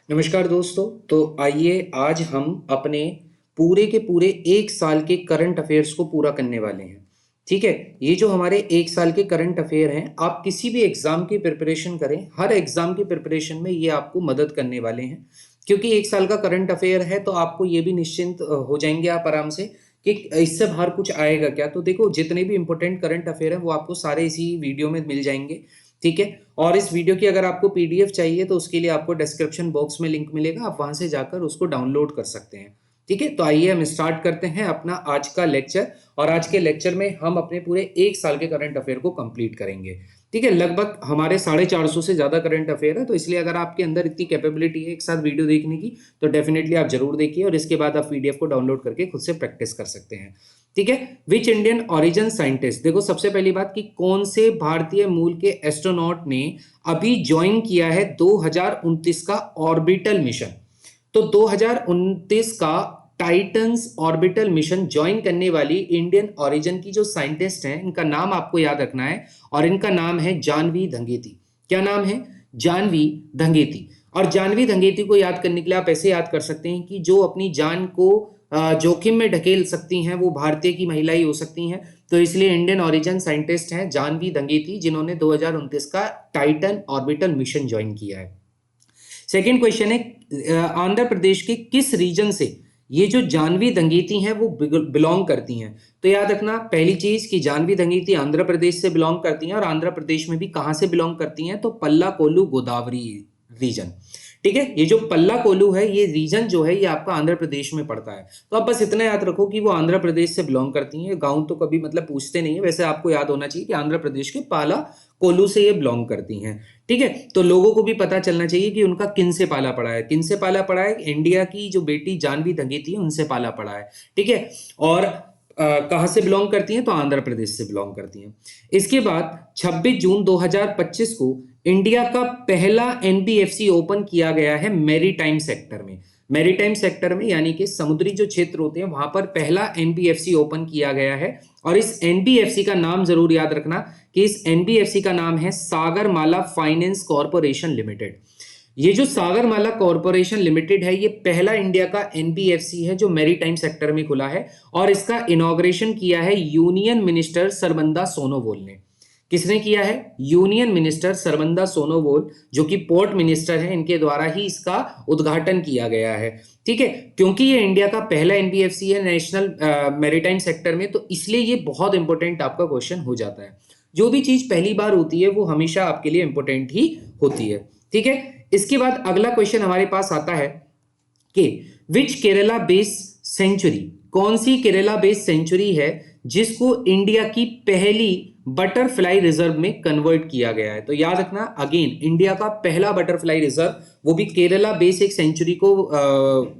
नमस्कार दोस्तों। तो आइए आज हम अपने पूरे के पूरे एक साल के करंट अफेयर्स को पूरा करने वाले हैं। ठीक है, ये जो हमारे एक साल के करंट अफेयर हैं, आप किसी भी एग्जाम की प्रिपरेशन करें, हर एग्जाम की प्रिपरेशन में ये आपको मदद करने वाले हैं। क्योंकि एक साल का करंट अफेयर है तो आपको ये भी निश्चिंत हो जाएंगे आप आराम से कि इससे बाहर कुछ आएगा क्या। तो देखो, जितने भी इंपॉर्टेंट करंट अफेयर है वो आपको सारे इसी वीडियो में मिल जाएंगे। ठीक है, और इस वीडियो की अगर आपको पीडीएफ चाहिए तो उसके लिए आपको डिस्क्रिप्शन बॉक्स में लिंक मिलेगा, आप वहां से जाकर उसको डाउनलोड कर सकते हैं। ठीक है, तो आइए हम स्टार्ट करते हैं अपना आज का लेक्चर। और आज के लेक्चर में हम अपने पूरे एक साल के करंट अफेयर को कंप्लीट करेंगे। ठीक है, लगभग हमारे 450 से ज्यादा करंट अफेयर है, तो इसलिए अगर आपके अंदर इतनी कैपेबिलिटी है एक साथ वीडियो देखने की तो डेफिनेटली आप जरूर देखिए, और इसके बाद आप पीडीएफ को डाउनलोड करके खुद से प्रैक्टिस कर सकते हैं। ठीक है, विच इंडियन ओरिजिन साइंटिस्ट, देखो सबसे पहली बात कि कौन से भारतीय मूल के एस्ट्रोनॉट ने अभी ज्वाइन किया है 2029 का ऑर्बिटल मिशन। तो 2029 का टाइटन्स ऑर्बिटल मिशन ज्वाइन करने वाली इंडियन ओरिजिन की जो साइंटिस्ट हैं, इनका नाम आपको याद रखना है, और इनका नाम है जानवी धंगेती। क्या नाम है? जानवी धंगेती। और जानवी धंगेती को याद करने के लिए आप ऐसे याद कर सकते हैं कि जो अपनी जान को जोखिम में ढकेल सकती हैं वो भारतीय की महिला ही हो सकती हैं। तो इसलिए इंडियन ओरिजिन साइंटिस्ट हैं जानवी धंगेती, जिन्होंने 2029 का टाइटन ऑर्बिटल मिशन ज्वाइन किया है। सेकेंड क्वेश्चन है, आंध्र प्रदेश के किस रीजन से ये जो जानवी धंगेती हैं वो बिलोंग करती हैं? तो याद रखना पहली चीज कि जानवी धंगेती आंध्र प्रदेश से बिलोंग करती हैं, और आंध्र प्रदेश में भी कहां से बिलोंग करती हैं? तो पल्ला कोल्लू गोदावरी रीजन। ठीक है, ये जो पल्ला कोल्लू है ये रीजन जो है ये आपका आंध्र प्रदेश में पड़ता है। तो आप बस इतना याद रखो कि वो आंध्र प्रदेश से बिलोंग करती हैं। गांव तो कभी मतलब पूछते नहीं है, वैसे आपको याद होना चाहिए कि आंध्र प्रदेश के पाला कोल्लू से ये बिलोंग करती हैं। ठीक है, तो लोगों को भी पता चलना चाहिए कि उनका किन से पाला पड़ा है। किन से पाला पड़ा है? इंडिया की जो बेटी जानवी धंगेती है उनसे पाला पड़ा है। ठीक है, और कहां से बिलोंग करती हैं? तो आंध्र प्रदेश से बिलोंग करती हैं। इसके बाद 26 जून 2025 को इंडिया का पहला एनबीएफसी ओपन किया गया है मैरीटाइम सेक्टर में। मैरीटाइम सेक्टर में यानी कि समुद्री जो क्षेत्र होते हैं वहां पर पहला एनबीएफसी ओपन किया गया है। और इस एनबीएफसी का नाम जरूर याद रखना कि इस एनबीएफसी का नाम है सागरमाला फाइनेंस कॉर्पोरेशन लिमिटेड। ये जो सागरमाला कॉर्पोरेशन लिमिटेड है ये पहला इंडिया का एनबीएफसी है जो मैरीटाइम सेक्टर में खुला है, और इसका इनॉग्रेशन किया है यूनियन मिनिस्टर सर्बानंद सोनोवाल ने। किसने किया है? यूनियन मिनिस्टर सर्बानंद सोनोवाल, जो कि पोर्ट मिनिस्टर है, इनके द्वारा ही इसका उद्घाटन किया गया है। ठीक है, क्योंकि ये इंडिया का पहला एनबीएफसी है नेशनल मैरीटाइम सेक्टर में, तो इसलिए ये बहुत इंपॉर्टेंट आपका क्वेश्चन हो जाता है। जो भी चीज पहली बार होती है वो हमेशा आपके लिए इंपॉर्टेंट ही होती है। ठीक है, इसके बाद अगला क्वेश्चन हमारे पास आता है कि विच केरला बेस सेंचुरी, कौन सी केरला बेस सेंचुरी है जिसको इंडिया की पहली बटरफ्लाई रिजर्व में कन्वर्ट किया गया है? तो याद रखना अगेन, इंडिया का पहला बटरफ्लाई रिजर्व, वो भी केरला बेस एक सेंचुरी को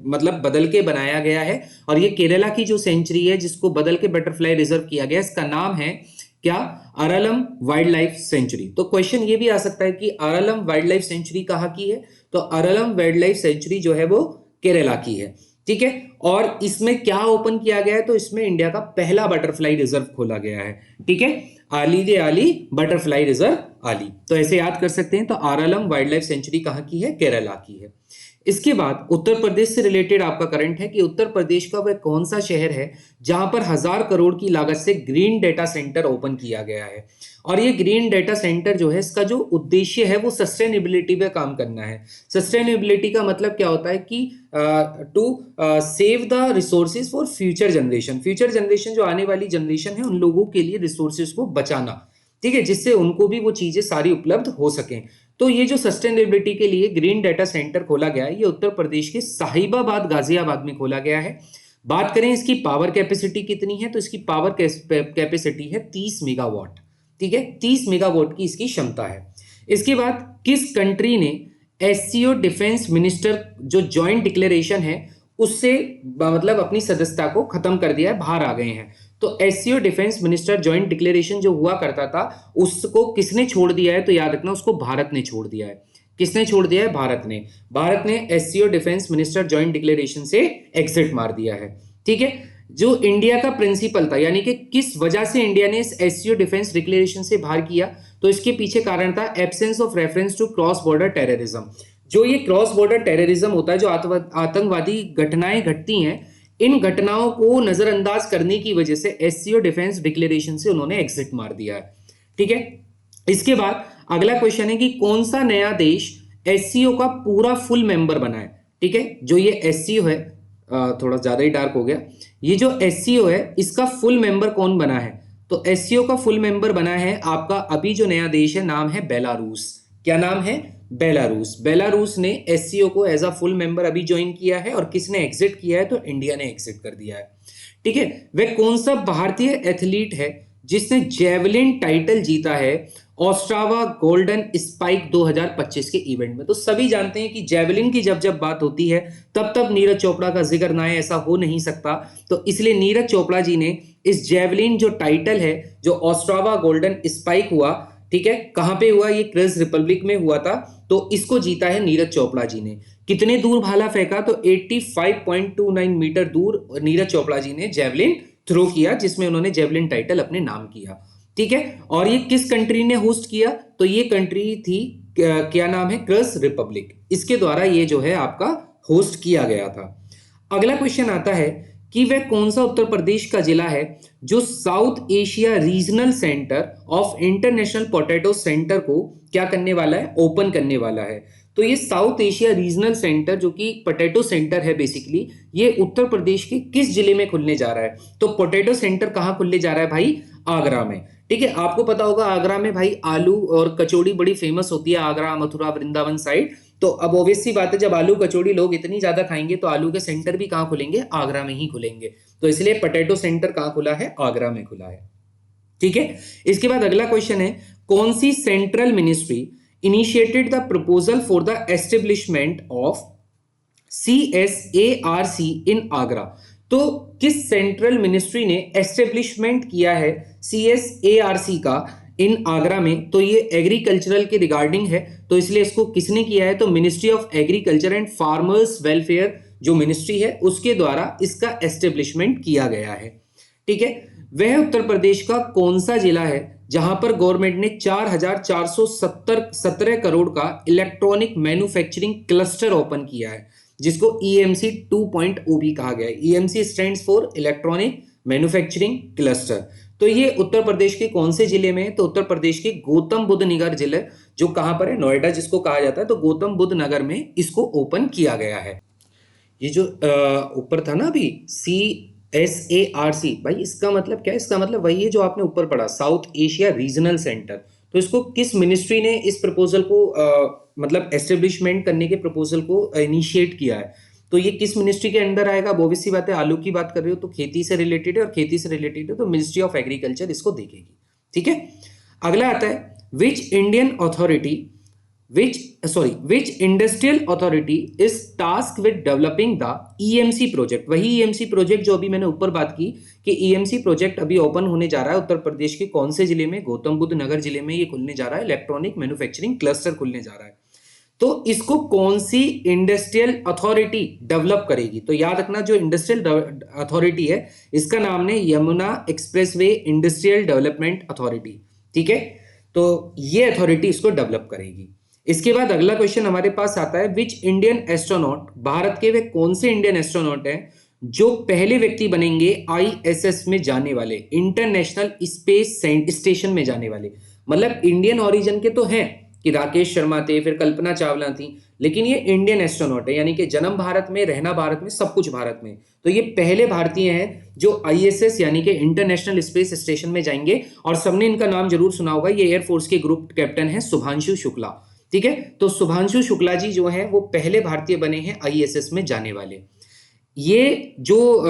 मतलब बदल के बनाया गया है। और ये केरला की जो सेंचुरी है जिसको बदल के बटरफ्लाई रिजर्व किया गया, इसका नाम है क्या? Aralam wild life sanctuary. तो क्वेश्चन ये भी आ सकता है कि अरालम वाइल्ड लाइफ सेंचुरी कहाँ की है? तो अरालम वाइल्ड लाइफ सेंचुरी जो है वो केरला की है। ठीक है, और इसमें क्या ओपन किया गया है? तो इसमें इंडिया का पहला बटरफ्लाई रिजर्व खोला गया है। ठीक है, आली दे आली बटरफ्लाई रिजर्व आली, तो ऐसे याद कर सकते हैं। तो अरालम वाइल्ड लाइफ सेंचुरी कहाँ की है? केरला की है। इसके बाद उत्तर प्रदेश से रिलेटेड आपका करंट है कि उत्तर प्रदेश का वह कौन सा शहर है जहां पर 1000 करोड़ की लागत से ग्रीन डेटा सेंटर ओपन किया गया है। और ये ग्रीन डेटा सेंटर जो है इसका जो उद्देश्य है वो सस्टेनेबिलिटी पे काम करना है। सस्टेनेबिलिटी का मतलब क्या होता है कि to save the resources for future generation. Future generation जो आने वाली जनरेशन है उन लोगों के लिए रिसोर्सेज को बचाना। ठीक है, जिससे उनको भी वो चीजें सारी उपलब्ध हो सकें। तो ये जो सस्टेनेबिलिटी के लिए ग्रीन डेटा सेंटर खोला गया है ये उत्तर प्रदेश के साहिबाबाद गाजियाबाद में खोला गया है। बात करें इसकी पावर कैपेसिटी कितनी है, तो इसकी पावर कैपेसिटी है 30 मेगावाट। ठीक है, 30 मेगावाट की इसकी क्षमता है। इसके बाद किस कंट्री ने एससीओ डिफेंस मिनिस्टर जो ज्वाइंट डिक्लेरेशन है उससे मतलब अपनी सदस्यता को खत्म कर दिया है, बाहर आ गए हैं? तो SCO defence minister joint declaration जो हुआ करता था उसको किसने छोड़ दिया है? तो याद रखना उसको भारत ने छोड़ दिया है। किसने छोड़ दिया है? भारत ने। भारत ने SCO defence minister joint declaration से एग्जिट मार दिया है। ठीक है, जो इंडिया का प्रिंसिपल था, यानी कि किस वजह से इंडिया ने इस एससीओ डिफेंस डिक्लेरेशन से बाहर किया, तो इसके पीछे कारण था absence of reference to cross border terrorism. जो ये क्रॉस बॉर्डर टेररिज्म होता है, जो आतंकवादी घटनाएं घटती हैं, इन घटनाओं को नजरअंदाज करने की वजह से एससीओ डिफेंस डिक्लेरेशन से उन्होंने एग्जिट मार दिया है। ठीक है, इसके बाद अगला क्वेश्चन है कि कौन सा नया देश एससीओ का पूरा फुल मेंबर बना है। ठीक है, जो ये एससीओ है, थोड़ा ज्यादा ही डार्क हो गया, ये जो एससीओ है इसका फुल मेंबर कौन बना है? तो एससीओ का फुल मेंबर बना है आपका अभी जो नया देश है, नाम है बेलारूस। क्या नाम है? बेलारूस। बेलारूस ने एससीओ को एज अ फुल मेंबर अभी ज्वाइन किया है, और किसने एग्जिट किया है? तो इंडिया ने एग्जिट कर दिया है। ठीक है, वह कौन सा भारतीय एथलीट है जिसने जेवलिन टाइटल जीता है ऑस्ट्रावा गोल्डन स्पाइक 2025 के इवेंट में? तो सभी जानते हैं कि जेवलिन की जब जब बात होती है तब तब नीरज चोपड़ा का जिक्र ना है, ऐसा हो नहीं सकता। तो इसलिए नीरज चोपड़ा जी ने इस जेवलिन जो टाइटल है, जो ऑस्ट्रावा गोल्डन स्पाइक हुआ, ठीक है, कहां पे हुआ? ये क्रेज रिपब्लिक में हुआ था। तो इसको जीता है नीरज चोपड़ा जी ने। कितने दूर भाला फेंका? तो 85.29 मीटर दूर नीरज चोपड़ा जी ने जेवलिन थ्रो किया, जिसमें उन्होंने जेवलिन टाइटल अपने नाम किया। ठीक है, और ये किस कंट्री ने होस्ट किया? तो ये कंट्री थी, क्या नाम है? Craze Republic. इसके द्वारा ये जो है आपका होस्ट किया गया था। अगला क्वेश्चन आता है कि वह कौन सा उत्तर प्रदेश का जिला है जो south Asia regional centre of international potato centre को क्या करने वाला है? ओपन करने वाला है। तो ये साउथ एशिया रीजनल सेंटर, जो कि पोटैटो सेंटर है बेसिकली, ये उत्तर प्रदेश के किस जिले में खुलने जा रहा है? तो पोटैटो सेंटर कहां खुलने जा रहा है भाई? आगरा में। ठीक है, आपको पता होगा आगरा में भाई आलू और कचौड़ी बड़ी फेमस होती है, आगरा, मथुरा, वृंदावन साइड। तो अब ऑब्वियस सी बात है, जब आलू कचौड़ी लोग इतनी ज्यादा खाएंगे तो आलू के सेंटर भी कहां खुलेंगे? आगरा में ही खुलेंगे। तो इसलिए पोटैटो सेंटर कहां खुला है? आगरा में खुला है। ठीक है, इसके बाद अगला क्वेश्चन है, कौन सी central ministry initiated the proposal for the establishment of CSARC in Agra? तो किस सेंट्रल मिनिस्ट्री ने एस्टेब्लिशमेंट किया है CSARC का इन आगरा में? तो ये एग्रीकल्चरल के रिगार्डिंग है, तो इसलिए इसको किसने किया है? तो ministry of agriculture and farmers welfare जो मिनिस्ट्री है उसके द्वारा इसका एस्टेब्लिशमेंट किया गया है। ठीक है, वह उत्तर प्रदेश का कौन सा जिला है जहां पर गवर्नमेंट ने 4,417 करोड़ का इलेक्ट्रॉनिक मैन्युफैक्चरिंग क्लस्टर ओपन किया है, जिसको EMC 2.0 भी कहा गया है। EMC stands for electronic manufacturing cluster. तो ये उत्तर प्रदेश के कौन से जिले में है? तो उत्तर प्रदेश के गौतम बुद्ध नगर जिले, जो कहां पर है? नोएडा जिसको कहा जाता है। तो गौतम बुद्ध नगर में इसको ओपन किया गया है। ये जो ऊपर था ना अभी CSARC, भाई इसका मतलब क्या है? इसका मतलब वही है जो आपने ऊपर पढ़ा, साउथ एशिया रीजनल सेंटर। तो इसको किस मिनिस्ट्री ने इस प्रपोजल को मतलब एस्टेब्लिशमेंट करने के प्रपोजल को इनिशिएट किया है? तो ये किस मिनिस्ट्री के अंडर आएगा? वो obvious सी बात है, आलू की बात कर रहे हो तो खेती से रिलेटेड है, और खेती से रिलेटेड है तो मिनिस्ट्री ऑफ एग्रीकल्चर इसको देखेगी। ठीक है, अगला आता है, which industrial authority is tasked with developing the EMC project? वही EMC प्रोजेक्ट जो अभी मैंने ऊपर बात की कि EMC प्रोजेक्ट अभी ओपन होने जा रहा है उत्तर प्रदेश के कौन से जिले में? गौतम बुद्ध नगर जिले में ये खुलने जा रहा है, इलेक्ट्रॉनिक मैन्युफैक्चरिंग क्लस्टर खुलने जा रहा है। तो इसको कौन सी इंडस्ट्रियल अथॉरिटी डेवलप करेगी? तो याद रखना, जो इंडस्ट्रियल अथॉरिटी है इसका नाम है Yamuna expressway industrial development authority. ठीक है, तो ये अथॉरिटी इसको डेवलप करेगी। इसके बाद अगला क्वेश्चन हमारे पास आता है, विच इंडियन एस्ट्रोनॉट, भारत के वे कौन से इंडियन एस्ट्रोनॉट हैं जो पहले व्यक्ति बनेंगे ISS में जाने वाले, इंटरनेशनल स्पेस स्टेशन में जाने वाले? मतलब इंडियन ओरिजिन के तो हैं कि राकेश शर्मा थे, फिर कल्पना चावला थी, लेकिन ये इंडियन एस्ट्रोनॉट है, यानी कि जन्म भारत में, रहना भारत में, सब कुछ भारत में। तो ये पहले भारतीय हैं जो ISS यानी कि इंटरनेशनल स्पेस स्टेशन में जाएंगे। और सबने इनका नाम जरूर सुना होगा, ये एयरफोर्स के ग्रुप कैप्टन है शुभांशु शुक्ला। ठीक है, तो शुभांशु शुक्ला जी जो हैं वो पहले भारतीय बने हैं ISS में जाने वाले। ये जो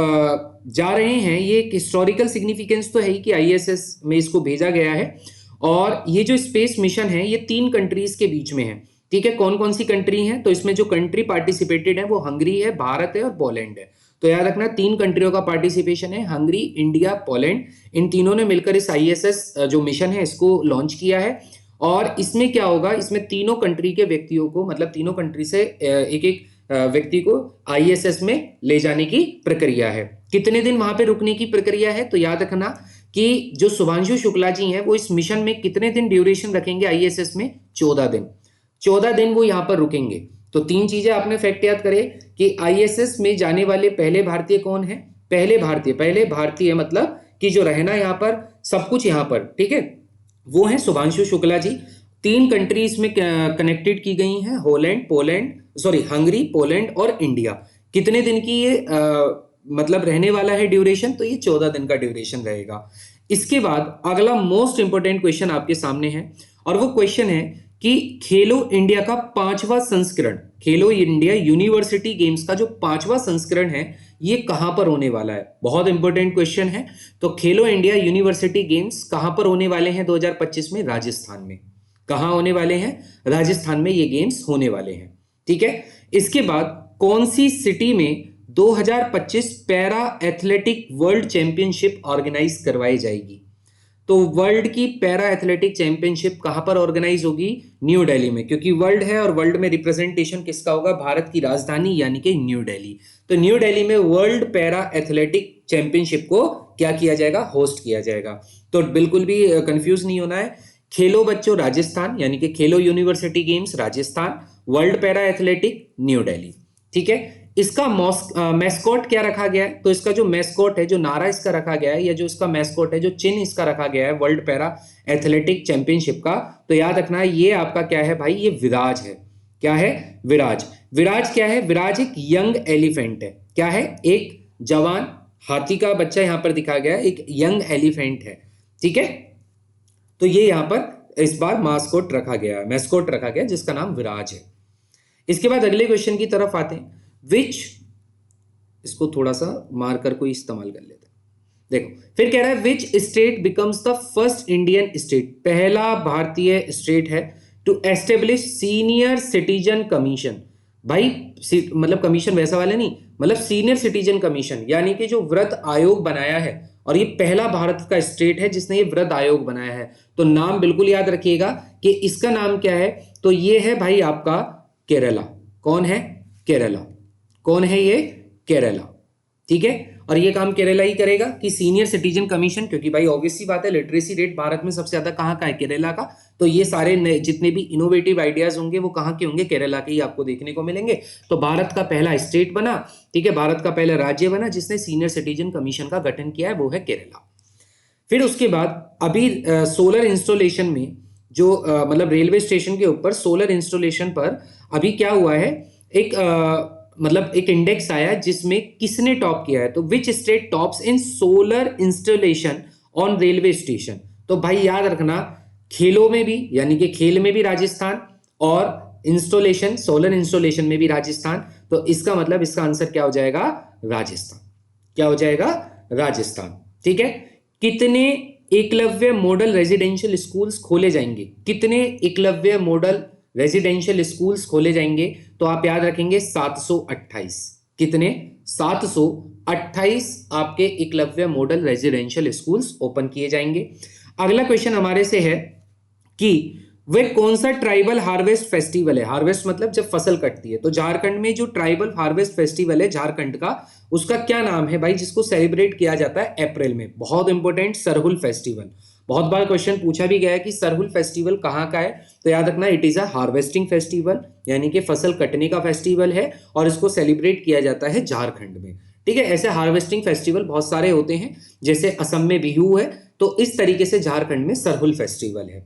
जा रहे हैं, ये एक हिस्टोरिकल सिग्निफिकेंस तो है ही कि ISS में इसको भेजा गया है। और ये जो स्पेस मिशन है ये 3 कंट्रीज के बीच में है। ठीक है, कौन कौन सी कंट्री हैं? तो इसमें जो कंट्री पार्टिसिपेटेड है वो हंगरी है, भारत है और पोलैंड है। तो याद रखना 3 कंट्रियों का पार्टिसिपेशन है, हंगरी, इंडिया, पोलैंड। इन तीनों ने मिलकर इस ISS जो मिशन है इसको लॉन्च किया है। और इसमें क्या होगा, इसमें तीनों कंट्री के व्यक्तियों को, मतलब तीनों कंट्री से एक एक व्यक्ति को ISS में ले जाने की प्रक्रिया है। कितने दिन वहां पे रुकने की प्रक्रिया है? तो याद रखना कि जो शुभांशु शुक्ला जी हैं वो इस मिशन में कितने दिन ड्यूरेशन रखेंगे ISS में? 14 दिन। 14 दिन वो यहाँ पर रुकेंगे। तो 3 चीजें आपने फैक्ट याद करे कि आईएसएस में जाने वाले पहले भारतीय कौन है, पहले भारतीय मतलब कि जो रहना यहाँ पर सब कुछ यहाँ पर, ठीक है, वो है शुभांशु शुक्ला जी। 3 कंट्रीज में कनेक्टेड की गई हैं, हंगरी, पोलैंड और इंडिया। कितने दिन की ये मतलब रहने वाला है ड्यूरेशन, तो ये 14 दिन का ड्यूरेशन रहेगा। इसके बाद अगला मोस्ट इंपोर्टेंट क्वेश्चन आपके सामने है, और वो क्वेश्चन है कि खेलो इंडिया का 5वां संस्करण, खेलो इंडिया यूनिवर्सिटी गेम्स का जो 5वां संस्करण है ये कहां पर होने वाला है। बहुत इंपॉर्टेंट क्वेश्चन है। तो खेलो इंडिया यूनिवर्सिटी गेम्स कहां पर होने वाले हैं 2025 में? राजस्थान में। कहां होने वाले हैं? राजस्थान में ये गेम्स होने वाले हैं, ठीक है। इसके बाद कौन सी सिटी में 2025 para athletic world championship organise करवाई जाएगी? तो वर्ल्ड की पैरा एथलेटिक चैंपियनशिप कहां पर ऑर्गेनाइज होगी? न्यू दिल्ली में, क्योंकि वर्ल्ड है और वर्ल्ड में रिप्रेजेंटेशन किसका होगा? भारत की राजधानी यानी कि न्यू दिल्ली। तो न्यू दिल्ली में वर्ल्ड पैरा एथलेटिक चैंपियनशिप को क्या किया जाएगा? होस्ट किया जाएगा। तो बिल्कुल भी कंफ्यूज नहीं होना है। खेलो बच्चों राजस्थान यानी कि खेलो university games Rajasthan, world para athletic new Delhi, ठीक है। इसका मैस्कॉट क्या रखा गया है? तो इसका जो मैस्कॉट है, जो नारा इसका रखा गया है, या जो इसका मैस्कॉट है, जो चिन्ह इसका रखा गया है वर्ल्ड पैरा एथलेटिक चैंपियनशिप का, तो याद रखना है ये आपका क्या है भाई? ये विराज है। क्या है? विराज। विराज क्या है? विराज एक यंग एलिफेंट है। क्या है? एक जवान हाथी का बच्चा यहां पर दिखा गया है, एक यंग एलिफेंट है, ठीक है। तो ये यहां पर इस बार मैस्कॉट रखा गया जिसका नाम विराज है। इसके बाद अगले क्वेश्चन की तरफ आते हैं। विच, इसको थोड़ा सा मार्कर को इस्तेमाल कर लेते हैं। देखो फिर कह रहा है which state becomes the first Indian state, पहला भारतीय स्टेट है to establish senior citizen commission. भाई मतलब कमीशन वैसा वाला नहीं, मतलब सीनियर सिटीजन कमीशन, यानी कि जो वृद्ध आयोग बनाया है, और ये पहला भारत का स्टेट है जिसने ये वृद्ध आयोग बनाया है। तो नाम बिल्कुल याद रखिएगा कि इसका नाम क्या है? तो ये है भाई आपका केरला। कौन है? केरला। कौन है ये? केरला, ठीक है। और ये काम केरला ही करेगा कि सीनियर सिटीजन कमीशन, क्योंकि भाई ऑब्वियस सी बात है लिटरेसी रेट भारत में सबसे ज्यादा कहाँ का है? केरला का। तो ये सारे जितने भी इनोवेटिव आइडियाज होंगे वो कहाँ के होंगे? केरला के ही आपको देखने को मिलेंगे। तो भारत का पहला स्टेट बना, ठीक है, भारत का पहला राज्य बना जिसने सीनियर सिटीजन कमीशन का गठन किया है, वो है केरला। फिर उसके बाद अभी सोलर इंस्टॉलेशन में जो मतलब रेलवे स्टेशन के ऊपर सोलर इंस्टॉलेशन पर अभी क्या हुआ है, मतलब एक इंडेक्स आया जिसमें किसने टॉप किया है? तो which state tops in solar installation on railway station. तो भाई याद रखना, खेलों में भी यानी कि खेल में भी राजस्थान, और इंस्टॉलेशन सोलर इंस्टॉलेशन में भी राजस्थान। तो इसका मतलब इसका आंसर क्या हो जाएगा? राजस्थान। क्या हो जाएगा? राजस्थान, ठीक है। कितने एकलव्य मॉडल रेजिडेंशियल स्कूल्स खोले जाएंगे? कितने एकलव्य मॉडल रेजिडेंशियल स्कूल्स खोले जाएंगे? तो आप याद रखेंगे 728। कितने? 728 आपके Eklavya model residential schools open किए जाएंगे। अगला क्वेश्चन हमारे से है कि वह कौन सा ट्राइबल हार्वेस्ट फेस्टिवल है? हार्वेस्ट मतलब जब फसल कटती है। तो झारखंड में जो ट्राइबल हार्वेस्ट फेस्टिवल है झारखंड का, उसका क्या नाम है भाई, जिसको सेलिब्रेट किया जाता है अप्रैल में? बहुत इंपॉर्टेंट, सरहुल फेस्टिवल। बहुत बार क्वेश्चन पूछा भी गया है कि सरहुल फेस्टिवल कहाँ का है? तो याद रखना it is a harvesting festival, यानी कि फसल कटने का फेस्टिवल है, और इसको सेलिब्रेट किया जाता है झारखंड में, ठीक है। ऐसे हार्वेस्टिंग फेस्टिवल बहुत सारे होते हैं, जैसे असम में बिहू है, तो इस तरीके से झारखंड में सरहुल फेस्टिवल है।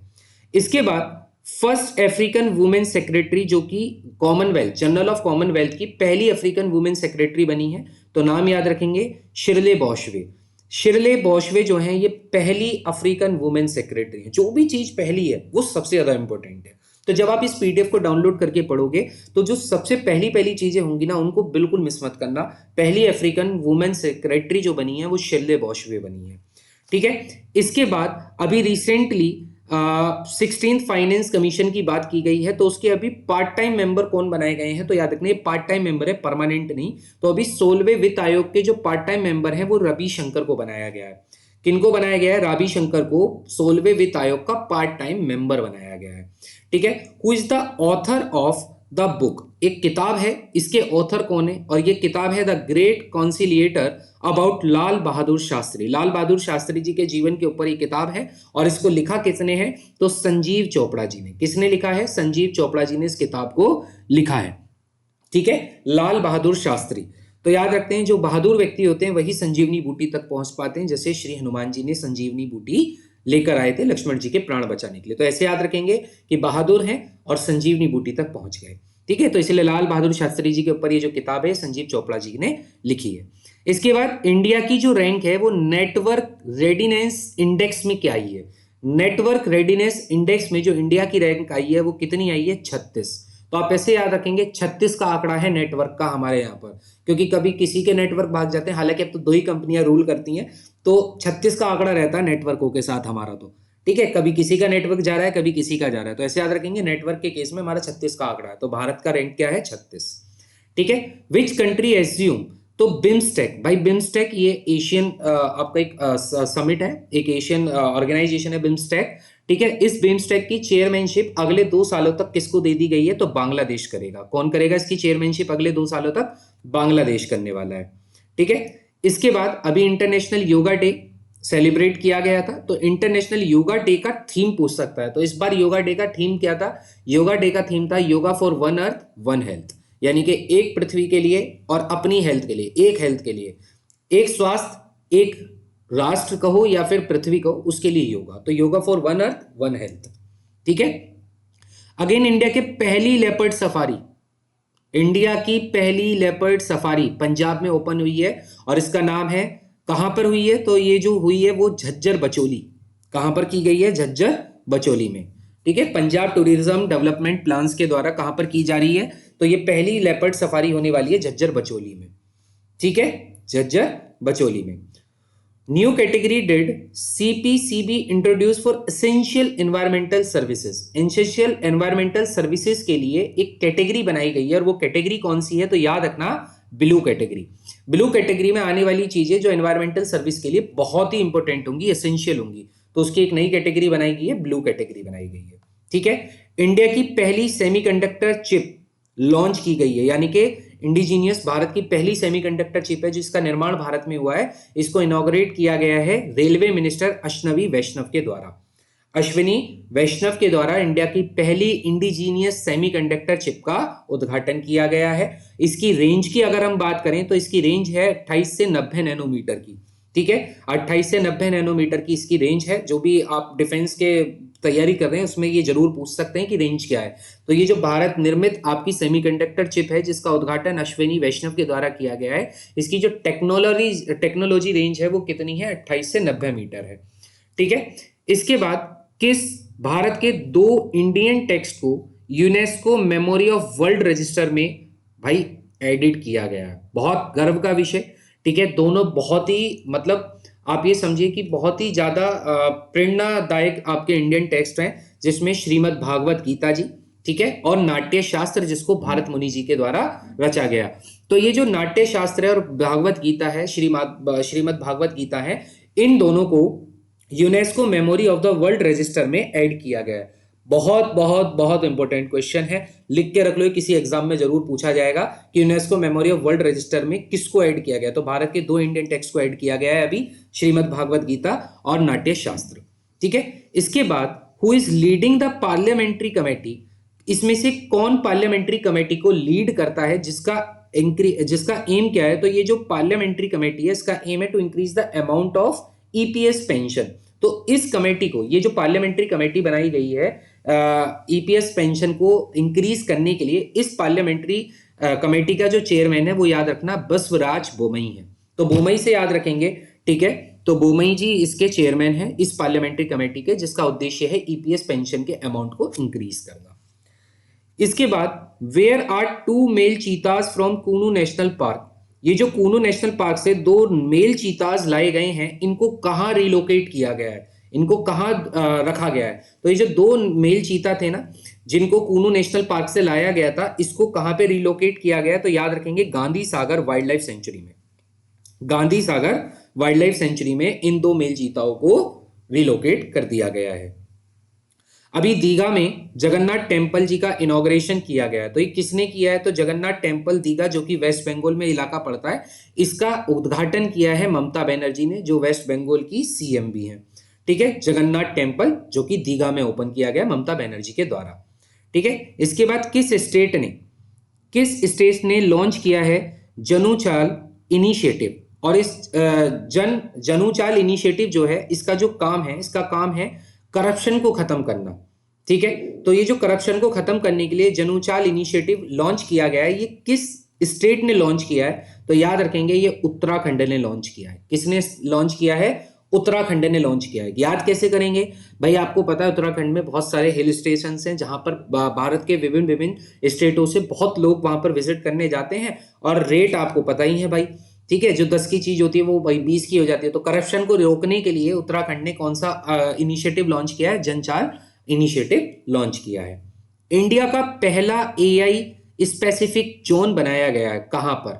इसके बाद फर्स्ट अफ्रीकन वुमेन सेक्रेटरी, जो कि कॉमनवेल्थ जनरल ऑफ कॉमनवेल्थ की पहली अफ्रीकन वुमेन सेक्रेटरी बनी है, तो नाम याद रखेंगे शिरले बॉशवे। शिरले बॉशवे जो है ये पहली अफ्रीकन वुमेन सेक्रेटरी है। जो भी चीज पहली है वो सबसे ज्यादा इंपॉर्टेंट है। तो जब आप इस पीडीएफ को डाउनलोड करके पढ़ोगे तो जो सबसे पहली चीजें होंगी ना, उनको बिल्कुल मिस मत करना। पहली अफ्रीकन वुमेन सेक्रेटरी जो बनी है वो शिरले बॉशवे बनी है, ठीक है। इसके बाद अभी रिसेंटली 16th फाइनेंस कमीशन की बात की गई है, तो उसके अभी पार्ट टाइम मेंबर कौन बनाए गए हैं? तो याद रखना ये पार्ट टाइम मेंबर है, परमानेंट नहीं। तो अभी 16वें वित्त आयोग के जो पार्ट टाइम मेंबर हैं वो रवि शंकर को बनाया गया है। किनको बनाया गया है? रवि शंकर को 16वें वित्त आयोग का पार्ट टाइम मेंबर बनाया गया है, ठीक है। Who is the author of the book? एक किताब है, इसके ऑथर कौन है? और ये किताब है the great conciliator about Lal Bahadur Shastri. Lal Bahadur Shastri ji के जीवन के ऊपर ये किताब है, और इसको लिखा किसने है? तो संजीव चोपड़ा जी ने। किसने लिखा है? संजीव चोपड़ा जी ने इस किताब को लिखा है, ठीक है, लाल बहादुर शास्त्री। तो याद रखते हैं जो बहादुर व्यक्ति होते हैं वही संजीवनी बूटी तक पहुंच पाते हैं, जैसे श्री हनुमान जी ने संजीवनी बूटी लेकर आए थे लक्ष्मण जी के प्राण बचाने के लिए। तो ऐसे याद रखेंगे कि बहादुर हैं और संजीवनी बूटी तक पहुंच गए। ठीक है, तो इसलिए लाल बहादुर शास्त्री जी के ऊपर ये जो किताब है संजीव चोपड़ा जी ने लिखी है। इसके बाद इंडिया की जो रैंक है वो नेटवर्क रेडिनेस इंडेक्स में क्या आई है? नेटवर्क रेडिनेस इंडेक्स में जो इंडिया की रैंक आई है वो कितनी आई है? 36। तो आप ऐसे याद रखेंगे 36 का आंकड़ा है नेटवर्क का हमारे यहाँ पर, क्योंकि कभी किसी के नेटवर्क भाग जाते हैं, हालांकि अब तो 2 ही कंपनियां रूल करती हैं, तो 36 का आंकड़ा रहता है नेटवर्कों के साथ हमारा। तो ठीक है, कभी किसी का नेटवर्क जा रहा है, कभी किसी का जा रहा है, तो ऐसे याद रखेंगे नेटवर्क के केस में हमारा 36 का आंकड़ा है। तो भारत का रैंक क्या है? 36। ठीक है, विच कंट्री एज्यूम, तो बिम्स्टेक, भाई बिम्स्टेक ये एशियन आपका एक समिट है, एक एशियन ऑर्गेनाइजेशन है बिम्स्टेक। ठीक है, इस बिम्स्टेक की चेयरमैनशिप अगले 2 सालों तक किसको दे दी गई है? तो बांग्लादेश करेगा। कौन करेगा इसकी चेयरमैनशिप अगले 2 सालों तक? बांग्लादेश करने वाला है। ठीक है, इसके बाद अभी इंटरनेशनल योगा डे सेलिब्रेट किया गया था, तो इंटरनेशनल योगा डे का थीम पूछ सकता है। तो इस बार योगा डे का थीम क्या था? योगा डे का थीम था yoga for one earth one health, यानी कि एक पृथ्वी के लिए और अपनी हेल्थ के लिए, एक हेल्थ के लिए, एक स्वास्थ्य, एक राष्ट्र कहो या फिर पृथ्वी कहो, उसके लिए योगा। तो yoga for one earth one health. ठीक है, अगेन इंडिया के पहली लेपर्ड सफारी, इंडिया की पहली लेपर्ड सफारी पंजाब में ओपन हुई है और इसका नाम है, कहां पर हुई है? तो ये जो हुई है वो झज्जर बचोली। कहां पर की गई है? झज्जर बचोली में। ठीक है, पंजाब टूरिज्म डेवलपमेंट प्लान्स के द्वारा कहां पर की जा रही है? तो ये पहली लेपर्ड सफारी होने वाली है झज्जर बचोली में। ठीक है, झज्जर बचोली में। New category did CPCB introduce for essential environmental services. Essential environmental services के लिए एक कैटेगरी बनाई गई है और वो कैटेगरी कौन सी है? तो याद रखना, ब्लू कैटेगरी। ब्लू कैटेगरी में आने वाली चीजें जो एनवायरमेंटल सर्विस के लिए बहुत ही इंपॉर्टेंट होंगी, एसेंशियल होंगी, तो उसकी एक नई कैटेगरी बनाई गई है, ब्लू कैटेगरी बनाई गई है। ठीक है, इंडिया की पहली सेमीकंडक्टर चिप लॉन्च की गई है, यानी कि इंडिजीनियस भारत की पहली सेमीकंडक्टर चिप है जिसका निर्माण भारत में हुआ है। इसको इनॉग्रेट किया गया है रेलवे मिनिस्टर अश्विनी वैष्णव के द्वारा। अश्विनी वैष्णव के द्वारा इंडिया की पहली इंडिजीनियस सेमीकंडक्टर चिप का उद्घाटन किया गया है। इसकी रेंज की अगर हम बात करें तो इसकी रेंज है 28 से 90 नैनोमीटर की। ठीक है, 28 से 90 नैनोमीटर की इसकी रेंज है। जो भी आप डिफेंस के तैयारी कर रहे हैं उसमें ये जरूर पूछ सकते हैं कि रेंज क्या है। तो ये जो भारत निर्मित आपकी सेमीकंडक्टर चिप है जिसका उद्घाटन अश्विनी वैष्णव के द्वारा किया गया है, इसकी जो टेक्नोलॉजी रेंज है वो कितनी है? 28 से 90 मीटर है। ठीक है, इसके बाद किस भारत के 2 इंडियन टेक्स्ट को UNESCO memory of world register में भाई एडिट किया गया है? बहुत गर्व का विषय। ठीक है, दोनों बहुत ही मतलब आप ये समझिए कि बहुत ही ज्यादा प्रेरणादायक आपके इंडियन टेक्स्ट हैं, जिसमें श्रीमद् भागवत गीता जी, ठीक है, और नाट्य शास्त्र जिसको भारत मुनि जी के द्वारा रचा गया। तो ये जो नाट्य शास्त्र है और भागवत गीता है, श्रीमद् भागवत गीता है, इन दोनों को UNESCO memory of the world register में ऐड किया गया है। बहुत बहुत बहुत इंपॉर्टेंट क्वेश्चन है, लिख के रख लो, किसी एग्जाम में जरूर पूछा जाएगा कि UNESCO memory of world register में किसको ऐड किया गया। तो भारत के 2 इंडियन टेक्स्ट को ऐड किया गया है अभी, श्रीमद् भागवत गीता और नाट्य शास्त्र। ठीक है, इसके बाद who is leading the parliamentary committee, इसमें से कौन पार्लियामेंट्री कमेटी को लीड करता है, जिसका एम क्या है? तो ये जो पार्लियामेंट्री कमेटी है इसका एम है to increase the amount of EPS pension. तो इस कमेटी को, ये जो पार्लियामेंट्री कमेटी बनाई गई है ईपीएस पेंशन को इंक्रीज करने के लिए, इस पार्लियामेंट्री कमेटी का जो चेयरमैन है वो याद रखना बसवराज बोमई है। तो बोमई से याद रखेंगे। ठीक है, तो बोमई जी इसके चेयरमैन है इस पार्लियामेंट्री कमेटी के, जिसका उद्देश्य है ईपीएस पेंशन के अमाउंट को इंक्रीज करना। इसके बाद where are 2 male cheetahs from Kuno national park. ये जो कूनू नेशनल पार्क से 2 मेल चीताज लाए गए हैं, इनको कहां रिलोकेट किया गया है, इनको कहां रखा गया है? तो ये जो 2 मेल चीता थे ना जिनको कूनू नेशनल पार्क से लाया गया था, इसको कहां पे रिलोकेट किया गया? तो याद रखेंगे Gandhi Sagar wild life sanctuary में। Gandhi Sagar wild life sanctuary में इन 2 मेल चीताओं को रिलोकेट कर दिया गया है। अभी दीघा में जगन्नाथ टेम्पल जी का इनॉग्रेशन किया गया है। तो ये किसने किया है? तो जगन्नाथ टेम्पल दीघा, जो कि वेस्ट बंगाल में इलाका पड़ता है, इसका उद्घाटन किया है ममता बनर्जी ने, जो वेस्ट बंगाल की सीएम भी है। ठीक है, जगन्नाथ टेम्पल जो कि दीघा में ओपन किया गया ममता बनर्जी के द्वारा। ठीक है, इसके बाद किस स्टेट ने किस स्टेट ने लॉन्च किया है जनुचाल इनिशिएटिव? और इस जनुचाल इनिशिएटिव जो है, इसका जो काम है, इसका काम है करप्शन को खत्म करना। ठीक है, तो ये जो करप्शन को खत्म करने के लिए जनुचाल इनिशिएटिव लॉन्च किया गया है, ये किस स्टेट ने लॉन्च किया है? तो याद रखेंगे, ये उत्तराखंड ने लॉन्च किया है। किसने लॉन्च किया है? उत्तराखंड ने लॉन्च किया है। याद कैसे करेंगे भाई? आपको पता है उत्तराखंड में बहुत सारे हिल स्टेशन हैं जहां पर भारत के विभिन्न विभिन्न स्टेटों से बहुत लोग वहां पर विजिट करने जाते हैं, और रेट आपको पता ही है भाई। ठीक है, जो 10 की चीज होती है वो भाई 20 की हो जाती है। तो करप्शन को रोकने के लिए उत्तराखंड ने कौन सा इनिशिएटिव लॉन्च किया है? जनचाल इनिशिएटिव लॉन्च किया है। इंडिया का पहला एआई स्पेसिफिक जोन बनाया गया है कहां पर?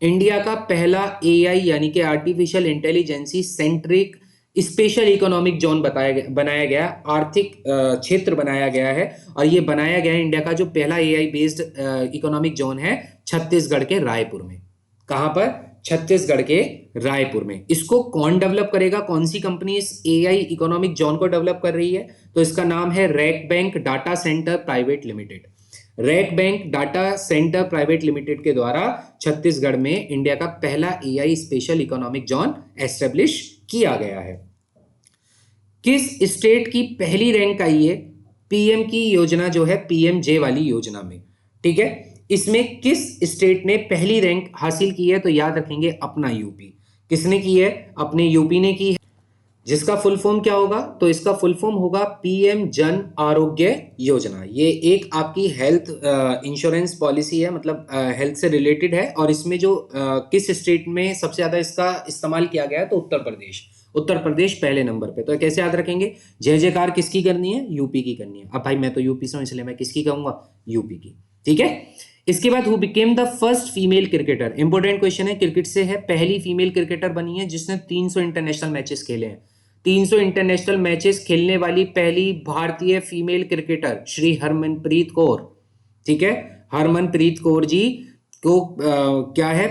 इंडिया का पहला एआई यानी कि artificial intelligence centric special economic zone बनाया गया, आर्थिक क्षेत्र बनाया गया है। और ये बनाया गया है, इंडिया का जो पहला एआई बेस्ड इकोनॉमिक जोन है, छत्तीसगढ़ के रायपुर में। कहां पर? छत्तीसगढ़ के रायपुर में। इसको कौन डेवलप करेगा? कौन सी कंपनी इस एआई इकोनॉमिक जोन को डेवलप कर रही है? तो इसका नाम है rack bank data centre private limited. Rack bank data centre private limited के द्वारा छत्तीसगढ़ में इंडिया का पहला AI special economic zone establish किया गया है। किस स्टेट की पहली रैंक आई है पीएम की योजना जो है, पीएमजे वाली योजना में? ठीक है, इसमें किस स्टेट ने पहली रैंक हासिल की है? तो याद रखेंगे अपना यूपी। किसने की है? अपने यूपी ने की है। जिसका फुल फॉर्म क्या होगा? तो इसका फुल फॉर्म होगा पीएम जन आरोग्य योजना। ये एक आपकी हेल्थ इंश्योरेंस पॉलिसी है, मतलब हेल्थ से रिलेटेड है। और इसमें जो किस स्टेट में सबसे ज्यादा इसका इस्तेमाल किया गया है? तो उत्तर प्रदेश। उत्तर प्रदेश पहले नंबर पे। तो कैसे याद रखेंगे? जय जयकार किसकी करनी है? यूपी की करनी है। अब भाई मैं तो यूपी से हूं, इसलिए मैं किसकी कहूंगा? यूपी की। ठीक है, इसके बाद who became the first female cricketer? Important question है, क्रिकेट से है। पहली फीमेल क्रिकेटर बनी है जिसने 300 इंटरनेशनल मैचेस खेले हैं। 300 इंटरनेशनल मैचेस खेलने वाली पहली भारतीय फीमेल क्रिकेटर श्री हरमनप्रीत कौर। ठीक है, हरमनप्रीत कौर जी को क्या है,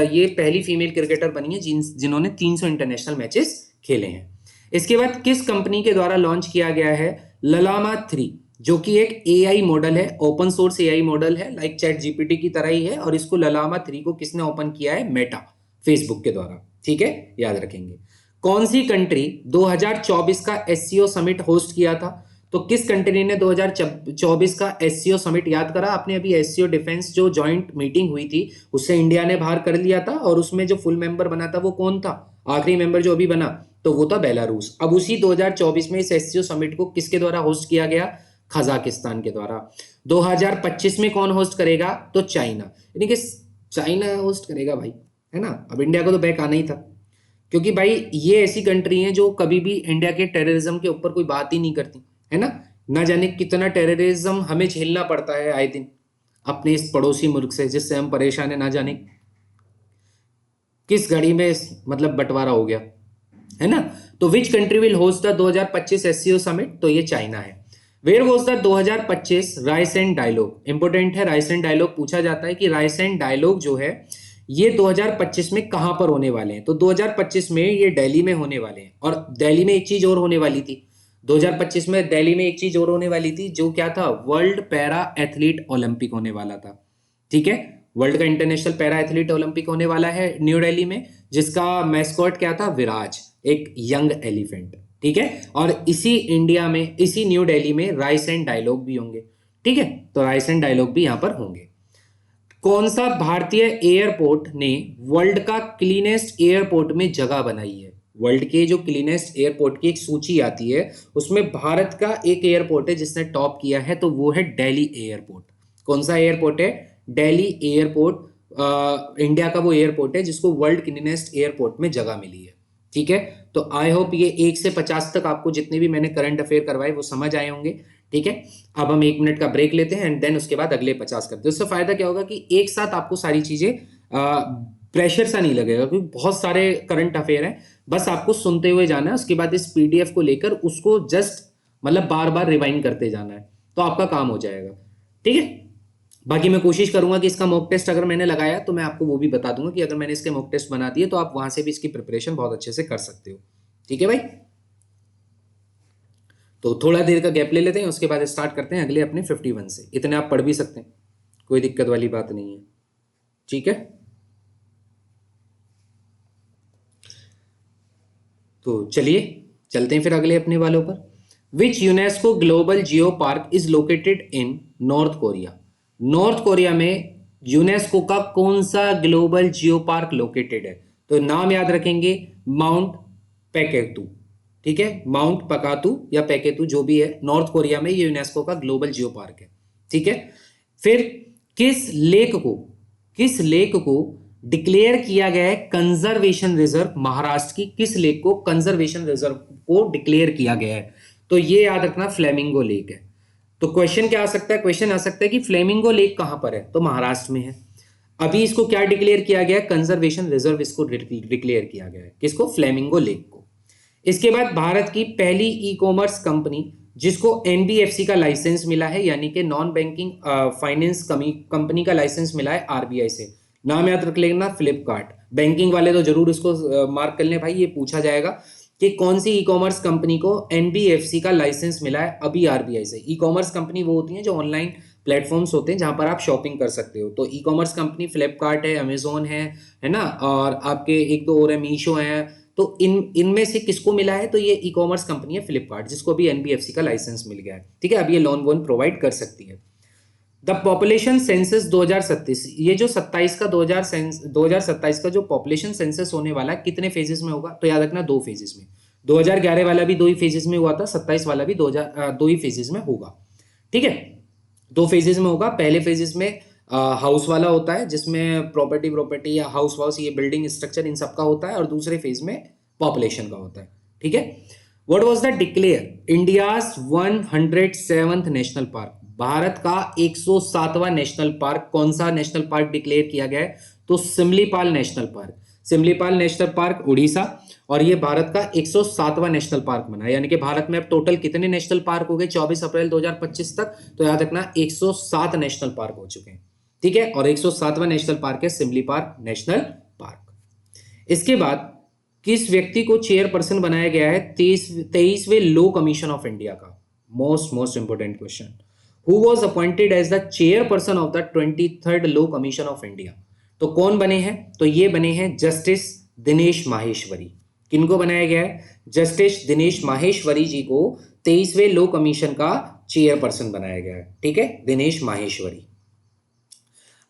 ये पहली फीमेल क्रिकेटर बनी है जिन्होंने 300 इंटरनेशनल मैचेस खेले हैं। इसके बाद किस कंपनी के द्वारा लॉन्च किया गया है ललामा 3, जो कि एक एआई मॉडल है, ओपन सोर्स एआई मॉडल है, लाइक चैट जीपीटी की तरह ही है। और इसको ललामा 3 को किसने ओपन किया है? मेटा, फेसबुक के द्वारा। ठीक है, याद रखेंगे। कौन सी कंट्री 2024 का एससीओ समिट होस्ट किया था? तो किस कंट्री ने 2024 का एससीओ समिट याद करा आपने? अभी एससीओ डिफेंस जो जॉइंट मीटिंग हुई थी, उससे इंडिया ने बाहर कर लिया था, और उसमें जो फुल मेंबर बना था वो कौन था? आखिरी मेंबर जो अभी बना, तो वो था बेलारूस। अब उसी 2024 में इस एससीओ समिट को किसके द्वारा होस्ट किया गया? कजाकिस्तान के द्वारा। 2025 में कौन होस्ट करेगा? तो चाइना, यानी कि चाइना होस्ट करेगा भाई, है ना। अब इंडिया को तो बैक आना ही था, क्योंकि भाई ये ऐसी कंट्री है जो कभी भी इंडिया के टेररिज्म के ऊपर कोई बात ही नहीं करती, है ना। ना जाने कितना टेररिज्म हमें झेलना पड़ता है आए दिन अपने इस पड़ोसी मुल्क से, जिससे हम परेशान है। ना जाने किस घड़ी में मतलब बंटवारा हो गया, है ना। तो which country will host the 2025 SCO summit? तो ये चाइना है। Where was the 2025 Raisina dialogue? Important है, राइसेन डायलॉग पूछा जाता है कि राइसेन डायलॉग जो है ये 2025 में कहां पर होने वाले हैं? तो 2025 में ये दिल्ली में होने वाले हैं। और दिल्ली में एक चीज और होने वाली थी 2025 में, दिल्ली में एक चीज और होने वाली थी, जो क्या था? वर्ल्ड पैरा एथलीट ओलंपिक होने वाला था। ठीक है, वर्ल्ड का इंटरनेशनल पैरा एथलीट ओलंपिक होने वाला है न्यू दिल्ली में, जिसका मैस्कॉट क्या था? विराज, एक यंग एलिफेंट। ठीक है, और इसी इंडिया में, इसी न्यू दिल्ली में राइस एंड डायलॉग भी होंगे। ठीक है, तो राइस एंड डायलॉग भी यहां पर होंगे। कौन सा भारतीय एयरपोर्ट ने वर्ल्ड का क्लीनेस्ट एयरपोर्ट में जगह बनाई है? वर्ल्ड के जो क्लीनेस्ट एयरपोर्ट की एक सूची आती है, उसमें भारत का एक एयरपोर्ट है जिसने टॉप किया है, तो वो है दिल्ली एयरपोर्ट। कौन सा एयरपोर्ट है? दिल्ली एयरपोर्ट। इंडिया का वो एयरपोर्ट है जिसको वर्ल्ड क्लीनेस्ट एयरपोर्ट में जगह मिली है। ठीक है, तो आई होप ये 1 से 50 तक आपको जितने भी मैंने करंट अफेयर करवाए वो समझ आए होंगे। ठीक है, अब हम 1 मिनट का ब्रेक लेते हैं एंड देन उसके बाद अगले 50 करते हैं। उससे फायदा क्या होगा कि एक साथ आपको सारी चीजें प्रेशर सा नहीं लगेगा, क्योंकि बहुत सारे करंट अफेयर हैं, बस आपको सुनते हुए जाना है। उसके बाद इस पीडीएफ को लेकर उसको जस्ट मतलब बार बार रिवाइंड करते जाना है, तो आपका काम हो जाएगा। ठीक है, बाकी मैं कोशिश करूंगा कि इसका मॉक टेस्ट अगर मैंने लगाया तो मैं आपको वो भी बता दूंगा कि अगर मैंने इसके मॉक टेस्ट बना दिए तो आप वहां से भी इसकी प्रिपरेशन बहुत अच्छे से कर सकते हो। ठीक है भाई, तो थोड़ा देर का गैप ले लेते हैं, उसके बाद स्टार्ट करते हैं अगले अपने 51 से। इतने आप पढ़ भी सकते हैं, कोई दिक्कत वाली बात नहीं है, ठीक है। तो चलिए चलते हैं फिर अगले अपने वालों पर। Which UNESCO global geopark is located in North Korea. North Korea में यूनेस्को का कौन सा ग्लोबल जियो पार्क लोकेटेड है? तो नाम याद रखेंगे, माउंट पेकेतू, ठीक है, माउंट पकातू या पेकेतू जो भी है, नॉर्थ कोरिया में ये यूनेस्को का ग्लोबल जियो पार्क है, ठीक है। फिर किस लेक को डिक्लेयर किया गया है कंजर्वेशन रिजर्व? महाराष्ट्र की किस लेक को कंजर्वेशन रिजर्व को डिक्लेयर किया गया है? तो ये याद रखना, फ्लेमिंगो लेक है। तो क्वेश्चन क्या आ सकता है? क्वेश्चन आ सकता है कि फ्लेमिंगो लेक कहां पर है? तो महाराष्ट्र में है। अभी इसको क्या डिक्लेयर किया गया है? कंजर्वेशन रिजर्व इसको डिक्लेयर किया गया है। किसको? फ्लेमिंगो लेक को। इसके बाद भारत की पहली ई कॉमर्स कंपनी जिसको एनबीएफसी का लाइसेंस मिला है, यानी कि नॉन बैंकिंग फाइनेंस कंपनी का लाइसेंस मिला है आरबीआई से, नाम याद रख लेना, फ्लिपकार्ट। बैंकिंग वाले तो जरूर इसको मार्क कर लें भाई, ये पूछा जाएगा कि कौन सी ई कॉमर्स कंपनी को एनबीएफसी का लाइसेंस मिला है अभी आरबीआई से। ई कॉमर्स कंपनी वो होती है जो ऑनलाइन प्लेटफॉर्म्स होते हैं जहां पर आप शॉपिंग कर सकते हो। तो ई कॉमर्स कंपनी फ्लिपकार्ट है, अमेजोन है ना, और आपके एक दो और है, मीशो है। तो इनमें से किसको मिला है? तो ये ई कॉमर्स कंपनी है फ्लिपकार्ट, जिसको भी एनबीएफसी का लाइसेंस मिल गया है, ठीक है। अब ये लोन वोन प्रोवाइड कर सकती है। द पॉपुलेशन सेंसस 2027, ये जो 27 का 2027 का जो पॉपुलेशन सेंसस होने वाला है, कितने फेजेस में होगा? तो याद रखना, 2 फेजेस में। 2011 वाला भी 2 ही फेजेस में हुआ था, 27 वाला भी 2 ही फेजेस में होगा, ठीक है। 2 फेजेस में होगा। पहले फेजेस में हाउस वाला होता है, जिसमें प्रॉपर्टी या हाउस ये बिल्डिंग स्ट्रक्चर इन सब का होता है, और दूसरे फेज में पॉपुलेशन का होता है, ठीक है। What was the declare India's 107th national park? Bharat का 107वां नेशनल पार्क कौन सा नेशनल पार्क डिक्लेयर किया गया है? तो Simlipal national park. Simlipal national park Orissa, और ये भारत का 107वां नेशनल पार्क बना है। यानी कि भारत में अब टोटल कितने नेशनल पार्क हो गए 24 अप्रैल 2025 तक? तो याद रखना 107 नेशनल पार्क हो चुके हैं, ठीक है। और 107वां नेशनल पार्क है सिमलीपाल नेशनल पार्क। इसके बाद किस व्यक्ति को चेयरपर्सन बनाया गया है 23वें लो कमीशन ऑफ इंडिया का? Most important question. Who was appointed as the chairperson of the 23rd law commission of India? तो कौन बने हैं? तो ये बने हैं जस्टिस दिनेश माहेश्वरी। किनको बनाया गया है? जस्टिस दिनेश माहेश्वरी जी को 23वें लो कमीशन का चेयरपर्सन बनाया गया है, ठीक है, दिनेश माहेश्वरी।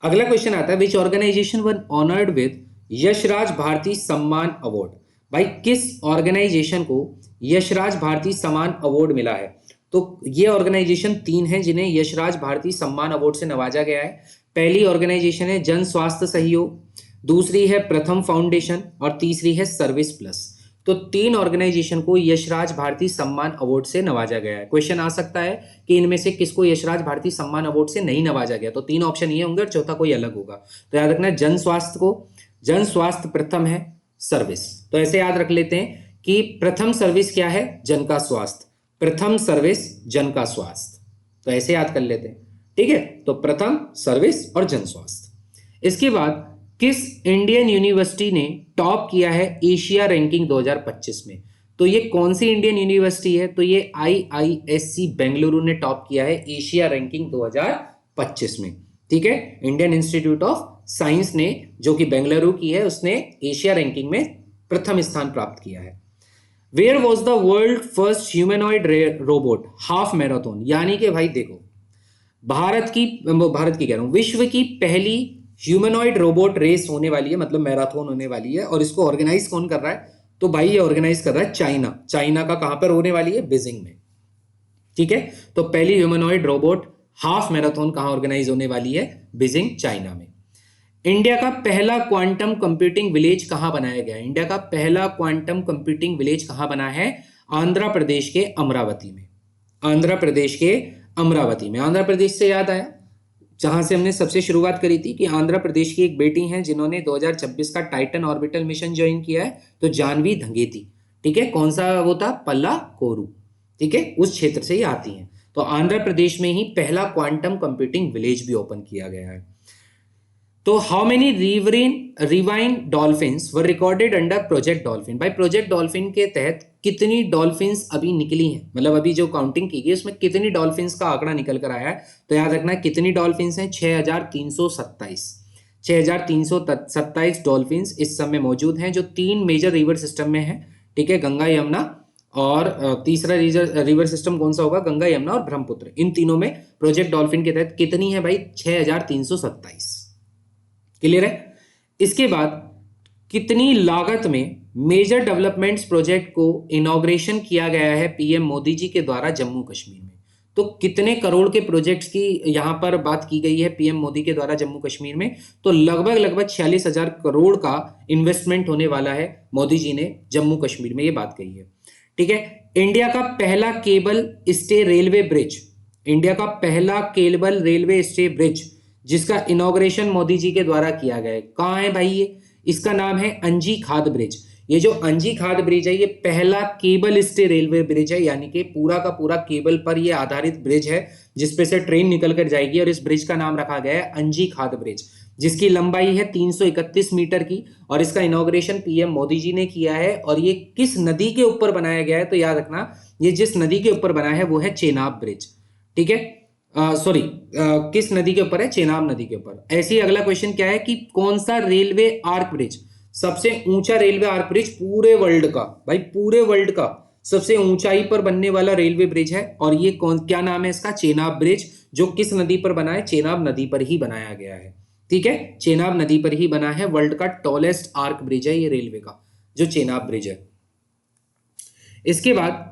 अगला क्वेश्चन आता है, which organisation won honoured with Yashraj Bharati Samman award? भाई किस ऑर्गेनाइजेशन को यशराज भारती सम्मान अवार्ड मिला है? तो ये ऑर्गेनाइजेशन 3 हैं जिन्हें यशराज भारती सम्मान अवार्ड से नवाजा गया है। पहली ऑर्गेनाइजेशन है जन स्वास्थ्य सहयोग, दूसरी है प्रथम फाउंडेशन, और तीसरी है सर्विस प्लस। तो 3 ऑर्गेनाइजेशन को यशराज भारती सम्मान अवार्ड से नवाजा गया है। क्वेश्चन आ सकता है कि इनमें से किसको यशराज भारती सम्मान अवार्ड से नहीं नवाजा गया? तो 3 ऑप्शन ये होंगे और चौथा कोई अलग होगा। तो याद रखना, जन स्वास्थ्य प्रथम है, सर्विस। तो ऐसे याद रख लेते हैं कि प्रथम सर्विस क्या है? जन का स्वास्थ्य। प्रथम सर्विस जन का स्वास्थ्य, तो ऐसे याद कर लेते हैं, ठीक है। तो प्रथम, सर्विस और जन स्वास्थ्य। इसके बाद किस इंडियन यूनिवर्सिटी ने टॉप किया है एशिया रैंकिंग 2025 में? तो ये कौन सी इंडियन यूनिवर्सिटी है? तो ये IISc बेंगलुरु ने टॉप किया है एशिया रैंकिंग 2025 में, ठीक है। इंडियन इंस्टीट्यूट ऑफ साइंस ने, जो कि बेंगलुरु की है, उसने एशिया रैंकिंग में प्रथम स्थान प्राप्त किया है। Where was the world first humanoid robot half marathon? यानी कि भाई देखो, भारत की कह रहा हूं, विश्व की पहली ह्यूमनॉइड रोबोट रेस होने वाली है, मतलब मैराथन होने वाली है, और इसको ऑर्गेनाइज कौन कर रहा है? तो भाई ये ऑर्गेनाइज कर रहा है चाइना का। कहां पर होने वाली है? बीजिंग में, ठीक है। तो पहली ह्यूमनॉइड रोबोट हाफ मैराथन कहां ऑर्गेनाइज होने वाली है? बीजिंग, चाइना में। इंडिया का पहला क्वांटम कंप्यूटिंग विलेज कहां बनाया गया है? इंडिया का पहला क्वांटम कंप्यूटिंग विलेज कहां बना है? आंध्र प्रदेश के अमरावती में। आंध्र प्रदेश से याद आया, जहां से हमने सबसे शुरुआत करी थी, कि आंध्र प्रदेश की एक बेटी हैं जिन्होंने 2026 का टाइटन ऑर्बिटल मिशन ज्वाइन किया है, तो जानवी धंगेती, ठीक है। कौन सा वो था? पल्ला कोरू, ठीक है, उस क्षेत्र से ही आती हैं। तो आंध्र प्रदेश में ही पहला क्वांटम कंप्यूटिंग विलेज भी ओपन किया गया है। तो how many rewind dolphins were recorded under project dolphin. भाई प्रोजेक्ट डॉल्फिन के तहत कितनी डॉल्फिन्स अभी निकली हैं, मतलब अभी जो काउंटिंग की गई उसमें कितनी डॉल्फिन्स का आंकड़ा निकल कर आया है। तो याद रखना कितनी डॉल्फिन्स हैं, 6327। 6327 डॉल्फिन्स इस समय मौजूद हैं जो 3 मेजर रिवर सिस्टम में है। ठीक है, गंगा यमुना, और तीसरा रिवर सिस्टम कौन सा होगा, गंगा यमुना और ब्रह्मपुत्र। इन तीनों में प्रोजेक्ट डॉल्फिन के तहत कितनी है भाई, 6327। क्लियर है। इसके बाद कितनी लागत में मेजर डेवलपमेंट्स प्रोजेक्ट को इनॉग्रेशन किया गया है पीएम मोदी जी के द्वारा जम्मू कश्मीर में। तो कितने करोड़ के प्रोजेक्ट्स की यहां पर बात की गई है पीएम मोदी के द्वारा जम्मू कश्मीर में। तो लगभग 46,000 करोड़ का इन्वेस्टमेंट होने वाला है, मोदी जी ने जम्मू कश्मीर में ये बात कही है। ठीक है, इंडिया का पहला cable stay railway bridge, India का पहला केबल रेलवे स्टे ब्रिज जिसका इनॉग्रेशन मोदी जी के द्वारा किया गया है, कहाँ है भाई ये, इसका नाम है अंजी खाद ब्रिज। ये जो अंजी खाद ब्रिज है ये पहला केबल स्टे रेलवे ब्रिज है, यानी कि पूरा का पूरा केबल पर ये आधारित ब्रिज है जिसपे से ट्रेन निकल कर जाएगी, और इस ब्रिज का नाम रखा गया है अंजी खाद ब्रिज, जिसकी लंबाई है 331 मीटर की, और इसका इनॉग्रेशन पीएम मोदी जी ने किया है। और ये किस नदी के ऊपर बनाया गया है, तो याद रखना ये जिस नदी के ऊपर बना है वो है चेनाब ब्रिज। ठीक है, सॉरी, किस नदी के ऊपर है, चेनाब नदी के ऊपर। ऐसे ही अगला क्वेश्चन क्या है कि कौन सा रेलवे आर्क ब्रिज, सबसे ऊंचा रेलवे आर्क ब्रिज पूरे वर्ल्ड का, भाई पूरे वर्ल्ड का सबसे ऊंचाई पर बनने वाला रेलवे ब्रिज है, और ये क्या नाम है इसका, चेनाब ब्रिज, जो किस नदी पर बना है, चेनाब नदी पर ही बनाया गया है। ठीक है, चेनाब नदी पर ही बना है, वर्ल्ड का टॉलेस्ट आर्क ब्रिज है ये रेलवे का, जो चेनाब ब्रिज है। इसके बाद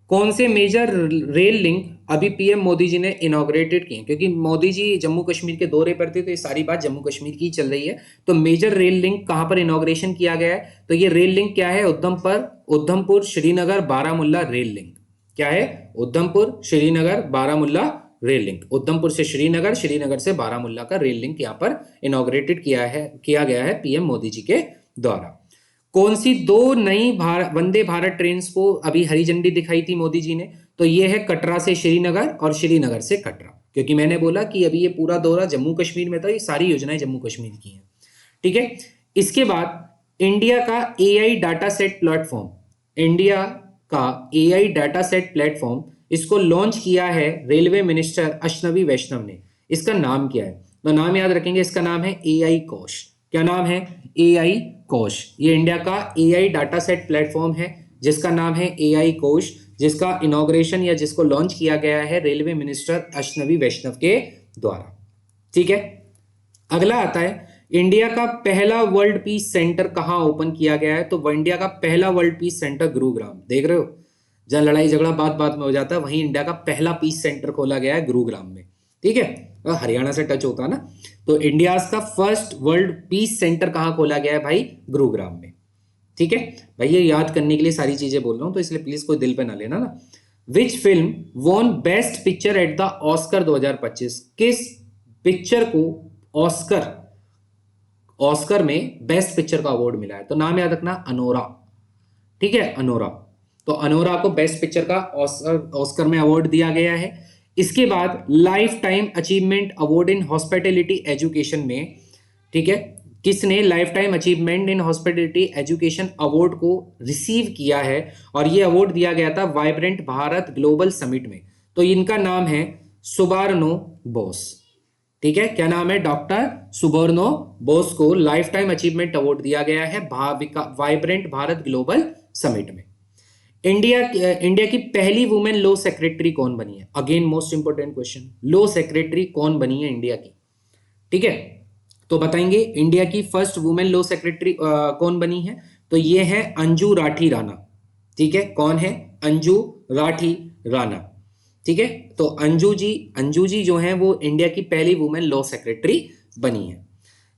कौन से मेजर रेल लिंक अभी पीएम मोदी जी ने इनॉग्रेटेड किए, क्योंकि मोदी जी जम्मू कश्मीर के दौरे पर थे तो ये सारी बात जम्मू कश्मीर की चल रही है। तो मेजर रेल लिंक कहां पर इनॉग्रेशन किया गया है, तो ये रेल लिंक क्या है, उधमपुर श्रीनगर बारामुल्ला रेल लिंक। क्या है, उधमपुर श्रीनगर बारामुल्ला रेल लिंक, उधमपुर से श्रीनगर, श्रीनगर से बारामुल्ला का रेल लिंक यहाँ पर इनॉग्रेटेड किया गया है पीएम मोदी जी के द्वारा। कौन सी 2 नई वंदे भारत ट्रेन को अभी हरी झंडी दिखाई थी मोदी जी ने, तो ये है कटरा से श्रीनगर और श्रीनगर से कटरा, क्योंकि मैंने बोला कि अभी ये पूरा दौरा जम्मू कश्मीर में था, ये सारी योजनाएं जम्मू कश्मीर की हैं। ठीक है, इसके बाद इंडिया का AI data set platform, India का एआई डाटा सेट प्लेटफॉर्म, इसको लॉन्च किया है रेलवे मिनिस्टर अश्विनी वैष्णव ने। इसका नाम क्या है, तो नाम याद रखेंगे, इसका नाम है एआई कोश। क्या नाम है, एआई कोश। ये इंडिया का एआई डाटा सेट प्लेटफॉर्म है जिसका नाम है एआई कोश, जिसका इनॉग्रेशन या जिसको लॉन्च किया गया है रेलवे मिनिस्टर अश्विनी वैष्णव के द्वारा। ठीक है, अगला आता है इंडिया का पहला वर्ल्ड पीस सेंटर कहां ओपन किया गया है, तो इंडिया का पहला वर्ल्ड पीस सेंटर गुरुग्राम, देख रहे हो जहां लड़ाई झगड़ा बात बात में हो जाता है, वहीं इंडिया का पहला पीस सेंटर खोला गया है गुरुग्राम में। ठीक है, हरियाणा से टच होता है ना, तो इंडिया का फर्स्ट वर्ल्ड पीस सेंटर कहां खोला गया है भाई, गुरुग्राम में। ठीक है भाई, ये याद करने के लिए सारी चीजें बोल रहा हूं, तो इसलिए प्लीज कोई दिल पे ना लेना ना। Which film won best picture at the Oscar 2025, किस पिक्चर को ऑस्कर में बेस्ट पिक्चर का अवार्ड मिला है, तो नाम याद रखना अनोरा। ठीक है, अनोरा, तो अनोरा को बेस्ट पिक्चर का ऑस्कर में अवार्ड दिया गया है। इसके बाद life time achievement award in hospitality education में, ठीक है, किसने life time achievement in hospitality education award को रिसीव किया है, और ये अवार्ड दिया गया था वाइब्रेंट भारत ग्लोबल समिट में। तो इनका नाम है सुबार्नो बोस। ठीक है, क्या नाम है, डॉक्टर सुबर्नो बोस को लाइफ टाइम अचीवमेंट अवार्ड दिया गया है वाइब्रेंट भारत ग्लोबल समिट में। इंडिया की पहली वुमेन लॉ सेक्रेटरी कौन बनी है, again most important question, law secretary कौन बनी है इंडिया की। ठीक है, तो बताएंगे इंडिया की फर्स्ट वुमेन लॉ सेक्रेटरी कौन बनी है, तो ये है अंजू राठी राणा। ठीक है, कौन है, अंजू राठी राणा। ठीक है, तो अंजू जी जो है वो इंडिया की पहली वुमेन लॉ सेक्रेटरी बनी है।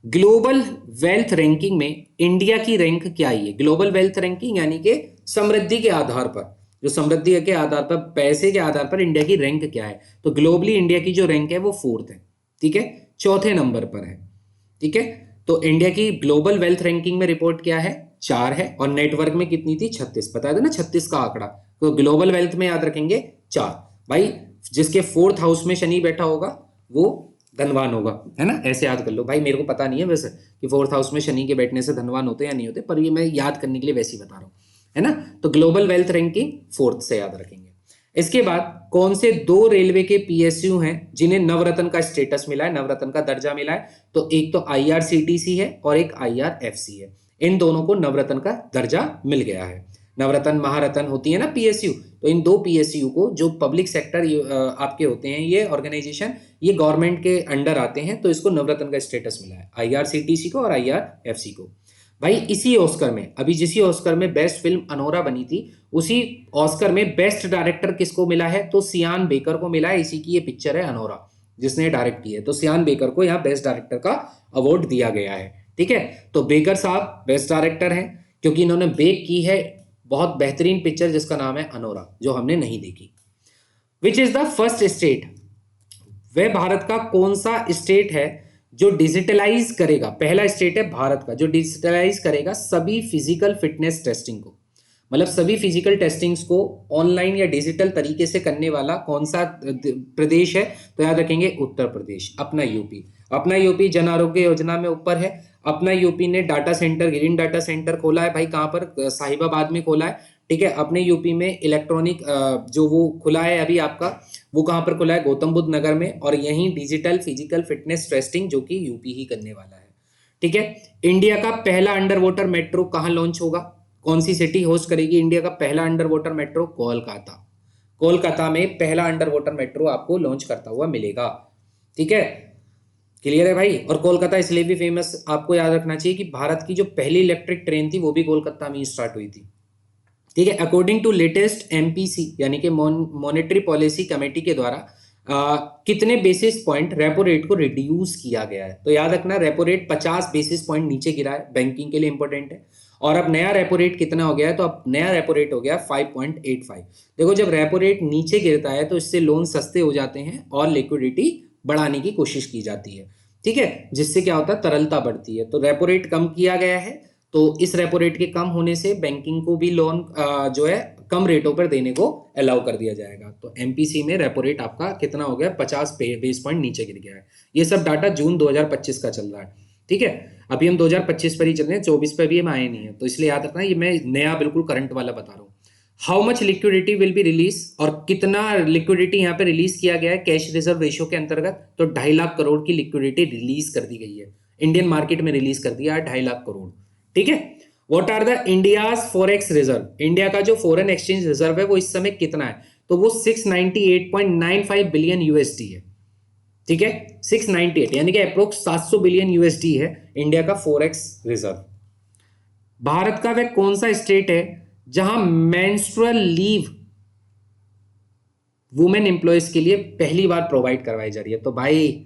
ग्लोबल वेल्थ रैंकिंग में इंडिया की रैंक क्या आई है, ग्लोबल वेल्थ रैंकिंग यानी कि समृद्धि के आधार पर, जो समृद्धि के आधार पर, पैसे के आधार पर इंडिया की रैंक क्या है, तो ग्लोबली इंडिया की जो रैंक है वो 4th है। ठीक है, 4थे नंबर पर है। ठीक है, तो इंडिया की ग्लोबल वेल्थ रैंकिंग में रिपोर्ट क्या है, 4 है, और नेटवर्क में कितनी थी, 36, बताया था ना 36 का आंकड़ा, तो ग्लोबल वेल्थ में याद रखेंगे 4। भाई जिसके 4th हाउस में शनि बैठा होगा वो धनवान होगा, है ना, ऐसे याद कर लो भाई। मेरे को पता नहीं है वैसे कि फोर्थ हाउस में शनि के बैठने से धनवान होते या नहीं होते, पर ये मैं याद करने के लिए वैसे ही बता रहा हूँ, है ना। तो ग्लोबल वेल्थ रैंकिंग फोर्थ से याद रखेंगे। इसके बाद कौन से दो रेलवे के पीएसयू हैं जिन्हें नवरत्न का स्टेटस मिला है, नवरत्न का दर्जा मिला है? तो एक तो आईआरसीटीसी है और एक आईआरएफसी है। इन दोनों को नवरत्न का दर्जा मिल गया है। नवरत्न महारत्न होती है ना पीएसयू, तो इन दो पीएसयू को, जो पब्लिक सेक्टर आपके होते हैं ये ऑर्गेनाइजेशन, ये गवर्नमेंट के अंडर आते हैं, तो इसको नवरत्न का स्टेटस मिला है, आईआरसीटीसी को और आईआरएफसी को। भाई इसी ऑस्कर में, अभी जिसी ऑस्कर में बेस्ट फिल्म अनोरा बनी थी, उसी ऑस्कर में बेस्ट डायरेक्टर किसको मिला है? तो सियान बेकर को मिला है। इसी की ये पिक्चर है अनोरा, जिसने डायरेक्ट की है। तो सियान बेकर को यहाँ बेस्ट डायरेक्टर का अवार्ड दिया गया है। ठीक है, तो बेकर साहब बेस्ट डायरेक्टर हैं क्योंकि इन्होंने बेक की है बहुत बेहतरीन पिक्चर जिसका नाम है अनोरा, जो हमने नहीं देखी। Which is the first state, वह भारत का कौन सा स्टेट है जो डिजिटलाइज करेगा, पहला स्टेट है भारत का जो डिजिटलाइज करेगा सभी फिजिकल फिटनेस टेस्टिंग को, मतलब सभी फिजिकल टेस्टिंग्स को ऑनलाइन या डिजिटल तरीके से करने वाला कौन सा प्रदेश है? तो याद रखेंगे उत्तर प्रदेश, अपना यूपी। अपना यूपी जन आरोग्य योजना में ऊपर है। अपना यूपी ने data centre, green data centre खोला है भाई, कहाँ पर? साहिबाबाद में खोला है। ठीक है, अपने यूपी में इलेक्ट्रॉनिक जो वो खुला है अभी आपका, वो कहाँ पर खुला है? गौतम बुद्ध नगर में। और यहीं डिजिटल फिजिकल फिटनेस टेस्टिंग जो कि यूपी ही करने वाला है। ठीक है, इंडिया का पहला अंडर वाटर मेट्रो कहाँ लॉन्च होगा? कौन सी सिटी होस्ट करेगी इंडिया का पहला under water metro? Kolkata. Kolkata में पहला अंडर वाटर मेट्रो आपको लॉन्च करता हुआ मिलेगा। ठीक है, क्लियर है भाई। और कोलकाता इसलिए भी फेमस, आपको याद रखना चाहिए कि भारत की जो पहली इलेक्ट्रिक ट्रेन थी वो भी कोलकाता में ही स्टार्ट हुई थी। ठीक है, अकॉर्डिंग टू लेटेस्ट एमपीसी यानी कि मॉनेटरी पॉलिसी कमेटी के द्वारा कितने बेसिस पॉइंट रेपो रेट को रिड्यूस किया गया है? तो याद रखना, रेपो रेट 50 बेसिस पॉइंट नीचे गिरा है, बैंकिंग के लिए इंपॉर्टेंट है। और अब नया रेपो रेट कितना हो गया है? तो अब नया रेपो रेट हो गया 5.85। देखो, जब रेपो रेट नीचे गिरता है तो इससे लोन सस्ते हो जाते हैं और लिक्विडिटी बढ़ाने की कोशिश की जाती है। ठीक है, जिससे क्या होता है? तरलता बढ़ती है। तो रेपो रेट कम किया गया है, तो इस रेपो रेट के कम होने से बैंकिंग को भी लोन जो है कम रेटों पर देने को अलाउ कर दिया जाएगा। तो एमपीसी में रेपो रेट आपका कितना हो गया? 50 बेस पॉइंट नीचे गिर गया है। ये सब डाटा जून 2025 का चल रहा है। ठीक है, अभी हम 2025 पर ही चल रहे हैं, 24 पर भी हम आए नहीं है, तो इसलिए याद रखना ये मैं नया बिल्कुल करंट वाला बता रहा हूँ। How much liquidity will be release, और कितना लिक्विडिटी यहाँ पे रिलीज किया गया है कैश रिजर्व रेशियो के अंतर्गत? तो 2.5 लाख करोड़ की लिक्विडिटी रिलीज कर दी गई है, इंडियन मार्केट में रिलीज कर दिया है 2.5 लाख करोड़। ठीक है, what are the India's forex reserve, India का जो फॉरेन एक्सचेंज रिजर्व है वो इस समय कितना है? तो वो 698.95 बिलियन यूएसडी है। ठीक है, 698 यानी कि अप्रोक्स 700 बिलियन यूएसडी है इंडिया का फॉरेक्स रिजर्व। भारत का वह कौन सा स्टेट है जहां मेंस्ट्रुअल लीव वुमेन एम्प्लॉयज के लिए पहली बार प्रोवाइड करवाई जा रही है? तो भाई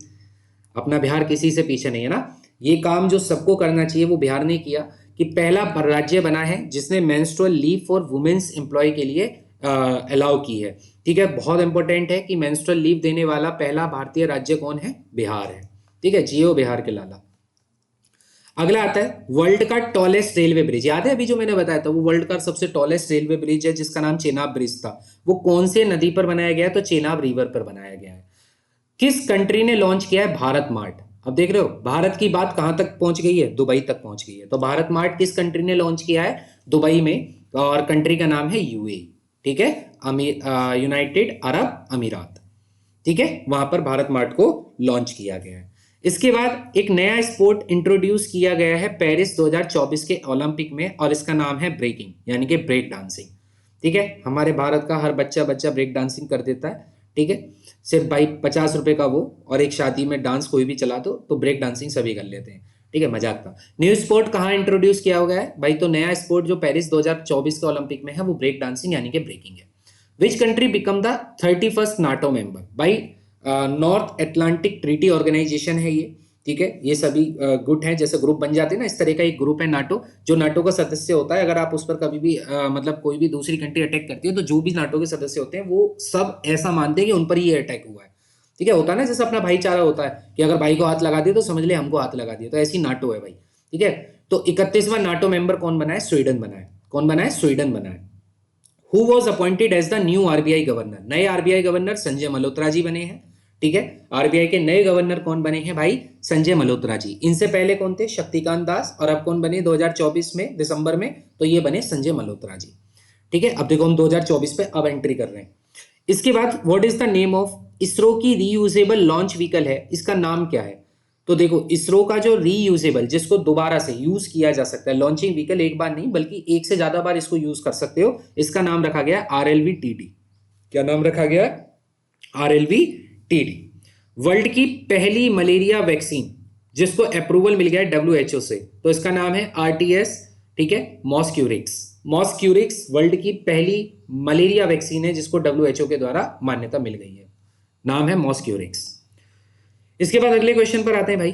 अपना बिहार किसी से पीछे नहीं है ना। ये काम जो सबको करना चाहिए वो बिहार ने किया कि पहला राज्य बना है जिसने menstrual leave for womens employ के लिए अलाउ की है। ठीक है, बहुत इंपॉर्टेंट है कि मेंस्ट्रुअल लीव देने वाला पहला भारतीय राज्य कौन है? बिहार है। ठीक है, जियो बिहार के लाला। अगला आता है वर्ल्ड का टॉलेस्ट रेलवे ब्रिज। याद है अभी जो मैंने बताया था, वो वर्ल्ड का सबसे टॉलेस्ट रेलवे ब्रिज है जिसका नाम चेनाब ब्रिज था। वो कौन से नदी पर बनाया गया है? तो चेनाब रिवर पर बनाया गया है। किस कंट्री ने लॉन्च किया है भारत मार्ट? अब देख रहे हो भारत की बात कहां तक पहुंच गई है? दुबई तक पहुंच गई है। तो भारत मार्ट किस कंट्री ने लॉन्च किया है? दुबई में, और कंट्री का नाम है यूएई। ठीक है, यूनाइटेड अरब अमीरात। ठीक है, वहां पर भारत मार्ट को लॉन्च किया गया है। इसके बाद एक नया स्पोर्ट इंट्रोड्यूस किया गया है पेरिस 2024 के ओलंपिक में, और इसका नाम है ब्रेकिंग यानी कि ब्रेक डांसिंग। ठीक है, हमारे भारत का हर बच्चा ब्रेक डांसिंग कर देता है। ठीक है, सिर्फ भाई 50 रुपए का वो, और एक शादी में डांस कोई भी चला दो तो ब्रेक डांसिंग सभी कर लेते हैं। ठीक है, मजाक था। न्यू स्पोर्ट कहाँ इंट्रोड्यूस किया गया है भाई? तो नया स्पोर्ट जो पेरिस 2024 के ओलंपिक में है वो ब्रेक डांसिंग यानी कि ब्रेकिंग है। Which country become the 31st NATO member? भाई नॉर्थ अटलांटिक ट्रीटी ऑर्गेनाइजेशन है ये। ठीक है, ये सभी गुट हैं, जैसे ग्रुप बन जाते हैं ना, इस तरह का एक ग्रुप है नाटो, जो नाटो का सदस्य होता है। अगर आप उस पर कभी भी मतलब कोई भी दूसरी कंट्री अटैक करती है तो जो भी नाटो के सदस्य होते हैं वो सब ऐसा मानते हैं कि उन पर ये अटैक हुआ है। ठीक है, होता है ना जैसे अपना भाईचारा होता है कि अगर भाई को हाथ लगा दिया तो समझ ले हमको हाथ लगा दिया, तो ऐसी नाटो है भाई। ठीक है, तो 31वां नाटो मेंबर कौन बना है? स्वीडन बना है। कौन बना है? स्वीडन बना है। Who was appointed as the new RBI governor? नए आरबीआई गवर्नर संजय मल्होत्रा जी बने हैं। ठीक है। आरबीआई के नए गवर्नर कौन बने हैं भाई? संजय मल्होत्रा जी। इनसे पहले कौन थे? शक्तिकांत दास। और अब कौन बने 2024 में दिसंबर में? तो ये बने संजय मल्होत्रा जी। ठीक है, अब देखो हम 2024 पे अब एंट्री कर रहे हैं। इसके बाद what is the name of ISRO की रीयूजेबल लॉन्च व्हीकल है, इसका नाम क्या है? तो देखो इसरो का जो रीयूजेबल, जिसको दोबारा से यूज किया जा सकता है, लॉन्चिंग व्हीकल एक बार नहीं बल्कि एक से ज्यादा बार इसको यूज कर सकते हो, इसका नाम रखा गया RLV-TD। क्या नाम रखा गया? RLV-TD। वर्ल्ड की पहली मलेरिया वैक्सीन जिसको अप्रूवल मिल गया है WHO से, तो इसका नाम है RTS। ठीक है, मॉस्क्यूरिक्स। मॉस्क्यूरिक्स वर्ल्ड की पहली मलेरिया वैक्सीन है जिसको WHO के द्वारा मान्यता मिल गई है, नाम है मॉस्क्यूरिक्स। इसके बाद अगले क्वेश्चन पर आते हैं भाई।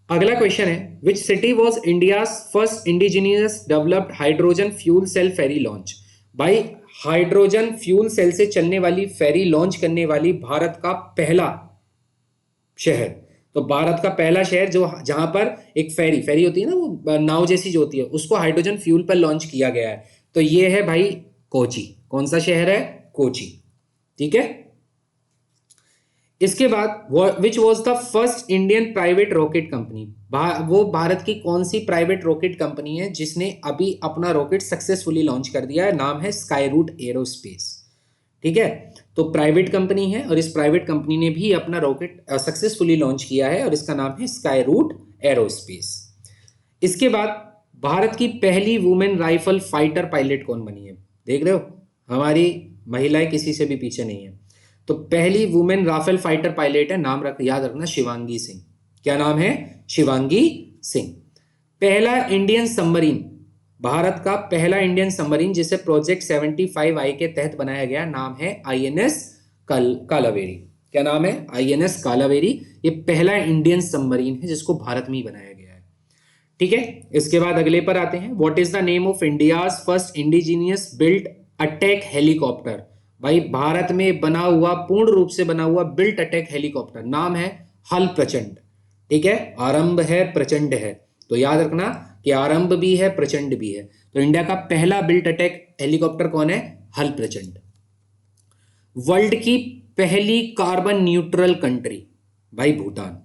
अगला क्वेश्चन है which city was India first indigenous developed hydrogen fuel cell ferry launch. भाई हाइड्रोजन फ्यूल सेल से चलने वाली फेरी लॉन्च करने वाली भारत का पहला शहर, तो भारत का पहला शहर जो जहां पर एक फेरी फेरी होती है ना, वो नाव जैसी जो होती है, उसको हाइड्रोजन फ्यूल पर लॉन्च किया गया है, तो ये है भाई कोची। कौन सा शहर है? कोची। ठीक है। इसके बाद which was the first Indian private rocket company, वो भारत की कौन सी प्राइवेट रॉकेट कंपनी है जिसने अभी अपना रॉकेट सक्सेसफुली लॉन्च कर दिया है? नाम है स्काई रूट एरोस्पेस। ठीक है, तो प्राइवेट कंपनी है और इस प्राइवेट कंपनी ने भी अपना रॉकेट सक्सेसफुली लॉन्च किया है और इसका नाम है स्काई रूट एरोस्पेस। इसके बाद भारत की पहली वुमेन राइफल फाइटर पायलट कौन बनी है? देख रहे हो, हमारी महिलाएं किसी से भी पीछे नहीं है। तो पहली वुमेन राफेल फाइटर पायलट है, नाम याद रखना, शिवांगी सिंह। क्या नाम है? शिवांगी सिंह। पहला इंडियन सबमरीन, भारत का पहला इंडियन सबमरीन जिसे प्रोजेक्ट 75I के तहत बनाया गया, नाम है INS कालावेरी। क्या नाम है? INS कालावेरी। ये पहला इंडियन सबमरीन है जिसको भारत में ही बनाया गया है। ठीक है, इसके बाद अगले पर आते हैं। What is the name of India's first indigenous built attack helicopter. भाई भारत में बना हुआ, पूर्ण रूप से बना हुआ बिल्ट अटैक हेलीकॉप्टर, नाम है हल प्रचंड। ठीक है, आरंभ है प्रचंड है, तो याद रखना कि आरंभ भी है प्रचंड भी है। तो इंडिया का पहला बिल्ट अटैक हेलीकॉप्टर कौन है? हल प्रचंड। वर्ल्ड की पहली कार्बन न्यूट्रल कंट्री, भाई भूटान।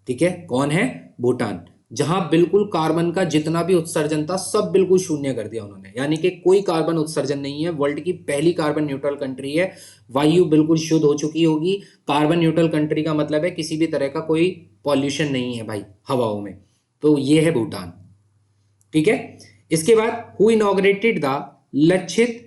ठीक है, कौन है? भूटान। जहां बिल्कुल कार्बन का जितना भी उत्सर्जन था सब बिल्कुल शून्य कर दिया उन्होंने, यानी कि कोई कार्बन उत्सर्जन नहीं है। वर्ल्ड की पहली कार्बन न्यूट्रल कंट्री है। वायु बिल्कुल शुद्ध हो चुकी होगी। कार्बन न्यूट्रल कंट्री का मतलब है किसी भी तरह का कोई पॉल्यूशन नहीं है भाई हवाओं में, तो ये है भूटान। ठीक है, इसके बाद हु इनॉग्रेटेड द लक्षित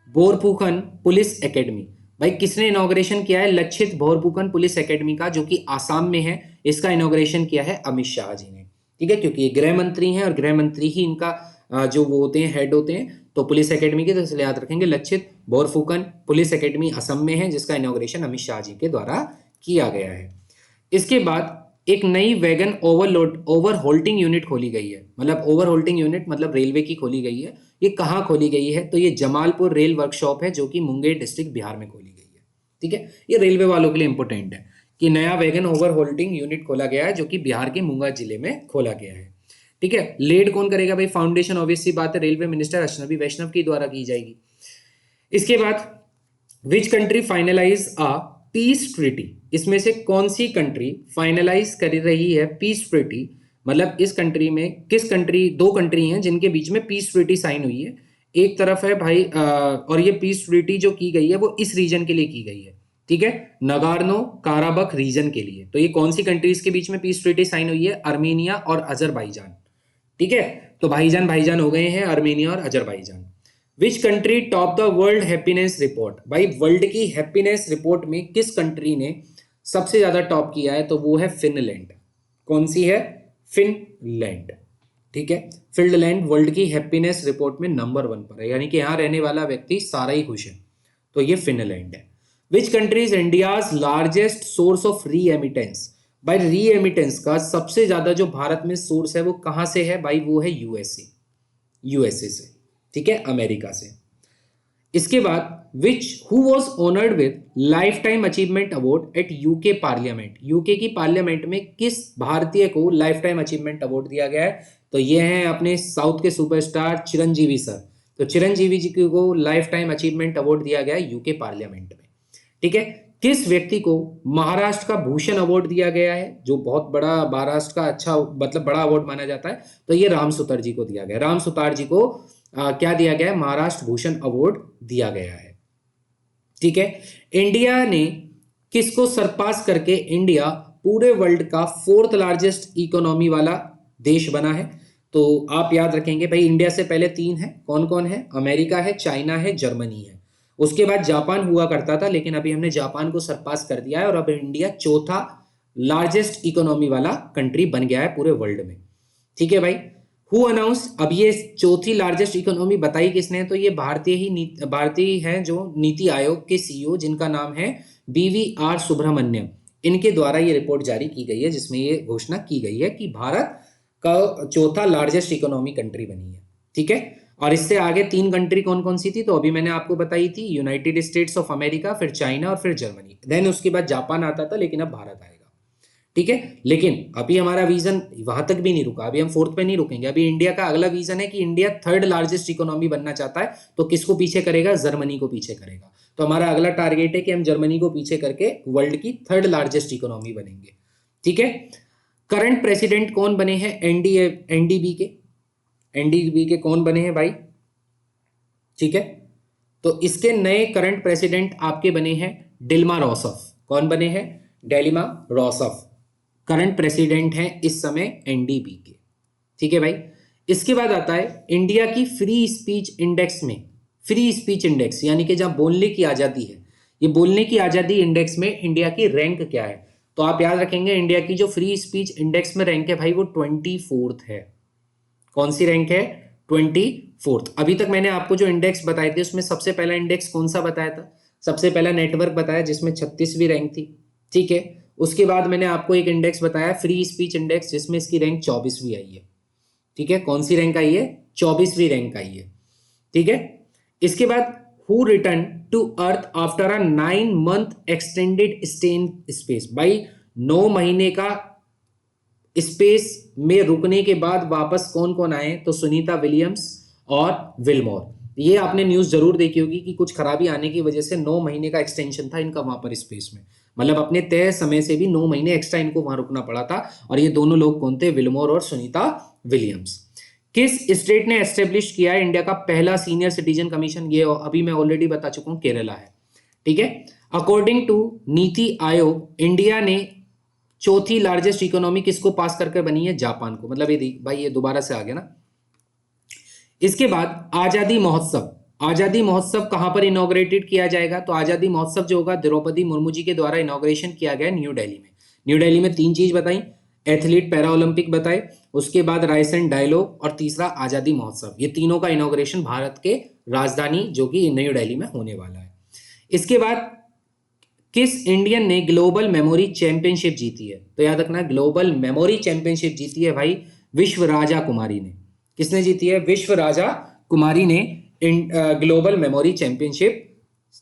बोरफुकन पुलिस एकेडमी। भाई किसने इनॉग्रेशन किया है लक्षित बोरफुकन पुलिस एकेडमी का, जो कि आसाम में है? इसका इनॉग्रेशन किया है अमित शाह जी ने। ठीक है, क्योंकि ये गृह मंत्री हैं और गृह मंत्री ही इनका जो वो होते हैं, हेड होते हैं, तो पुलिस एकेडमी के, तो इसलिए याद रखेंगे लक्षित बोरफुकन पुलिस एकेडमी असम में है, जिसका इनॉग्रेशन अमित शाह जी के द्वारा किया गया है। इसके बाद एक नई वैगन ओवर होल्टिंग यूनिट खोली गई है, मतलब ओवर होल्टिंग यूनिट मतलब रेलवे की खोली गई है। ये कहाँ खोली गई है? तो ये जमालपुर रेल वर्कशॉप है जो कि मुंगेर डिस्ट्रिक्ट बिहार में खोली गई है। ठीक है, ये रेलवे वालों के लिए इंपॉर्टेंट है कि नया वैगन ओवर होल्टिंग यूनिट खोला गया है जो कि बिहार के मुंगा जिले में खोला गया है। ठीक है, लीड कौन करेगा भाई? फाउंडेशन ऑब्वियस सी बात है, रेलवे मिनिस्टर अश्विनी वैष्णव के द्वारा की जाएगी। इसके बाद which country finalise a peace treaty, इसमें से कौन सी कंट्री फाइनलाइज कर रही है पीस ट्रीटी? मतलब इस कंट्री में किस कंट्री, दो कंट्री हैं जिनके बीच में पीस ट्रीटी साइन हुई है। एक तरफ है भाई और ये पीस ट्रीटी जो की गई है वो इस रीजन के लिए की गई है। ठीक है, नगार्नो काराबख रीजन के लिए। तो ये कौन सी कंट्रीज के बीच में पीस ट्रीटी साइन हुई है? अर्मेनिया और अजरबैजान। ठीक है, तो भाईजान भाईजान हो गए हैं अर्मेनिया और Azerbaijan. Which country top the world happiness report? भाई वर्ल्ड की हैप्पीनेस रिपोर्ट में किस कंट्री ने सबसे ज्यादा टॉप किया है? तो वो है फिनलैंड। कौन सी है? फिनलैंड। ठीक है, फिनलैंड वर्ल्ड की हैप्पीनेस रिपोर्ट में नंबर 1 पर है, यानी कि यहां रहने वाला व्यक्ति सारा ही खुश है, तो ये फिनलैंड है। Which country is India's largest source of remittance? भाई री एमिटेंस का सबसे ज्यादा जो भारत में सोर्स है वो कहां से है भाई? वो है यूएसए से। ठीक है, अमेरिका से। इसके बाद which who was honoured with life time achievement award eight UK parliament? UK की पार्लियामेंट में किस भारतीय को लाइफ टाइम अचीवमेंट अवार्ड दिया गया है? तो ये हैं अपने साउथ के सुपरस्टार चिरंजीवी सर। तो चिरंजीवी जी को लाइफ टाइम अचीवमेंट अवार्ड दिया गया है यूके पार्लियामेंट में। ठीक है, किस व्यक्ति को महाराष्ट्र का भूषण अवार्ड दिया गया है, जो बहुत बड़ा महाराष्ट्र का अच्छा मतलब बड़ा अवार्ड माना जाता है, तो ये राम सुतार जी को दिया गया। राम सुतार जी को क्या दिया गया है? महाराष्ट्र भूषण अवार्ड दिया गया है। ठीक है। इंडिया ने किसको सरपास करके इंडिया पूरे वर्ल्ड का 4th लार्जेस्ट इकोनॉमी वाला देश बना है? तो आप याद रखेंगे भाई, इंडिया से पहले 3 है। कौन कौन है? अमेरिका है, चाइना है, जर्मनी है। उसके बाद जापान हुआ करता था, लेकिन अभी हमने जापान को सरपास कर दिया है और अब इंडिया 4था लार्जेस्ट इकोनॉमी वाला कंट्री बन गया है पूरे वर्ल्ड में। ठीक है भाई। हु अनाउंस, अब ये 4थी लार्जेस्ट इकोनॉमी बताई किसने? तो ये भारतीय हैं जो नीति आयोग के सीईओ, जिनका नाम है BVR सुब्रमण्यम। इनके द्वारा ये रिपोर्ट जारी की गई है, जिसमें ये घोषणा की गई है कि भारत का 4था लार्जेस्ट इकोनॉमी कंट्री बनी है। ठीक है। और इससे आगे 3 कंट्री कौन कौन सी थी? तो अभी मैंने आपको बताई थी, यूनाइटेड स्टेट्स ऑफ अमेरिका, फिर चाइना और फिर जर्मनी। देन उसके बाद जापान आता था, लेकिन अब भारत आएगा। ठीक है। लेकिन अभी हमारा विजन वहां तक भी नहीं रुका, अभी हम 4th पे नहीं रुकेंगे। अभी इंडिया का अगला विजन है कि इंडिया 3rd लार्जेस्ट इकोनॉमी बनना चाहता है। तो किसको पीछे करेगा? जर्मनी को पीछे करेगा। तो हमारा अगला टारगेट है कि हम जर्मनी को पीछे करके वर्ल्ड की 3rd लार्जेस्ट इकोनॉमी बनेंगे। ठीक है। करंट प्रेसिडेंट कौन बने हैं एनडीबी के कौन बने हैं भाई? ठीक है। तो इसके नए करंट प्रेसिडेंट आपके बने हैं डिल्मा रॉसफ। कौन बने हैं? डिल्मा रॉसफ करंट प्रेसिडेंट हैं इस समय एनडीबी के। ठीक है भाई। इसके बाद आता है इंडिया की फ्री स्पीच इंडेक्स में, फ्री स्पीच इंडेक्स यानी कि जहां बोलने की आजादी है, ये बोलने की आजादी इंडेक्स में इंडिया की रैंक क्या है? तो आप याद रखेंगे, इंडिया की जो फ्री स्पीच इंडेक्स में रैंक है भाई, वो 24th है। कौन सी रैंक है? 24th। अभी तक मैंने आपको जो इंडेक्स बताए थे, उसमें सबसे पहला इंडेक्स कौन सा बताया था? सबसे पहला नेटवर्क बताया, जिसमें 36वीं रैंक थी। ठीक है। उसके बाद मैंने आपको एक इंडेक्स बताया, फ्री स्पीच इंडेक्स, जिसमें इसकी रैंक 24वीं आई है। ठीक है। कौन सी रैंक आई है? 24वीं रैंक आई है। ठीक है। इसके बाद who return to earth after a 9 month extended stay in space. भाई 9 महीने का स्पेस में रुकने के बाद वापस कौन कौन आए? तो सुनीता विलियम्स और विलमोर। ये आपने न्यूज जरूर देखी होगी कि कुछ खराबी आने की वजह से 9 महीने का एक्सटेंशन था इनका वहां पर स्पेस में, मतलब अपने तय समय से भी 9 महीने एक्स्ट्रा इनको वहां रुकना पड़ा था। और ये दोनों लोग कौन थे? विलमोर और सुनीता विलियम्स। किस स्टेट ने एस्टेब्लिश किया है इंडिया का पहला सीनियर सिटीजन कमीशन? ये अभी मैं ऑलरेडी बता चुका हूं, केरला है। ठीक है। According to NITI Aayog, India ने 4थी लार्जेस्ट इकोनॉमी किसको पास करके बनी है? जापान को। मतलब ये भाई ये दोबारा से आ गया ना। इसके बाद आजादी महोत्सव, आजादी महोत्सव कहां पर इनॉग्रेटेड किया जाएगा? तो आजादी महोत्सव जो होगा द्रौपदी मुर्मू जी के द्वारा इनॉग्रेशन किया गया न्यू दिल्ली में। न्यू दिल्ली में 3 चीज बताई, एथलीट पैरा ओलंपिक बताए, उसके बाद राइस एंड डायलॉग, और तीसरा आजादी महोत्सव। ये तीनों का इनॉग्रेशन भारत के राजधानी जो कि न्यू दिल्ली में होने वाला है। इसके बाद किस इंडियन ने ग्लोबल मेमोरी चैंपियनशिप जीती है? तो याद रखना, ग्लोबल मेमोरी चैंपियनशिप जीती है भाई विश्व राजा कुमारी ने। किसने जीती है? विश्व राजा कुमारी ने ग्लोबल मेमोरी चैंपियनशिप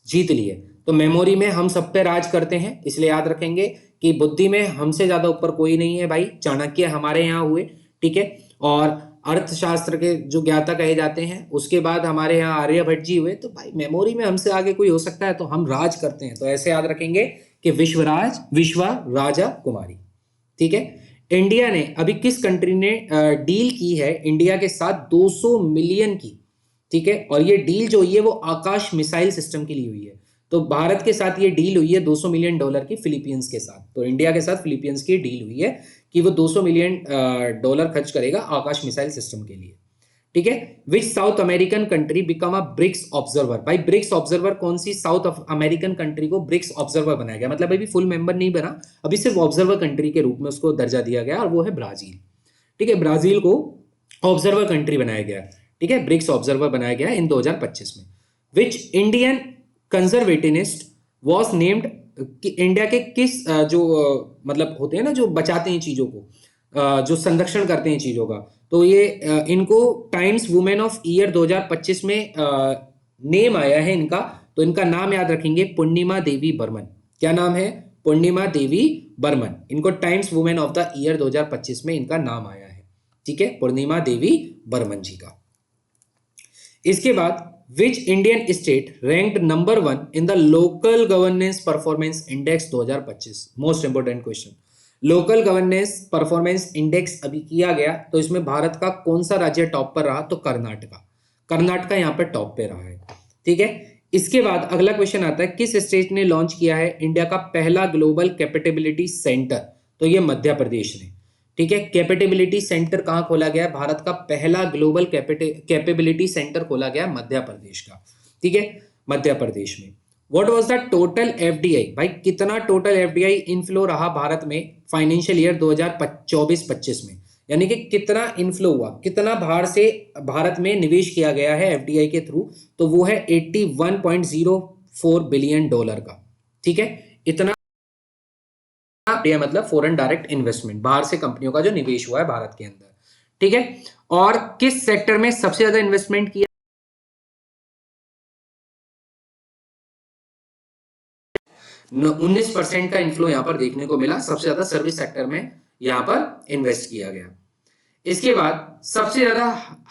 जीत ली है। तो मेमोरी में हम सब पे राज करते हैं, इसलिए याद रखेंगे कि बुद्धि में हमसे ज्यादा ऊपर कोई नहीं है भाई। चाणक्य हमारे यहाँ हुए। ठीक है। और अर्थशास्त्र के जो ज्ञाता कहे जाते हैं, उसके बाद हमारे यहाँ आर्यभट्ट जी हुए। तो भाई मेमोरी में हमसे आगे कोई हो सकता है, तो हम राज करते हैं। तो ऐसे याद रखेंगे कि विश्व राजा कुमारी। ठीक है। इंडिया ने अभी किस कंट्री ने डील की है इंडिया के साथ 200 मिलियन की? ठीक है। और ये डील जो हुई है वो आकाश मिसाइल सिस्टम के लिए हुई है। तो भारत के साथ ये डील हुई है 200 मिलियन डॉलर की फिलीपींस के साथ। तो इंडिया के साथ फिलीपींस की डील हुई है कि वो 200 मिलियन डॉलर खर्च करेगा आकाश मिसाइल सिस्टम के लिए। ठीक है। Which South American country become a BRICS observer? भाई ब्रिक्स ऑब्जर्वर कौन सी साउथ अमेरिकन कंट्री को ब्रिक्स ऑब्जर्वर बनाया गया? मतलब अभी फुल मेंबर नहीं बना, अभी सिर्फ ऑब्जर्वर कंट्री के रूप में उसको दर्जा दिया गया, और वो है ब्राजील। ठीक है। ब्राजील को ऑब्जर्वर कंट्री बनाया गया। ठीक है। ब्रिक्स ऑब्जर्वर बनाया गया इन 2025 में। Which Indian conservationist was named? India के किस जो मतलब होते हैं ना जो बचाते हैं चीजों को, जो संरक्षण करते हैं चीजों का, तो ये इनको टाइम्स वुमेन ऑफ ईयर 2025 में नेम आया है इनका। तो इनका नाम याद रखेंगे, पूर्णिमा देवी बर्मन। क्या नाम है? पूर्णिमा देवी बर्मन। इनको times women of the year 2025 में इनका नाम आया है। ठीक है। पूर्णिमा देवी बर्मन जी का। इसके बाद which Indian state ranked number 1 in the local governance performance index 2025? Most important question. Local governance performance index अभी किया गया, तो इसमें भारत का कौन सा राज्य टॉप पर रहा? तो कर्नाटका। कर्नाटका यहाँ पर टॉप पे रहा है। ठीक है, इसके बाद अगला क्वेश्चन आता है, किस स्टेट ने लॉन्च किया है इंडिया का पहला ग्लोबल कैपेबिलिटी सेंटर? तो ये मध्य प्रदेश ने। ठीक है, कैपेबिलिटी सेंटर कहां खोला गया? भारत का पहला ग्लोबल कैपेबिलिटी सेंटर खोला गया मध्य प्रदेश का। ठीक है, मध्य प्रदेश में। What was the total FDI? भाई कितना टोटल एफडीआई इनफ्लो रहा भारत में फाइनेंशियल ईयर 2024-25 में? यानी कि कितना इनफ्लो हुआ, कितना बाहर से भारत में निवेश किया गया है एफडीआई के थ्रू? तो वो है $81.04 बिलियन का। ठीक है, इतना मतलब फॉरेन डायरेक्ट इन्वेस्टमेंट, बाहर से कंपनियों का जो निवेश हुआ है भारत के अंदर। ठीक है, और किस सेक्टर में सबसे ज्यादा इन्वेस्टमेंट किया? 19% का इन्फ्लो यहां पर देखने को मिला। सबसे ज्यादा सर्विस सेक्टर में यहां पर इन्वेस्ट किया गया। इसके बाद सबसे ज्यादा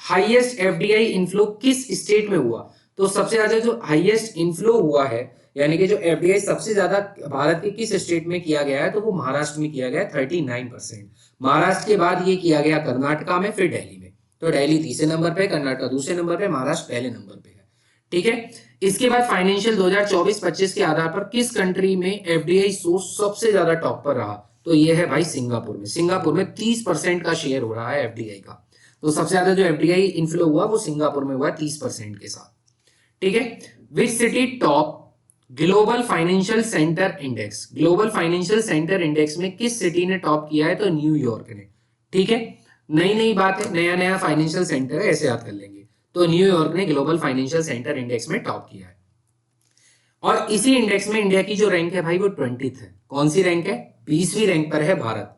हाईएस्ट एफडीआई इन्फ्लो किस स्टेट में हुआ? तो सबसे ज्यादा जो हाईएस्ट इन्फ्लो हुआ है, यानी कि जो एफडीआई सबसे ज्यादा भारत के किस स्टेट में किया गया है, तो वो महाराष्ट्र में किया गया, 39%। महाराष्ट्र के बाद ये किया गया कर्नाटका में, फिर दिल्ली में। तो दिल्ली तीसरे नंबर पे, कर्नाटका दूसरे नंबर पे, महाराष्ट्र पहले नंबर पे है। ठीक है, इसके बाद फाइनेंशियल 2024-25 के आधार पर किस कंट्री में एफडीआई सोर्स सबसे ज्यादा टॉप पर रहा? तो ये है भाई सिंगापुर में। सिंगापुर में 30% का शेयर हो रहा है एफडीआई का। तो सबसे ज्यादा जो एफडीआई इनफ्लो हुआ वो सिंगापुर में हुआ 30% के साथ। ठीक है, which city top global financial centre index? Global financial centre index में किस सिटी ने टॉप किया है? तो न्यूयॉर्क ने। ठीक है, नई नई बात है, नया नया फाइनेंशियल सेंटर है, ऐसे याद कर लेंगे। तो न्यूयॉर्क ने ग्लोबल फाइनेंशियल सेंटर इंडेक्स में टॉप किया है। और इसी इंडेक्स में इंडिया की जो रैंक है भाई वो 20th है। कौन सी रैंक है? 20वीं रैंक पर है भारत।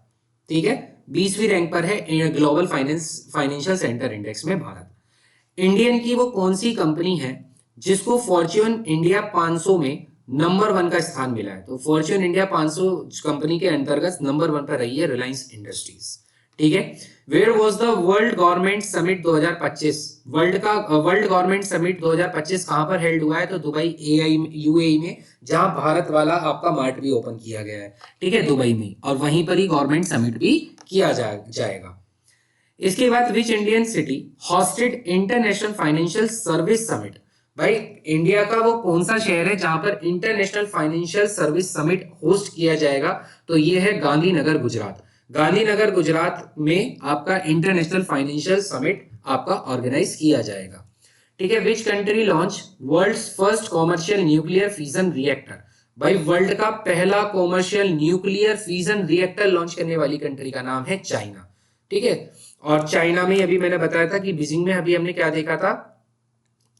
ठीक है, 20वीं रैंक पर है ग्लोबल फाइनेंशियल सेंटर इंडेक्स में भारत। इंडियन की वो कौन सी कंपनी है जिसको फॉर्च्यून इंडिया 500 में नंबर 1 का स्थान मिला है? तो फॉर्च्यून इंडिया 500 कंपनी के अंतर्गत नंबर 1 पर रही है रिलायंस इंडस्ट्रीज। ठीक है, where was the world government summit 2025? World government summit 2025 कहां पर हेल्ड हुआ है? तो दुबई यूएई में, जहां भारत वाला आपका मार्ट भी ओपन किया गया है। ठीक है, दुबई में, और वहीं पर ही गवर्नमेंट समिट भी किया जाएगा। इसके बाद which Indian city hosted international financial service summit? भाई इंडिया का वो कौन सा शहर है जहां पर international financial service summit host किया जाएगा? तो ये है गांधीनगर गुजरात। गांधीनगर गुजरात में आपका इंटरनेशनल फाइनेंशियल समिट आपका ऑर्गेनाइज किया जाएगा। ठीक है, which country launch world's first commercial nuclear fusion reactor? भाई वर्ल्ड का पहला commercial nuclear fusion reactor launch करने वाली कंट्री का नाम है चाइना। ठीक है, और चाइना में अभी मैंने बताया था कि बीजिंग में अभी हमने क्या देखा था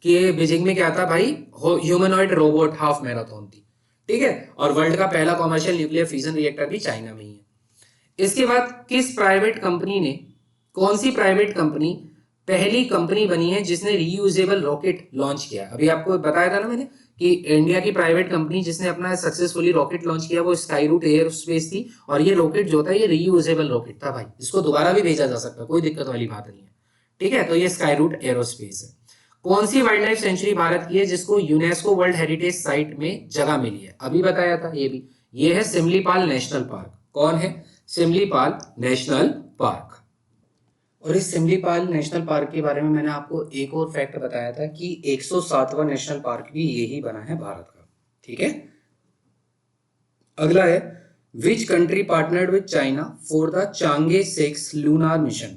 कि बीजिंग में क्या था भाई, ह्यूमनॉइड रोबोट हाफ मैराथन थी। ठीक है, और वर्ल्ड का पहला कॉमर्शियल न्यूक्लियर फ्यूजन रिएक्टर भी चाइना में ही है। इसके बाद किस प्राइवेट कंपनी ने, कौन सी प्राइवेट कंपनी पहली कंपनी बनी है जिसने रीयूजेबल रॉकेट लॉन्च किया? अभी आपको बताया था ना मैंने कि इंडिया की प्राइवेट कंपनी जिसने अपना सक्सेसफुली रॉकेट लॉन्च किया वो स्काई रूट एयर स्पेस थी। और ये रॉकेट जो था ये रीयूजेबल रॉकेट था भाई, इसको दोबारा भी भेजा जा सकता है, कोई दिक्कत वाली बात नहीं है। ठीक है, तो ये स्काई रूट एरोस्पेस है। कौन सी वाइल्ड लाइफ सेंचुरी भारत की है जिसको यूनेस्को वर्ल्ड हेरिटेज साइट में जगह मिली है? अभी बताया था ये भी, ये है सिमलीपाल नेशनल पार्क। कौन है? Simlipal national park. और इस सिमलीपाल नेशनल पार्क के बारे में मैंने आपको एक और फैक्ट बताया था कि 107वां नेशनल पार्क भी यही बना है भारत का। ठीक है, अगला है which country partnered with China for the Chang'e 6 lunar mission?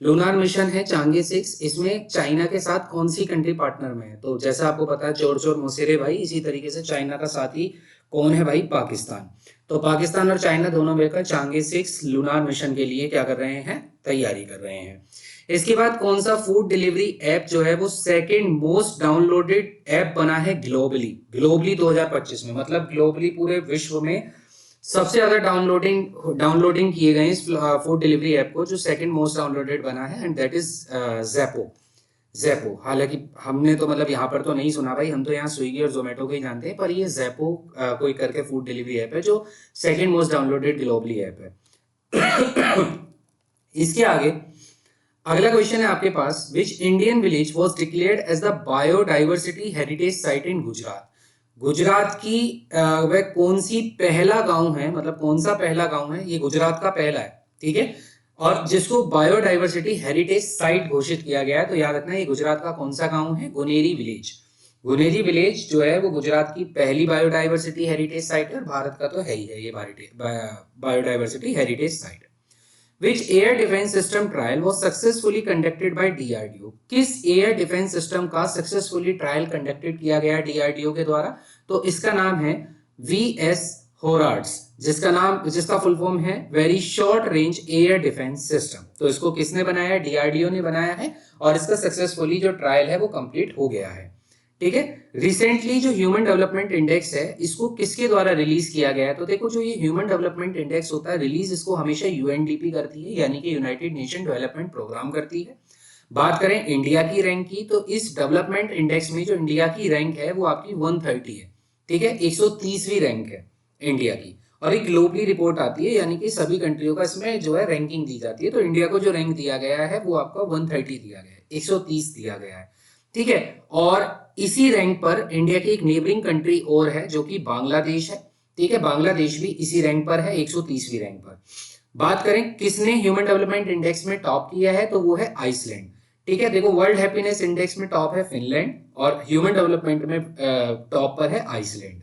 Lunar mission है चांगे 6, इसमें चाइना के साथ कौन सी कंट्री पार्टनर में है? तो जैसा आपको पता है चोर चोर मोसेरे भाई, इसी तरीके से चाइना का साथी कौन है भाई? पाकिस्तान। तो पाकिस्तान और चाइना दोनों मिलकर चांगे 6 लूनार मिशन के लिए क्या कर रहे हैं? तैयारी कर रहे हैं। इसके बाद कौन सा फूड डिलीवरी ऐप जो है वो सेकंड मोस्ट डाउनलोडेड ऐप बना है ग्लोबली? ग्लोबली 2025 में, मतलब ग्लोबली पूरे विश्व में सबसे ज्यादा डाउनलोडिंग किए गए इस फूड डिलीवरी ऐप को, जो सेकंड मोस्ट डाउनलोडेड बना है, एंड दैट इज ज़ेप्टो। हालांकि हमने तो मतलब यहाँ पर तो नहीं सुना भाई, हम तो यहाँ स्विगी और जोमेटो को ही जानते हैं, पर ये ज़ेप्टो कोई करके फूड डिलीवरी ऐप है जो second most downloaded globally app है। इसके आगे अगला क्वेश्चन है आपके पास, which Indian village was declared as the biodiversity heritage site in Gujarat. Gujarat की वह कौन सी पहला गांव है, मतलब कौन सा पहला गांव है, ये गुजरात का पहला है, ठीक है, और जिसको बायोडाइवर्सिटी हेरिटेज साइट घोषित किया गया है। तो याद रखना ये गुजरात का कौन सा गांव है, गुनेरी विलेज। गुनेरी विलेज जो है वो गुजरात की पहली बायोडाइवर्सिटी हेरिटेज साइट है, और भारत का तो है ही है ये biodiversity heritage site. Which air defense system trial was successfully conducted by DRDO? किस एयर डिफेंस सिस्टम का सक्सेसफुली ट्रायल कंडक्टेड किया गया DRDO के द्वारा? तो इसका नाम है VS होरार्ड्स, जिसका फुल फॉर्म है very short range air defence system. तो इसको किसने बनाया? DRDO ने बनाया है, और इसका सक्सेसफुली जो ट्रायल है वो कंप्लीट हो गया है, ठीक है। रिसेंटली जो ह्यूमन डेवलपमेंट इंडेक्स है, इसको किसके द्वारा रिलीज किया गया है? तो देखो, जो ये ह्यूमन डेवलपमेंट इंडेक्स होता है, रिलीज इसको हमेशा यूएनडीपी करती है, यानी कि यूनाइटेड नेशन डेवलपमेंट प्रोग्राम करती है। बात करें इंडिया की रैंक की, तो इस डेवलपमेंट इंडेक्स में जो इंडिया की रैंक है वो आपकी 130 है, ठीक है, 130वीं रैंक है इंडिया की। और एक ग्लोबली रिपोर्ट आती है, यानी कि सभी कंट्रियों का इसमें जो है रैंकिंग दी जाती है। तो इंडिया को जो रैंक दिया गया है वो आपका 130 दिया गया है, 130 दिया गया है, ठीक है। और इसी रैंक पर इंडिया की एक नेबरिंग कंट्री और है जो कि बांग्लादेश है, ठीक है। बांग्लादेश भी इसी रैंक पर है, 130वीं रैंक पर। बात करें किसने ह्यूमन डेवलपमेंट इंडेक्स में टॉप किया है, तो वो है आइसलैंड, ठीक है। देखो, वर्ल्ड हैप्पीनेस इंडेक्स में टॉप है फिनलैंड, और ह्यूमन डेवलपमेंट में टॉप पर है आइसलैंड।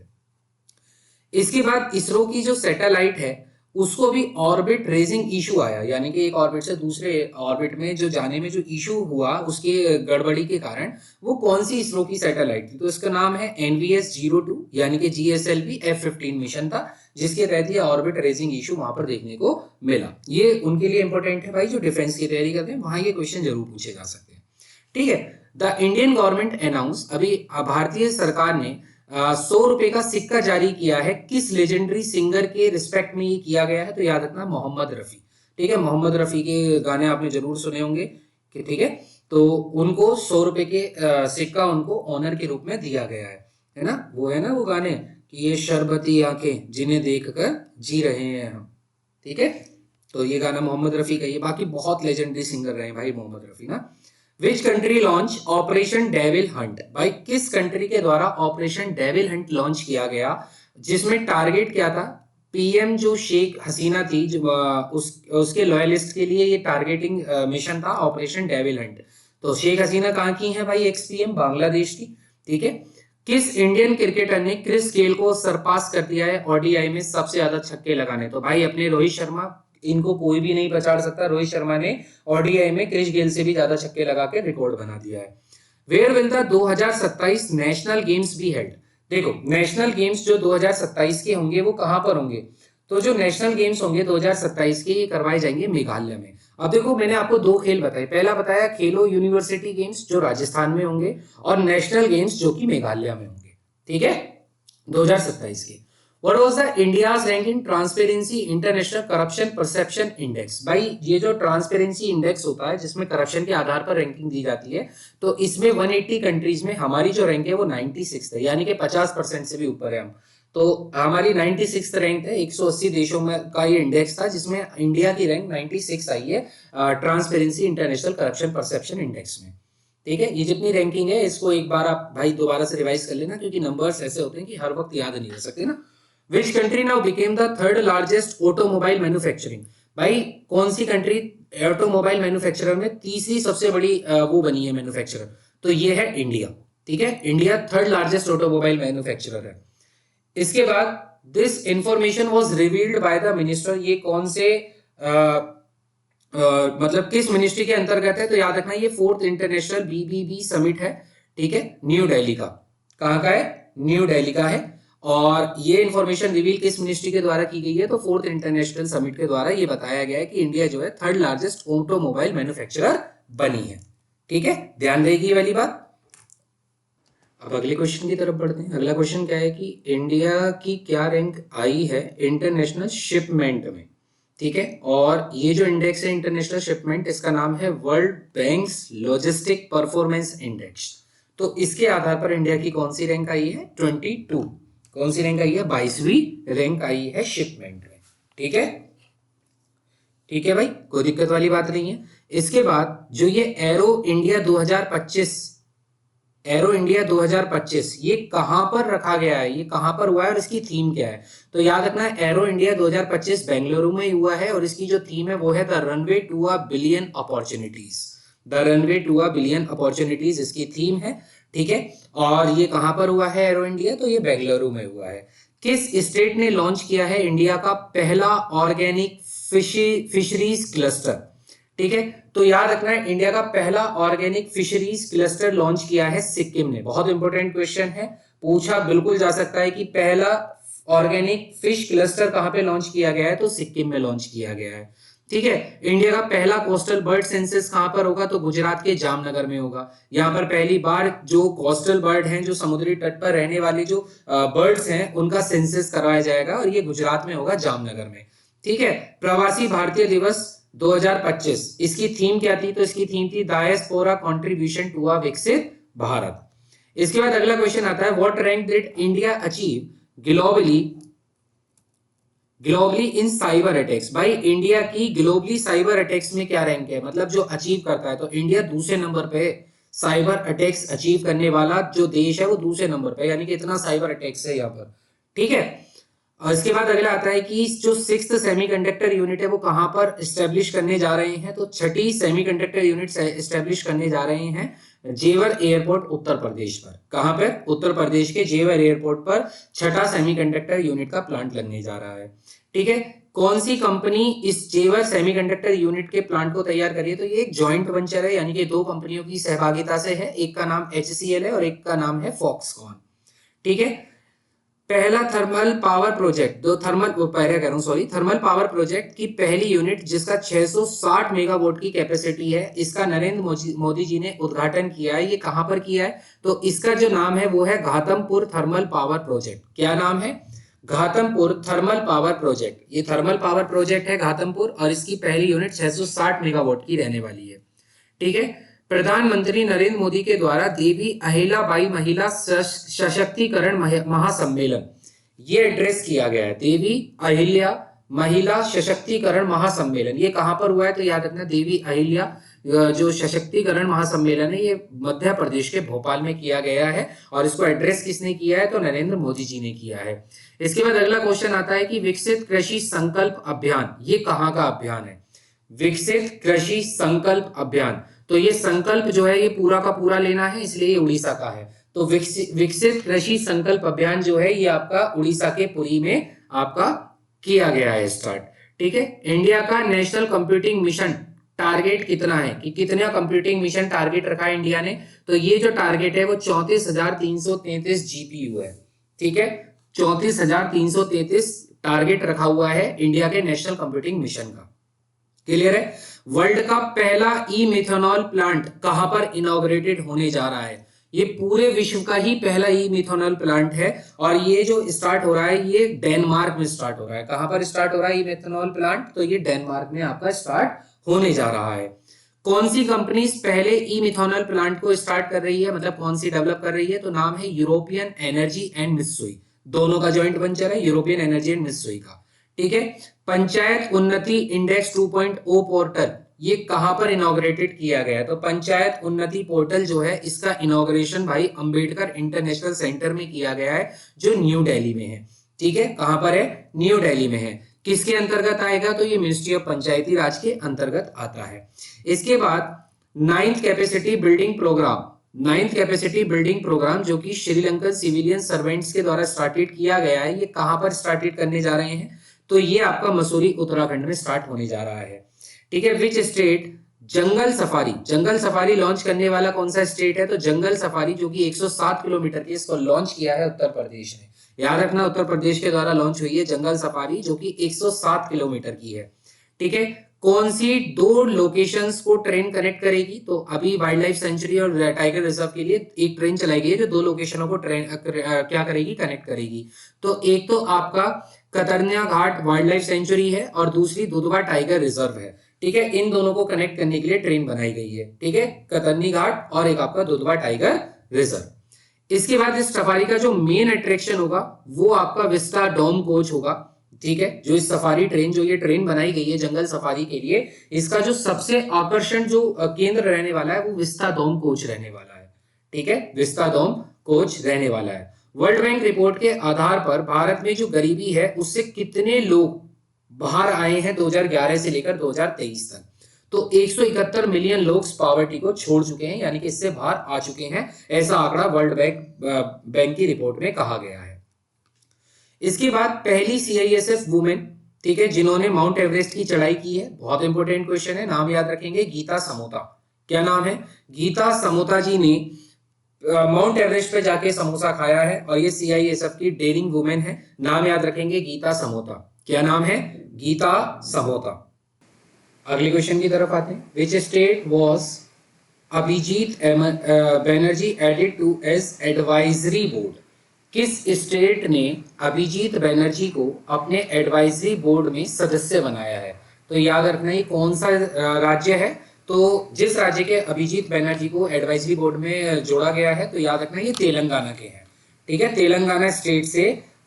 इसके बाद इसरो की जो सैटेलाइट है उसको भी ऑर्बिट रेजिंग इशू आया, यानी कि एक ऑर्बिट से दूसरे ऑर्बिट में जो जाने में जो इशू हुआ उसके गड़बड़ी के कारण, वो कौन सी इसरो की सैटेलाइट थी? तो इसका नाम है NVS-02, यानी कि GSLV F-15 मिशन था, जिसके तहत ये ऑर्बिट रेजिंग इशू वहां पर देखने को मिला। ये उनके लिए इंपॉर्टेंट है भाई जो डिफेंस की तैयारी करते हैं, वहां ये क्वेश्चन जरूर पूछे जा सकते हैं, ठीक है। द इंडियन गवर्नमेंट अनाउंस, अभी भारतीय सरकार ने 100 रुपए का सिक्का जारी किया है, किस लेजेंडरी सिंगर के रिस्पेक्ट में ये किया गया है? तो याद रखना मोहम्मद रफी, ठीक है। मोहम्मद रफी के गाने आपने जरूर सुने होंगे, कि ठीक है, तो उनको 100 रुपए के सिक्का उनको ऑनर के रूप में दिया गया है ना। वो है ना वो गाने कि ये शरबती आंखें जिन्हें देखकर जी रहे हैं हम, ठीक है। तो ये गाना मोहम्मद रफी का, ये बाकी बहुत लेजेंडरी सिंगर रहे भाई मोहम्मद रफी ना। विच country launch operation devil Hunt? भाई किस कंट्री के द्वारा ऑपरेशन डेविल हंट लॉन्च किया गया, जिसमें टारगेट क्या था? पीएम जो शेख हसीना थी, जो उसके लॉयलिस्ट के लिए ये टारगेटिंग मिशन था, ऑपरेशन डेविल हंट। तो शेख हसीना कहाँ की है भाई? एक्स पीएम बांग्लादेश की, ठीक है। किस इंडियन क्रिकेटर ने क्रिस गेल को सरपास कर दिया है ओडीआई में सबसे ज्यादा छक्के लगाने? तो भाई अपने रोहित शर्मा, इनको कोई भी नहीं पछाड़ सकता। रोहित शर्मा ने ओडीआई में क्रिस गेल से भी ज्यादा छक्के लगा के रिकॉर्ड बना दिया है। Where will the 2027 national games be held? देखो, नेशनल गेम्स जो 2027 के होंगे वो कहां पर होंगे? तो जो नेशनल गेम्स होंगे 2027 के, ये करवाए जाएंगे मेघालय में। अब देखो, मैंने आपको दो खेल बताए, पहला बताया खेलो यूनिवर्सिटी गेम्स जो राजस्थान में होंगे, और नेशनल गेम्स जो कि मेघालय में होंगे, ठीक है, 2027 के। What was the India's rank in Transparency International Corruption Perception Index? भाई ये जो ट्रांसपेरेंसी इंडेक्स होता है जिसमें करप्शन के आधार पर रैंकिंग दी जाती है, तो इसमें 180 कंट्रीज में हमारी जो रैंक है वो 96 है, यानी कि 50% से भी ऊपर है हम। तो हमारी 96 रैंक है, 180 देशों में का ये इंडेक्स था, जिसमें इंडिया की रैंक 96 आई है transparency international corruption perception index में, ठीक है। ये जितनी रैंकिंग है इसको एक बार आप भाई दोबारा से रिवाइज कर लेना, क्योंकि नंबर्स ऐसे होते हैं कि हर वक्त याद नहीं रह सकते ना। Which country now became the third largest automobile manufacturing? भाई कौन सी कंट्री ऑटोमोबाइल मैन्युफैक्चरर में तीसरी सबसे बड़ी वो बनी है मैन्युफैक्चरर? तो ये है इंडिया, ठीक है। India third largest automobile manufacturer है। इसके बाद this information was revealed by the minister, ये कौन से मतलब किस मिनिस्ट्री के अंतर्गत है? तो याद रखना ये 4th इंटरनेशनल BBB समिट है, ठीक है, न्यू दिल्ली का। कहां का है? न्यू दिल्ली का है। और ये इंफॉर्मेशन रिवील किस मिनिस्ट्री के द्वारा की गई है? तो 4th इंटरनेशनल समिट के द्वारा ये बताया गया है कि इंडिया जो है थर्ड लार्जेस्ट ऑटोमोबाइल मैन्युफैक्चरर बनी है, ठीक है, ध्यान रहेगी ये वाली बात। अब अगले क्वेश्चन की तरफ बढ़ते हैं। अगला क्वेश्चन क्या है कि इंडिया की क्या रैंक आई है इंटरनेशनल शिपमेंट में, ठीक है। और ये जो इंडेक्स है इंटरनेशनल शिपमेंट, इसका नाम है world banks logistic performance index. तो इसके आधार पर इंडिया की कौन सी रैंक आई है? 22। कौन सी रैंक आई है? 22वीं रैंक आई है शिपमेंट में, ठीक है, ठीक है भाई, कोई दिक्कत वाली बात नहीं है। इसके बाद जो ये एरो इंडिया 2025 ये कहां पर रखा गया है, ये कहां पर हुआ है और इसकी थीम क्या है? तो याद रखना एरो इंडिया 2025 बेंगलुरु में हुआ है और इसकी जो थीम है वो है the runway to a billion opportunities. The runway to a billion opportunities इसकी थीम है, ठीक है। और ये कहां पर हुआ है एरो इंडिया? तो ये बेंगलुरु में हुआ है। किस स्टेट ने लॉन्च किया है इंडिया का पहला ऑर्गेनिक फिशरीज क्लस्टर? ठीक है, तो याद रखना है इंडिया का पहला ऑर्गेनिक फिशरीज क्लस्टर लॉन्च किया है सिक्किम ने। बहुत इंपॉर्टेंट क्वेश्चन है, पूछा बिल्कुल जा सकता है कि पहला ऑर्गेनिक फिश क्लस्टर कहां पे लॉन्च किया गया है? तो सिक्किम में लॉन्च किया गया है, ठीक है। इंडिया का पहला कोस्टल बर्ड सेंसस कहां पर होगा? तो गुजरात के जामनगर में होगा। यहाँ पर पहली बार जो कोस्टल बर्ड हैं, जो समुद्री तट पर रहने वाले जो बर्ड्स हैं, उनका सेंसस करवाया जाएगा और ये गुजरात में होगा, जामनगर में, ठीक है। प्रवासी भारतीय दिवस 2025 इसकी थीम क्या थी? तो इसकी थीम थी डायस्पोरा कंट्रीब्यूशन टू अ विकसित भारत। इसके बाद अगला क्वेश्चन आता है what rank did India achieve globally in cyber attacks? भाई इंडिया की ग्लोबली साइबर अटैक्स में क्या रैंक है, मतलब जो अचीव करता है? तो इंडिया दूसरे नंबर पे, साइबर अटैक्स अचीव करने वाला जो देश है वो दूसरे नंबर पे, यानी कि इतना साइबर अटैक्स है यहाँ पर, ठीक है। और इसके बाद अगला आता है कि जो 6th सेमीकंडक्टर यूनिट है वो कहां पर एस्टेब्लिश करने जा रहे हैं? तो 6ठी सेमीकंडक्टर यूनिट एस्टेब्लिश करने जा रहे हैं जेवर एयरपोर्ट उत्तर प्रदेश पर। कहां पर? उत्तर प्रदेश के जेवर एयरपोर्ट पर 6ठा सेमीकंडक्टर यूनिट का प्लांट लगने जा रहा है, ठीक है। कौन सी कंपनी इस जेवर सेमीकंडक्टर यूनिट के प्लांट को तैयार कर रही है? तो ये एक जॉइंट वेंचर है, यानी कि दो कंपनियों की सहभागिता से है। एक का नाम HCL है और एक का नाम है फॉक्सकॉन, ठीक है। पहला thermal power project, thermal power project की पहली यूनिट जिसका 660 मेगावाट की कैपेसिटी है, इसका नरेंद्र मोदी जी ने उद्घाटन किया है। ये कहां पर किया है? तो इसका जो नाम है वो है घाटमपुर थर्मल पावर प्रोजेक्ट। क्या नाम है? Ghatampur thermal power project. ये थर्मल पावर प्रोजेक्ट है घाटमपुर और इसकी पहली यूनिट 660 मेगावाट की रहने वाली है, ठीक है। प्रधानमंत्री नरेंद्र मोदी के द्वारा देवी अहिल्याबाई महिला सशक्तिकरण महासम्मेलन ये एड्रेस किया गया है। देवी अहिल्या महिला सशक्तिकरण महासम्मेलन ये कहां पर हुआ है? तो याद रखना देवी अहिल्या जो सशक्तिकरण महासम्मेलन है ये मध्य प्रदेश के भोपाल में किया गया है और इसको एड्रेस किसने किया है? तो नरेंद्र मोदी जी ने किया है। इसके बाद अगला क्वेश्चन आता है कि विकसित कृषि संकल्प अभियान ये कहां का अभियान है? विकसित कृषि संकल्प अभियान, तो ये संकल्प जो है ये पूरा का पूरा लेना है, इसलिए ये उड़ीसा का है। तो विकसित कृषि संकल्प अभियान जो है ये आपका उड़ीसा के पुरी में आपका किया गया है स्टार्ट, ठीक है। इंडिया का नेशनल कंप्यूटिंग मिशन टारगेट कितना है कि कितना कंप्यूटिंग मिशन टारगेट रखा है इंडिया ने? तो ये जो टारगेट है वो 34,333 GPU है, ठीक है। 34,333 टारगेट रखा हुआ है इंडिया के नेशनल कंप्यूटिंग मिशन का, क्लियर है। वर्ल्ड का पहला ई मिथेनॉल प्लांट कहां पर इनॉग्रेटेड होने जा रहा है? ये पूरे विश्व का ही पहला ई मिथेनॉल प्लांट है और ये जो स्टार्ट हो रहा है ये डेनमार्क में स्टार्ट हो रहा है। कहां पर स्टार्ट हो रहा है ई मिथेनॉल प्लांट? तो ये डेनमार्क में आपका स्टार्ट होने जा रहा है। कौन सी कंपनी पहले ई मिथेनॉल प्लांट को स्टार्ट कर रही है, मतलब कौन सी डेवलप कर रही है? तो नाम है यूरोपियन एनर्जी एंड मित्सुई, दोनों का ज्वाइंट वेंचर है यूरोपियन एनर्जी एंड मित्सुई का, ठीक है। पंचायत उन्नति इंडेक्स 2.0 पोर्टल ये कहां पर इनॉग्रेटेड किया गया है? तो पंचायत उन्नति पोर्टल जो है इसका इनॉग्रेशन भाई अंबेडकर इंटरनेशनल सेंटर में किया गया है जो न्यू दिल्ली में है, ठीक है। कहां पर है? न्यू दिल्ली में है। किसके अंतर्गत आएगा? तो ये मिनिस्ट्री ऑफ पंचायती राज के अंतर्गत आता है। इसके बाद 9th कैपेसिटी बिल्डिंग प्रोग्राम जो कि श्रीलंकन सिविलियन सर्वेंट्स के द्वारा स्टार्टेड किया गया है, ये कहां पर स्टार्टेड करने जा रहे हैं? तो ये आपका मसूरी उत्तराखंड में स्टार्ट होने जा रहा है, ठीक है। Which state jungle safari launch करने वाला कौन सा स्टेट है? तो जंगल सफारी जो कि 107 किलोमीटर की इसको लॉन्च किया है उत्तर प्रदेश ने। याद रखना उत्तर प्रदेश के द्वारा लॉन्च हुई है जंगल सफारी जो कि 107 किलोमीटर की है, ठीक है। कौन सी दो लोकेशंस को ट्रेन कनेक्ट करेगी? तो अभी वाइल्ड लाइफ सेंचुरी और टाइगर रिजर्व के लिए एक ट्रेन चलाई गई है जो दो लोकेशनों को क्या करेगी? कनेक्ट करेगी। तो एक तो आपका कतरनिया घाट वाइल्ड लाइफ सेंचुरी है और दूसरी दुधवा टाइगर रिजर्व है, ठीक है। इन दोनों को कनेक्ट करने के लिए ट्रेन बनाई गई है, ठीक है। कतरनी घाट और एक आपका दुधवा टाइगर रिजर्व। इसके बाद इस सफारी का जो मेन अट्रैक्शन होगा वो आपका विस्टा डोम कोच होगा ठीक है, जो इस सफारी ट्रेन, जो ये ट्रेन बनाई गई है जंगल सफारी के लिए, इसका जो सबसे आकर्षण जो केंद्र रहने वाला है वो विस्टाडोम कोच रहने वाला है। ठीक है, विस्टाडोम कोच रहने वाला है। वर्ल्ड बैंक रिपोर्ट के आधार पर भारत में जो गरीबी है उससे कितने लोग बाहर आए हैं 2011 से लेकर 2023 तक? तो 171 मिलियन लोग पॉवर्टी को छोड़ चुके हैं, यानी कि इससे बाहर आ चुके हैं, ऐसा आंकड़ा वर्ल्ड बैंक की रिपोर्ट में कहा गया है। इसके बाद पहली सीआईएसएफ वुमेन, ठीक है, जिन्होंने माउंट एवरेस्ट की चढ़ाई की है, बहुत इंपॉर्टेंट क्वेश्चन है, नाम याद रखेंगे, गीता समोता। क्या नाम है? गीता समोता जी ने माउंट एवरेस्ट पे जाके समोसा खाया है और ये सीआईएसएफ की डेयरिंग वुमेन है, नाम याद रखेंगे, गीता समोता। क्या नाम है? गीता समोता। अगले क्वेश्चन की तरफ आते हैं। Which state was Abhijit Banerjee added to as advisory board? किस स्टेट ने अभिजीत बनर्जी को अपने एडवाइजरी बोर्ड में सदस्य बनाया है? तो याद रखना ये कौन सा राज्य है। तो जिस राज्य के अभिजीत बनर्जी को एडवाइजरी बोर्ड में जोड़ा गया है, तो याद रखना ये तेलंगाना के हैं। ठीक है, तेलंगाना स्टेट से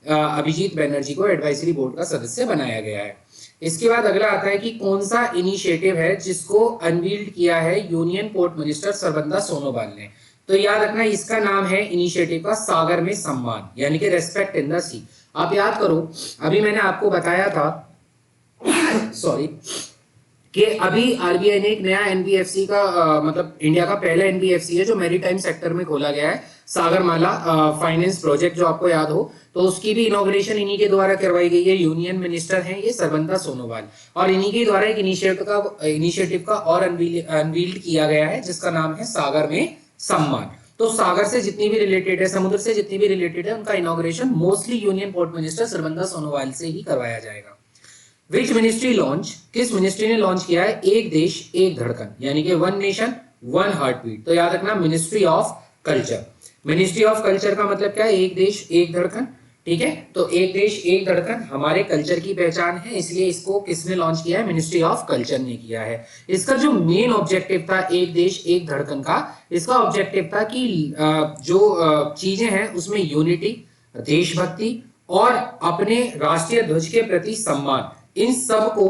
अभिजीत बनर्जी को एडवाइजरी बोर्ड का सदस्य बनाया गया है। इसके बाद अगला आता है कि कौन सा इनिशिएटिव है जिसको अनवील्ड किया है union port minister Sarbananda Sonowal ने? तो याद रखना इसका नाम है इनिशिएटिव का सागर में सम्मान, यानी कि रेस्पेक्ट इन द सी। आप याद करो, अभी मैंने आपको बताया था सॉरी कि अभी आरबीआई ने एक नया एनबीएफसी का मतलब इंडिया का पहला एनबीएफसी है जो मैरीटाइम सेक्टर में खोला गया है, सागरमाला फाइनेंस प्रोजेक्ट, जो आपको याद हो, तो उसकी भी इनॉग्रेशन इन्हीं के द्वारा करवाई गई है। यूनियन मिनिस्टर हैं ये सर्बानंद सोनोवाल, और इन्हीं के द्वारा एक इनिशिएटिव का और अनवील्ड किया गया है जिसका नाम है सागर में सम्मान। तो सागर से जितनी भी रिलेटेड है, समुद्र से जितनी भी रिलेटेड है, उनका inauguration mostly union port minister Sarbananda Sonowal से ही करवाया जाएगा। विच मिनिस्ट्री लॉन्च, किस मिनिस्ट्री ने लॉन्च किया है एक देश एक धड़कन, यानी कि one nation one heart beat? तो याद रखना ministry of culture. Ministry of culture का मतलब क्या है? एक देश एक धड़कन। ठीक है, तो एक देश एक धड़कन हमारे कल्चर की पहचान है, इसलिए इसको किसने लॉन्च किया है? मिनिस्ट्री ऑफ कल्चर ने किया है। इसका जो मेन ऑब्जेक्टिव था एक देश एक धड़कन का, इसका ऑब्जेक्टिव था कि जो चीजें हैं उसमें यूनिटी, देशभक्ति और अपने राष्ट्रीय ध्वज के प्रति सम्मान, इन सब को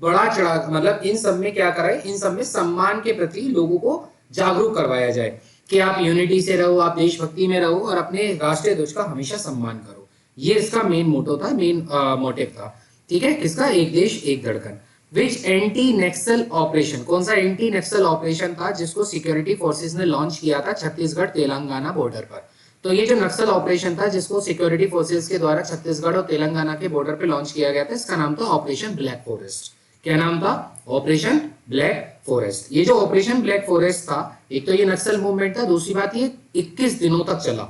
बड़ा चढ़ा, मतलब इन सब में क्या कराए, इन सब में सम्मान के प्रति लोगों को जागरूक करवाया जाए कि आप यूनिटी से रहो, आप देशभक्ति में रहो और अपने राष्ट्रीय ध्वज का हमेशा सम्मान करो। ये इसका मेन मोटो था, मेन मोटिव था। ठीक है, किसका? एक देश एक धड़कन। विच एंटी नक्सल ऑपरेशन, कौन सा एंटी नक्सल ऑपरेशन था जिसको सिक्योरिटी फोर्सेस ने लॉन्च किया था छत्तीसगढ़ तेलंगाना बॉर्डर पर? तो ये जो नक्सल ऑपरेशन था जिसको सिक्योरिटी फोर्सेस के द्वारा छत्तीसगढ़ और तेलंगाना के बॉर्डर पे लॉन्च किया गया था, इसका नाम था ऑपरेशन ब्लैक फॉरेस्ट। क्या नाम था? Operation black forest. ये जो ऑपरेशन ब्लैक फॉरेस्ट था, एक तो ये नक्सल मूवमेंट था, दूसरी बात ये 21 दिनों तक चला।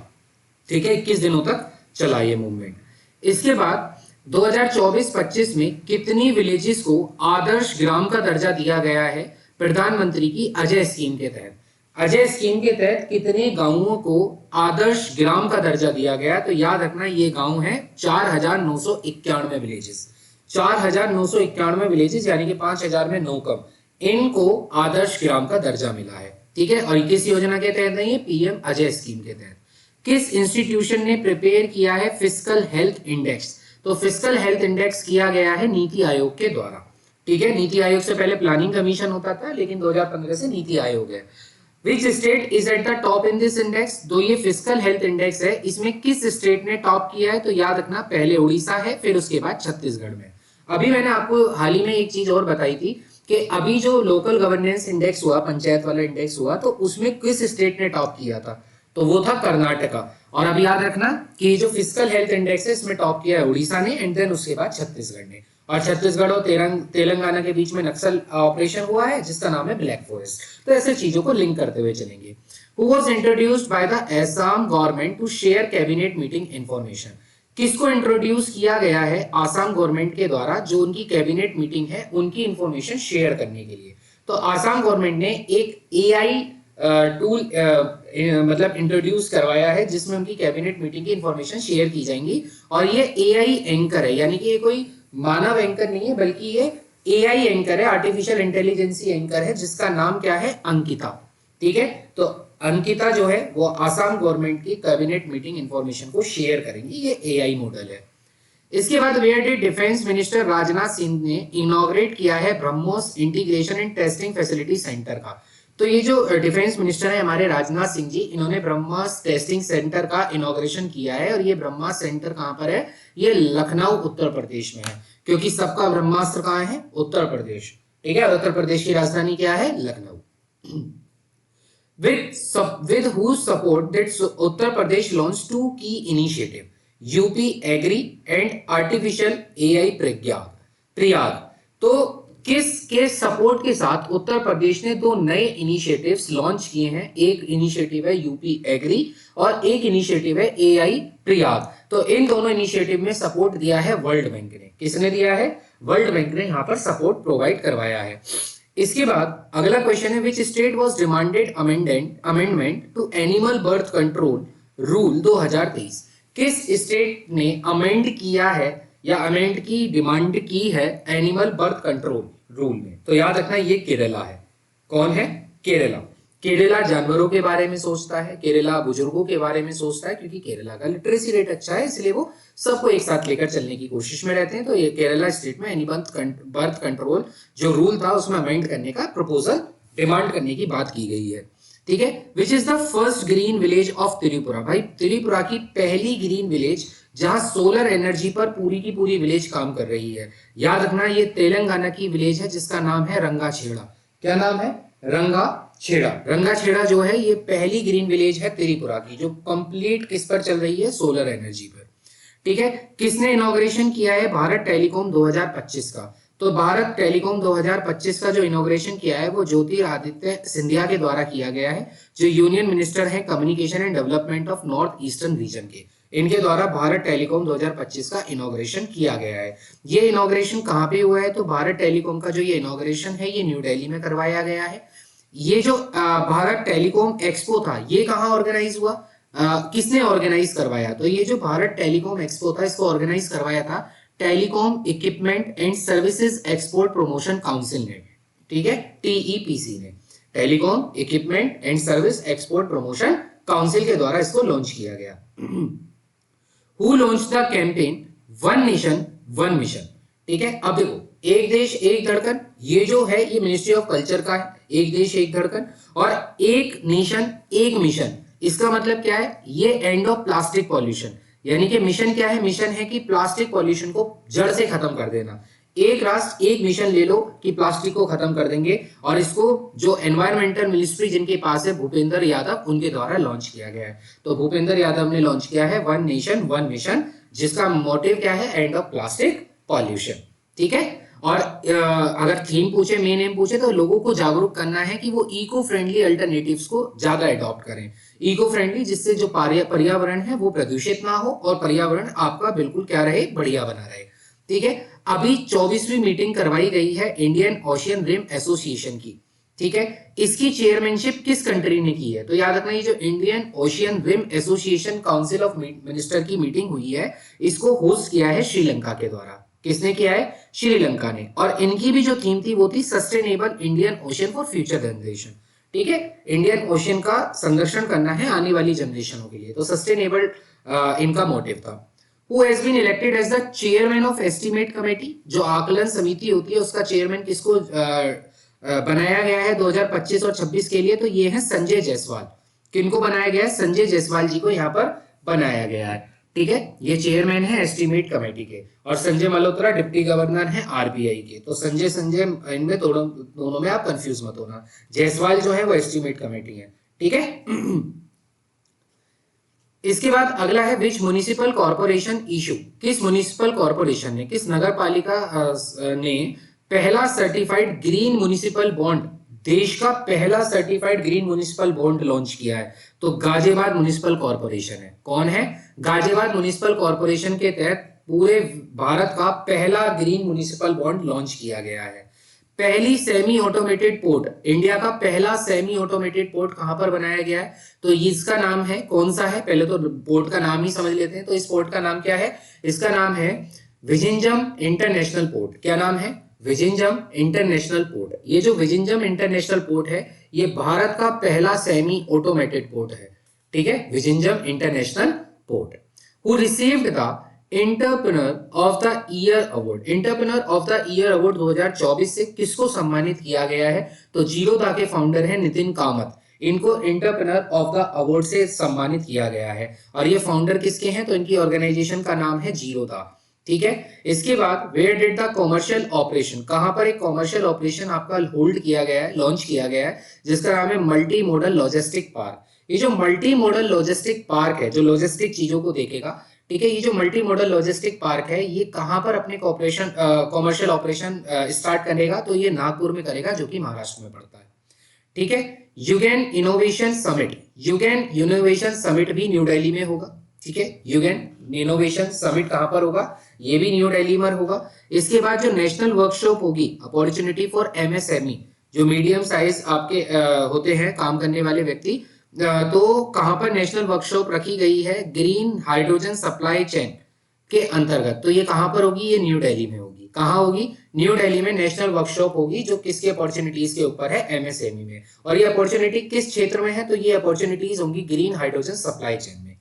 ठीक है, 21 दिनों तक चला ये मूवमेंट। इसके बाद 2024-25 में कितनी विलेजेस को आदर्श ग्राम का दर्जा दिया गया है प्रधानमंत्री की अजय स्कीम के तहत? अजय स्कीम के तहत कितने गांवों को आदर्श ग्राम का दर्जा दिया गया? तो याद रखना ये गांव है 4991 विलेजेस, 4991 विलेजेस, यानी कि 5000 में 9 कम, इनको आदर्श ग्राम का दर्जा मिला है। ठीक है, और किस योजना के तहत है ये? पीएम अजय स्कीम के तहत। किस इंस्टीट्यूशन ने प्रिपेयर किया है फिस्कल हेल्थ इंडेक्स? तो फिस्कल हेल्थ इंडेक्स किया गया है नीति आयोग के द्वारा। ठीक है, नीति आयोग से पहले प्लानिंग कमीशन होता था, लेकिन 2015 से नीति आयोग है। Which state is at the top in this index? तो ये फिस्कल हेल्थ इंडेक्स है, इसमें किस स्टेट ने टॉप किया है? तो याद रखना पहले उड़ीसा है, फिर उसके बाद छत्तीसगढ़ में। अभी मैंने आपको हाल ही में एक चीज और बताई थी कि अभी जो लोकल गवर्नेंस इंडेक्स हुआ, पंचायत वाला इंडेक्स हुआ, तो उसमें किस स्टेट ने टॉप किया था? तो वो था कर्नाटका। और अभी याद रखना कि जो फिस्कल हेल्थ इंडेक्स है इसमें टॉप किया है उड़ीसा ने, एंड देन उसके बाद छत्तीसगढ़ ने। और छत्तीसगढ़ और तेलंगाना के बीच में नक्सल ऑपरेशन हुआ है जिसका नाम है ब्लैक फॉरेस्ट। तो ऐसे चीजों को लिंक करते हुए चलेंगे। Who was introduced by the Assam government to share cabinet meeting information? किसको इंट्रोड्यूस किया गया है आसाम गवर्नमेंट के द्वारा जो उनकी कैबिनेट मीटिंग है उनकी इंफॉर्मेशन शेयर करने के लिए? तो आसाम गवर्नमेंट ने एक एआई टूल मतलब इंट्रोड्यूस करवाया है जिसमें उनकी कैबिनेट मीटिंग की इंफॉर्मेशन शेयर की जाएंगी। और ये एआई एंकर है, यानी कि ये कोई मानव एंकर नहीं है, बल्कि ये एआई एंकर है, आर्टिफिशियल इंटेलिजेंसी एंकर है, जिसका नाम क्या है? अंकिता। ठीक है, तो अंकिता जो है वो आसाम गवर्नमेंट की कैबिनेट मीटिंग इंफॉर्मेशन को शेयर करेंगी, ये एआई मॉडल है। इसके बाद where did defence minister Rajnath Singh ने इनॉग्रेट किया है BrahMos integration and testing facility centre का। तो ये जो डिफेंस मिनिस्टर है हमारे राजनाथ सिंह जी, इन्होंने ब्रह्मास टेस्टिंग सेंटर का इनॉग्रेशन किया है। और ये ब्रह्मास सेंटर कहां पर है? ये लखनऊ उत्तर प्रदेश में है, क्योंकि सबका ब्रह्मास्त्र कहां है? उत्तर प्रदेश। ठीक है, उत्तर प्रदेश की राजधानी क्या है? Lucknow. with whose support did Uttar Pradesh launch two key initiative, UP Agri and Artificial AI Prayag. तो किसके सपोर्ट के साथ उत्तर प्रदेश ने दो नए इनिशिएटिव्स लॉन्च किए हैं? एक इनिशिएटिव है यूपी एग्री और एक इनिशिएटिव है एआई प्रयाग। तो इन दोनों इनिशिएटिव में सपोर्ट दिया है वर्ल्ड बैंक ने। किसने दिया है? वर्ल्ड बैंक ने यहाँ पर सपोर्ट प्रोवाइड करवाया है। इसके बाद अगला क्वेश्चन है, which state was demanded amendment to animal birth control rule 2023? किस स्टेट ने अमेंड किया है या अमेंड की डिमांड की है एनिमल बर्थ कंट्रोल रूल में? तो याद रखना ये केरला है। कौन है? केरला। केरला जानवरों के बारे में सोचता है, केरला बुजुर्गों के बारे में सोचता है, क्योंकि केरला का लिटरेसी रेट अच्छा है, इसलिए वो सबको एक साथ लेकर चलने की कोशिश में रहते हैं। तो ये केरला स्टेट में एनिमल बर्थ कंट्रोल जो रूल था उसमें अमेंड करने का प्रपोजल डिमांड करने की बात की गई है। ठीक है, which is the first green village of Tripura? भाई त्रिपुरा की पहली ग्रीन विलेज जहां सोलर एनर्जी पर पूरी की पूरी विलेज काम कर रही है। याद रखना ये तेलंगाना की विलेज है जिसका नाम है रंगाछेड़ा। क्या नाम है? रंगाछेड़ा। रंगाछेड़ा जो है ये पहली ग्रीन विलेज है त्रिपुरा की, जो कंप्लीट किस पर चल रही है? सोलर एनर्जी पर। ठीक है, किसने इनॉग्रेशन किया है? भारत टेलीकॉम 2025 का। तो भारत टेलीकॉम 2025 का जो इनॉग्रेशन किया है वो ज्योतिरादित्य सिंधिया के द्वारा किया गया है, जो यूनियन मिनिस्टर है communication and development of north eastern region के। इनके द्वारा भारत टेलीकॉम 2025 का इनॉग्रेशन किया गया है। ये इनॉग्रेशन कहां पे हुआ है? तो भारत टेलीकॉम का जो ये इनॉग्रेशन है ये न्यू दिल्ली में करवाया गया है। ये जो भारत टेलीकॉम एक्सपो था ये कहां ऑर्गेनाइज हुआ? किसने ऑर्गेनाइज करवाया? तो ये जो भारत टेलीकॉम एक्सपो था इसको ऑर्गेनाइज करवाया था telecom equipment and services export promotion council ने। ठीक है, टीईपीसी ने, telecom equipment and service export promotion council के द्वारा इसको लॉन्च किया गया। Who launched the campaign One Nation One Mission? ठीक है, अब देखो एक देश एक धड़कन, ये जो है ये मिनिस्ट्री ऑफ कल्चर का है। एक देश एक धड़कन और एक नेशन एक मिशन, इसका मतलब क्या है? ये एंड ऑफ प्लास्टिक पॉल्यूशन, यानी कि मिशन क्या है? मिशन है कि प्लास्टिक पॉल्यूशन को जड़ से खत्म कर देना। एक राष्ट्र एक मिशन ले लो कि प्लास्टिक को खत्म कर देंगे, और इसको जो एनवायरमेंटल मिनिस्ट्री जिनके पास है भूपेंद्र यादव, उनके द्वारा लॉन्च किया गया है। तो भूपेंद्र यादव ने लॉन्च किया है वन नेशन वन मिशन, जिसका मोटिव क्या है? End of plastic pollution. ठीक है, और अगर थीम पूछे, मेन एम पूछे, तो लोगों को जागरूक करना है कि वो इको फ्रेंडली अल्टरनेटिव्स को ज्यादा अडॉप्ट करें। इको फ्रेंडली जिससे जो पर्यावरण है वो प्रदूषित ना हो और पर्यावरण आपका बिल्कुल क्या रहे? बढ़िया बना रहे। ठीक है, अभी 24वीं मीटिंग करवाई गई है इंडियन ओशियन रिम एसोसिएशन की। ठीक है, इसकी चेयरमैनशिप किस कंट्री ने की है? तो याद रखना ये जो Indian ocean rim association council of minister की मीटिंग हुई है, इसको होस्ट किया है श्रीलंका के द्वारा। किसने किया है? श्रीलंका ने। और इनकी भी जो थीम थी वो थी sustainable Indian ocean for future generation. ठीक है, इंडियन ओशियन का संरक्षण करना है आने वाली जनरेशनों के लिए, तो सस्टेनेबल इनका मोटिव था। Who has been elected as the chairman of estimate committee? जो आकलन समिति होती है उसका चेयरमैन किसको बनाया गया है 2025 और 26 के लिए? तो ये है संजय जायसवाल। किनको बनाया गया है? संजय जायसवाल जी को यहाँ पर बनाया गया है। ठीक है, ये चेयरमैन है एस्टिमेट कमेटी के, और संजय मल्होत्रा डिप्टी गवर्नर है आरबीआई के। तो संजय इनमें दोनों में आप कंफ्यूज मत होना। जायसवाल जो है वो एस्टिमेट कमेटी है। ठीक है, इसके बाद अगला है विच म्युनिसिपल कॉर्पोरेशन इशू? किस म्युनिसिपल कॉर्पोरेशन ने, किस नगर पालिका ने पहला सर्टिफाइड ग्रीन म्युनिसिपल बॉन्ड, देश का पहला certified green municipal bond launch किया है? तो गाजियाबाद म्युनिसिपल कॉर्पोरेशन है। कौन है? गाजियाबाद म्युनिसिपल कॉर्पोरेशन के तहत पूरे भारत का पहला ग्रीन म्युनिसिपल बॉन्ड लॉन्च किया गया है। पहली सेमी ऑटोमेटेड पोर्ट, इंडिया का पहला सेमी ऑटोमेटेड पोर्ट कहां पर बनाया गया है? तो इसका नाम है, कौन सा है? पहले तो पोर्ट का नाम ही समझ लेते हैं। तो इस पोर्ट का नाम क्या है? इसका नाम है विजिंजम इंटरनेशनल पोर्ट। क्या नाम है? Vizhinjam international port. ये जो विजिंजम इंटरनेशनल पोर्ट है ये भारत का पहला सेमी ऑटोमेटेड पोर्ट है। ठीक है, Vizhinjam international port. Who received the entrepreneur of the year award, entrepreneur of the year award 2024 से किसको सम्मानित किया गया है? तो जीरोधा के फाउंडर है नितिन कामत, इनको एंटरप्रेन्योर ऑफ द अवार्ड से सम्मानित किया गया है। और ये फाउंडर किसके हैं? तो इनकी ऑर्गेनाइजेशन का नाम है जीरोधा। ठीक है, इसके बाद where did the commercial operation, कहां पर एक कॉमर्शियल ऑपरेशन आपका होल्ड किया गया है, लॉन्च किया गया है, जिसका नाम है मल्टी मॉडल लॉजिस्टिक पार्क। ये जो मल्टी मॉडल लॉजिस्टिक पार्क है, जो लॉजिस्टिक चीजों को देखेगा, ठीक है, ये जो मल्टी मॉडल लॉजिस्टिक पार्क है, ये कहां पर अपने कॉमर्शियल ऑपरेशन स्टार्ट करेगा? तो ये नागपुर में करेगा, जो कि महाराष्ट्र में पड़ता है। ठीक है, Eugen innovation summit, Eugen innovation summit भी न्यू दिल्ली में होगा। ठीक है, युगेन इनोवेशन समिट कहां पर होगा? ये भी न्यू दिल्ली में होगा। इसके बाद जो नेशनल वर्कशॉप होगी, अपॉर्चुनिटी फॉर एमएसएमई, जो मीडियम साइज आपके होते हैं काम करने वाले व्यक्ति, तो कहां पर नेशनल वर्कशॉप रखी गई है? ग्रीन हाइड्रोजन सप्लाई चेन के अंतर्गत। तो ये कहां पर होगी? ये न्यू दिल्ली में होगी। कहां होगी? न्यू दिल्ली में नेशनल वर्कशॉप होगी, जो किसकी अपॉर्चुनिटीज के ऊपर है? एमएसएमई में। और ये अपॉर्चुनिटी किस क्षेत्र में है? तो ये अपॉर्चुनिटीज होंगी ग्रीन हाइड्रोजन सप्लाई चेन में।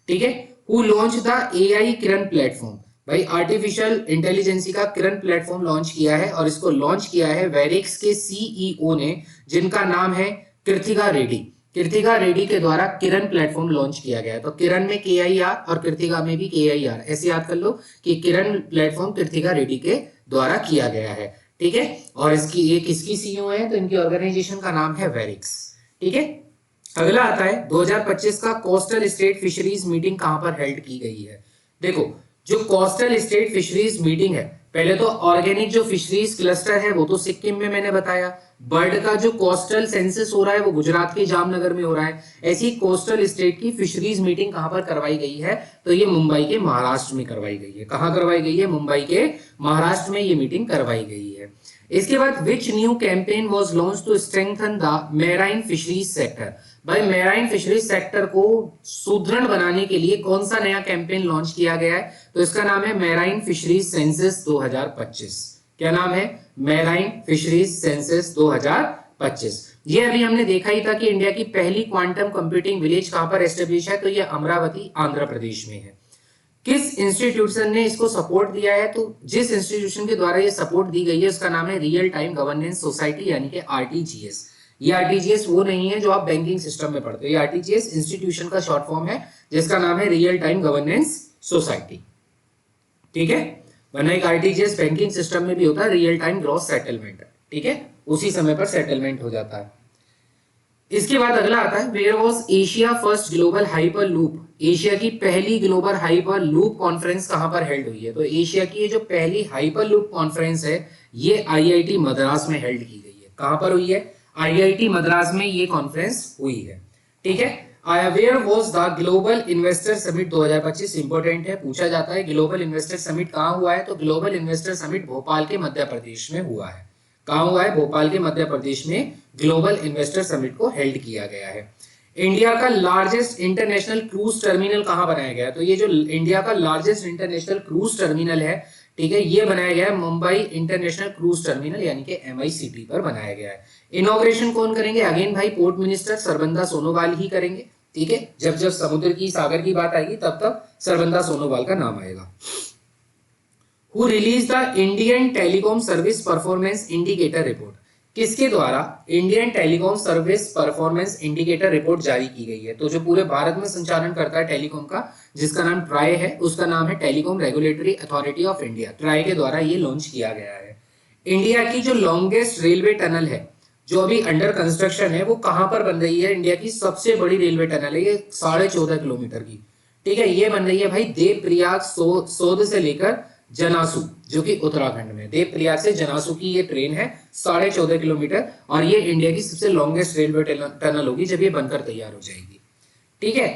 ठीक है, who launch the AI Kiran platform, भाई आर्टिफिशियल इंटेलिजेंसी का किरण प्लेटफॉर्म लॉन्च किया है, और इसको लॉन्च किया है वेरिक्स के सीईओ ने, जिनका नाम है कृतिका रेड्डी। कृतिका रेड्डी के द्वारा किरण प्लेटफॉर्म लॉन्च किया गया है। तो किरण में KIR और कृतिका में भी KIR, ऐसे याद कर लो कि किरण प्लेटफॉर्म कृतिका रेड्डी के द्वारा किया गया है। ठीक है, और इसकी ये किसकी सीईओ है? तो इनकी ऑर्गेनाइजेशन का नाम है वेरिक्स। ठीक है, अगला आता है 2025 का कोस्टल स्टेट फिशरीज मीटिंग कहां पर हेल्ड की गई है? देखो, जो कोस्टल स्टेट फिशरीज मीटिंग है, पहले तो ऑर्गेनिक जो फिशरीज क्लस्टर है वो तो सिक्किम में मैंने बताया, बर्ड का जो कोस्टल सेंसस हो रहा है वो गुजरात के जामनगर में हो रहा है। ऐसी कोस्टल स्टेट की फिशरीज मीटिंग कहां पर करवाई गई है? तो ये मुंबई के महाराष्ट्र में करवाई गई है। कहां करवाई गई है? मुंबई के महाराष्ट्र में ये मीटिंग करवाई गई है। इसके बाद which new campaign was launch to strengthen the marine fisheries sector, भाई मैराइन फिशरीज सेक्टर को सुदृढ़ बनाने के लिए कौन सा नया कैंपेन लॉन्च किया गया है? तो इसका नाम है मैराइन फिशरीज सेंसस 2025। क्या नाम है? Marine fisheries census 2025। ये अभी हमने देखा ही था कि इंडिया की पहली क्वांटम कंप्यूटिंग विलेज कहां पर एस्टेब्लिश है? तो ये अमरावती आंध्र प्रदेश में है। किस इंस्टीट्यूशन ने इसको सपोर्ट दिया है? तो जिस इंस्टीट्यूशन के द्वारा ये सपोर्ट दी गई है उसका नाम है रियल टाइम गवर्नेंस सोसाइटी, यानी कि RTGS। ये RTGS वो नहीं है जो आप बैंकिंग सिस्टम में पढ़ते हो, ये RTGS इंस्टीट्यूशन का शॉर्ट फॉर्म है, जिसका नाम है रियल टाइम गवर्नेंस सोसाइटी। ठीक है, वरना एक RTGS बैंकिंग सिस्टम में भी होता है रियल टाइम ग्रॉस सेटलमेंट। ठीक है, उसी समय पर सेटलमेंट हो जाता है। इसके बाद अगला आता है where was Asia first global hyperloop, Asia की पहली ग्लोबल हाइपर लूप कॉन्फ्रेंस कहां पर हेल्ड हुई है? तो एशिया की ये जो पहली हाइपर लूप कॉन्फ्रेंस है ये IIT मद्रास में हेल्ड की गई है। कहां पर हुई है? IIT मद्रास में ये कॉन्फ्रेंस हुई है। ठीक है, where was the global investor summit 2025, important है, पूछा जाता है ग्लोबल इन्वेस्टर समिट कहां हुआ है? तो ग्लोबल इन्वेस्टर समिट भोपाल के मध्य प्रदेश में हुआ है। कहां हुआ है? भोपाल के मध्य प्रदेश में ग्लोबल इन्वेस्टर समिट को हेल्ड किया गया है। इंडिया का लार्जेस्ट इंटरनेशनल क्रूज टर्मिनल कहां बनाया गया? तो ये जो इंडिया का लार्जेस्ट इंटरनेशनल क्रूज टर्मिनल है, ठीक है, ये बनाया गया है मुंबई इंटरनेशनल क्रूज टर्मिनल, यानी कि MICT पर बनाया गया है। इनॉग्रेशन कौन करेंगे? अगेन भाई पोर्ट मिनिस्टर सर्बानंद सोनोवाल ही करेंगे। ठीक है, जब जब समुद्र की सागर की बात आएगी तब तब सर्बानंद सोनोवाल का नाम आएगा। Who released the Indian Telecom Service Performance Indicator Report, किसके द्वारा Indian telecom service performance indicator report जारी की गई है? तो जो पूरे भारत में संचालन करता है टेलीकॉम का, जिसका नाम ट्राई है, उसका नाम है telecom regulatory authority of India, try के द्वारा ये लॉन्च किया गया है। इंडिया की जो लॉन्गेस्ट रेलवे टनल है जो अभी अंडर कंस्ट्रक्शन है, वो कहां पर बन रही है? इंडिया की सबसे बड़ी रेलवे टनल है, ये 14.5 किलोमीटर की। ठीक है, ये बन रही है भाई देवप्रयाग सोध से लेकर जनासू, जो कि उत्तराखंड में, देवप्रयाग से जनासू की ये ट्रेन है 14.5 किलोमीटर, और ये इंडिया की सबसे लॉन्गेस्ट रेलवे टनल होगी जब ये बनकर तैयार हो जाएगी। ठीक है,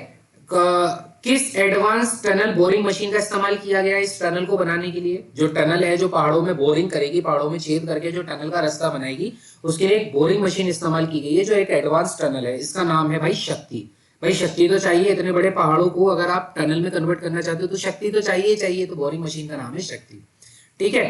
किस एडवांस टनल बोरिंग मशीन का इस्तेमाल किया गया है इस टनल को बनाने के लिए? जो टनल है जो पहाड़ों में बोरिंग करेगी, पहाड़ों में छेद करके जो टनल का रास्ता बनाएगी, उसके लिए एक बोरिंग मशीन इस्तेमाल की गई है जो एक एडवांस टनल है, इसका नाम है भाई शक्ति। भाई शक्ति तो चाहिए, इतने बड़े पहाड़ों को अगर आप टनल में कन्वर्ट करना चाहते हो तो शक्ति तो चाहिए, तो बोरिंग मशीन का नाम है शक्ति। ठीक है,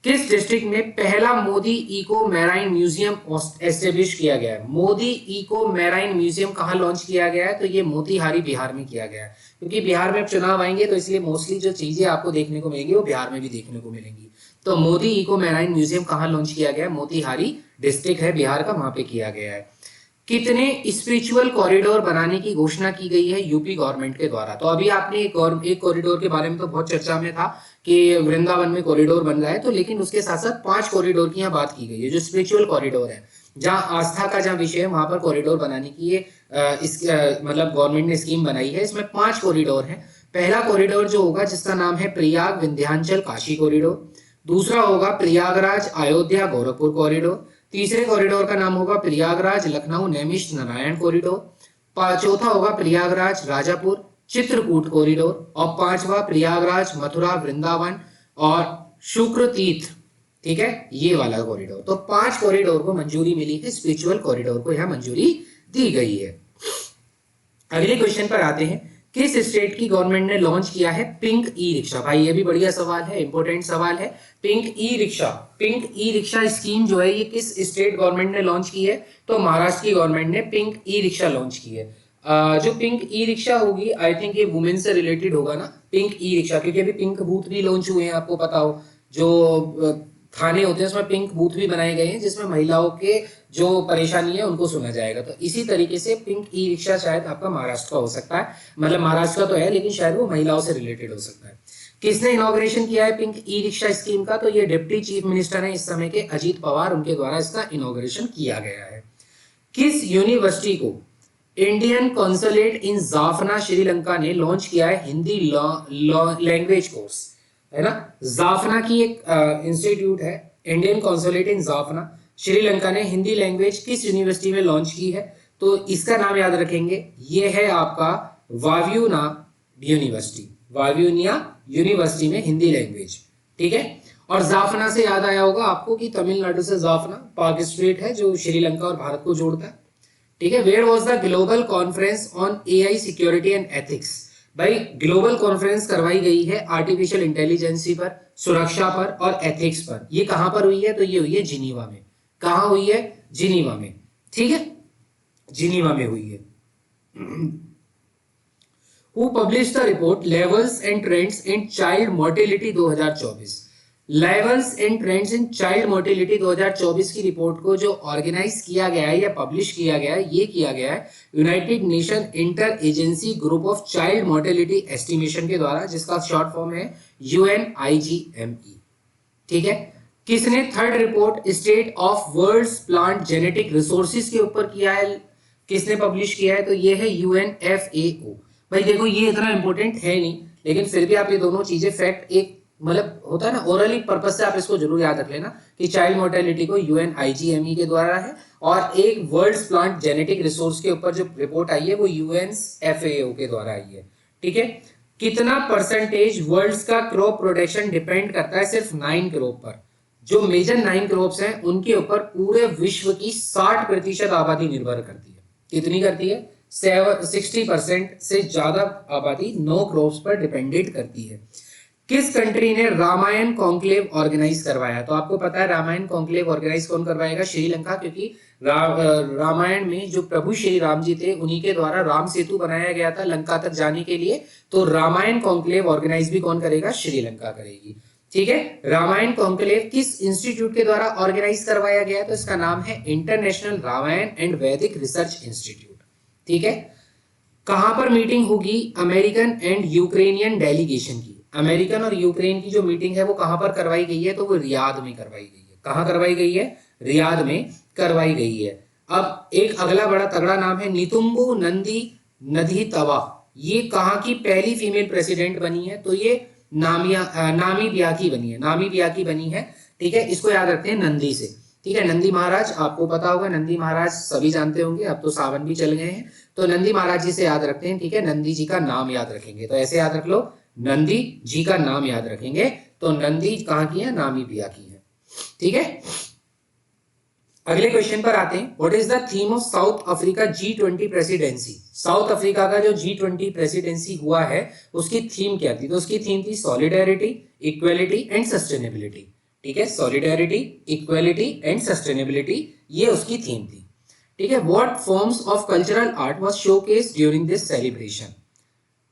किस डिस्ट्रिक्ट में पहला Modi eco marine museum establish किया गया है? मोदी इको मैराइन म्यूजियम कहाँ लॉन्च किया गया है? तो ये मोतीहारी बिहार में किया गया है, क्योंकि बिहार में चुनाव आएंगे तो इसलिए मोस्टली जो चीजें आपको देखने को मिलेंगी वो बिहार में भी देखने को मिलेंगी। तो मोदी इको मैराइन म्यूजियम कहाँ लॉन्च किया गया है? मोतीहारी डिस्ट्रिक्ट है बिहार का, वहां पे किया गया है। कितने स्पिरिचुअल कॉरिडोर बनाने की घोषणा की गई है यूपी गवर्नमेंट के द्वारा? तो अभी आपने एक कॉरिडोर के बारे में तो बहुत चर्चा में था कि वृंदावन में कॉरिडोर बन रहा है, तो लेकिन उसके साथ साथ 5 कॉरिडोर की यहाँ बात की गई है जो स्पिरिचुअल कॉरिडोर है, जहाँ आस्था का जहाँ विषय है वहां पर कॉरिडोर बनाने की ये मतलब गवर्नमेंट ने स्कीम बनाई है। इसमें 5 कॉरिडोर है। पहला कॉरिडोर जो होगा जिसका नाम है प्रयाग विंध्याचल काशी कॉरिडोर, दूसरा होगा प्रयागराज अयोध्या गोरखपुर कॉरिडोर, तीसरे कॉरिडोर का नाम होगा प्रयागराज लखनऊ नैमिष नारायण कॉरिडोर, चौथा होगा प्रयागराज राजापुर चित्रकूट कॉरिडोर, और पांचवा प्रयागराज मथुरा वृंदावन और शुक्र तीर्थ, ठीक है, ये वाला कॉरिडोर। तो 5 कॉरिडोर को मंजूरी मिली है, स्पिरिचुअल कॉरिडोर को यहां मंजूरी दी गई है। अगले क्वेश्चन पर आते हैं, किस स्टेट की गवर्नमेंट ने लॉन्च किया है पिंक ई रिक्शा? भाई ये भी बढ़िया सवाल है, इंपॉर्टेंट सवाल है। Pink e rickshaw, pink e rickshaw scheme जो है ये किस स्टेट गवर्नमेंट ने लॉन्च की है? तो महाराष्ट्र की गवर्नमेंट ने पिंक ई रिक्शा लॉन्च की है। जो पिंक ई रिक्शा होगी आई थिंक ये वुमेन से रिलेटेड होगा ना, पिंक ई रिक्शा, क्योंकि अभी पिंक बूथ भी लॉन्च हुए हैं, आपको पता हो जो थाने होते हैं उसमें पिंक बूथ भी बनाए गए हैं जिसमें महिलाओं के जो परेशानी है उनको सुना जाएगा। तो इसी तरीके से पिंक ई रिक्शा शायद आपका महाराष्ट्र का हो सकता है, मतलब महाराष्ट्र का तो है लेकिन शायद वो महिलाओं से रिलेटेड हो सकता है। किसने इनॉग्रेशन किया है पिंक ई रिक्शा स्कीम का? तो ये डिप्टी चीफ मिनिस्टर है इस समय के अजीत पवार, उनके द्वारा इसका इनॉग्रेशन किया गया है। किस यूनिवर्सिटी को इंडियन कॉन्सुलेट इन जाफना श्रीलंका ने लॉन्च किया है हिंदी लैंग्वेज कोर्स, है ना? जाफना की एक इंस्टीट्यूट है, इंडियन कॉन्सुलेट इन जाफना श्रीलंका ने हिंदी लैंग्वेज किस यूनिवर्सिटी में लॉन्च की है? तो इसका नाम याद रखेंगे, ये है आपका वाव्यूना यूनिवर्सिटी, वाव्यूनिया यूनिवर्सिटी में हिंदी लैंग्वेज, ठीक है। और जाफना से याद आया होगा आपको कि तमिलनाडु से जाफना पाक स्ट्रेट है जो श्रीलंका और भारत को जोड़ता है, ठीक है। Where was the global conference on AI security and ethics? भाई ग्लोबल कॉन्फ्रेंस करवाई गई है आर्टिफिशियल इंटेलिजेंसी पर, सुरक्षा पर और एथिक्स पर। ये कहां पर हुई है? तो ये हुई है जिनीवा में। कहां हुई है? जिनीवा में, ठीक है, जिनीवा में हुई है। Who published the report Levels and Trends in Child Mortality 2024? Levels and trends in child mortality 2024 की रिपोर्ट को जो ऑर्गेनाइज किया गया है या पब्लिश किया गया है, ये किया गया है United nation inter agency group of child mortality estimation के द्वारा, जिसका शॉर्ट फॉर्म है UNIGME, ठीक है। किसने third report state of world's plant genetic resources के ऊपर किया है, किसने पब्लिश किया है? तो ये है UNFAO। भाई देखो ये इतना इंपॉर्टेंट है नहीं, लेकिन फिर भी आप ये दोनों चीजें फैक्ट एक मतलब होता है ना ओरली पर्पस से आप इसको जरूर याद रख लेना कि चाइल्ड मोर्टेलिटी को UNIGME के द्वारा है, और एक वर्ल्ड प्लांट जेनेटिक रिसोर्स के ऊपर जो रिपोर्ट आई है वो UNFAO के द्वारा आई है, ठीक है। कितना परसेंटेज वर्ल्ड का क्रॉप प्रोडक्शन डिपेंड करता है? सिर्फ 9 क्रॉप पर। जो मेजर 9 क्रॉप्स हैं उनके ऊपर पूरे विश्व की 60% आबादी निर्भर करती है। कितनी करती है? 60% से ज्यादा आबादी 9 क्रॉप्स पर डिपेंडेंट करती है। किस कंट्री ने रामायण कॉन्क्लेव ऑर्गेनाइज करवाया? तो आपको पता है रामायण कॉन्क्लेव ऑर्गेनाइज कौन करवाएगा? श्रीलंका, क्योंकि रामायण में जो प्रभु श्री राम जी थे उन्हीं के द्वारा राम सेतु बनाया गया था लंका तक जाने के लिए। तो रामायण कॉन्क्लेव ऑर्गेनाइज भी कौन करेगा? श्रीलंका करेगी, ठीक है। रामायण कॉन्क्लेव किस इंस्टीट्यूट के द्वारा ऑर्गेनाइज करवाया गया? तो इसका नाम है इंटरनेशनल रामायण एंड वैदिक रिसर्च इंस्टीट्यूट, ठीक है। कहां पर मीटिंग होगी अमेरिकन एंड यूक्रेनियन डेलीगेशन की? अमेरिकन और यूक्रेन की जो मीटिंग है वो कहां पर करवाई गई है? तो वो रियाद में करवाई गई है। कहां करवाई गई है? रियाद में करवाई गई है। अब एक अगला बड़ा तगड़ा नाम है नितुम्बु नंदी नदी तवा। ये कहां की पहली फीमेल प्रेसिडेंट बनी है? तो ये नामीबिया की बनी है, नामीबिया की बनी है, ठीक है। इसको याद रखते हैं नंदी से, ठीक है। नंदी महाराज आपको पता होगा, नंदी महाराज सभी जानते होंगे, अब तो सावन भी चल गए हैं, तो नंदी महाराज जी से याद रखते हैं, ठीक है। नंदी जी का नाम याद रखेंगे, तो ऐसे याद रख लो, नंदी जी का नाम याद रखेंगे। तो नंदी कहां की है? नामीबिया की है, ठीक है। अगले क्वेश्चन पर आते हैं, what is the theme of south Africa G20 presidency? South Africa का जो G20 प्रेसिडेंसी हुआ है उसकी थीम क्या थी? तो उसकी थीम थी सॉलिडेरिटी, इक्वलिटी एंड सस्टेनेबिलिटी, ठीक है, सॉलिडेरिटी, इक्वलिटी एंड सस्टेनेबिलिटी, ये उसकी थीम थी। ठीक है, what forms of cultural art was showcased during this celebration.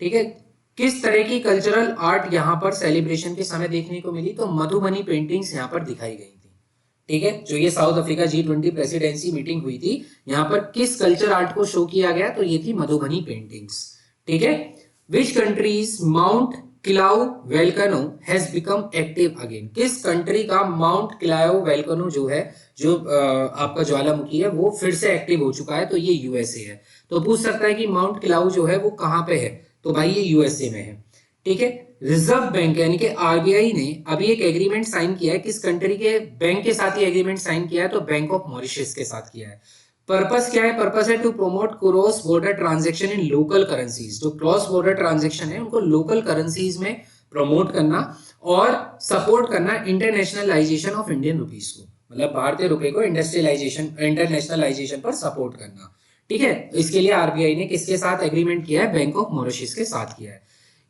ठीक है, किस तरह की कल्चरल आर्ट यहाँ पर सेलिब्रेशन के समय देखने को मिली, तो मधुबनी पेंटिंग्स यहाँ पर दिखाई गई थी। ठीक है, जो ये south Africa G20 presidency meeting हुई थी, यहाँ पर किस कल्चर आर्ट को शो किया गया, तो ये थी मधुबनी पेंटिंग्स। ठीक है, which countries Mount Kilauea volcano has become active again. किस कंट्री का माउंट किलाउ वेल्कनो जो है, जो आपका ज्वालामुखी है, वो फिर से एक्टिव हो चुका है, तो ये यूएसए है। तो पूछ सकता है कि माउंट किलाउ जो है वो कहाँ पे है, तो भाई ये यूएसए में है। ठीक है, रिजर्व बैंक यानी कि आरबीआई ने अभी एक एग्रीमेंट साइन किया है, किस कंट्री के बैंक के साथ ये एग्रीमेंट साइन किया है, तो बैंक ऑफ मॉरिशस के साथ किया है। पर्पस क्या है, पर्पस है to promote cross border transaction in local currencies. जो क्रॉस बॉर्डर ट्रांजैक्शन है उनको लोकल करेंसीज में प्रमोट करना और सपोर्ट करना इंटरनेशनलाइजेशन ऑफ इंडियन रुपीज को, मतलब भारतीय रुपए को इंडस्ट्रियलाइजेशन इंटरनेशनलाइजेशन पर सपोर्ट करना। ठीक है, इसके लिए आरबीआई ने किसके साथ एग्रीमेंट किया है, बैंक ऑफ मॉरिशस के साथ किया है।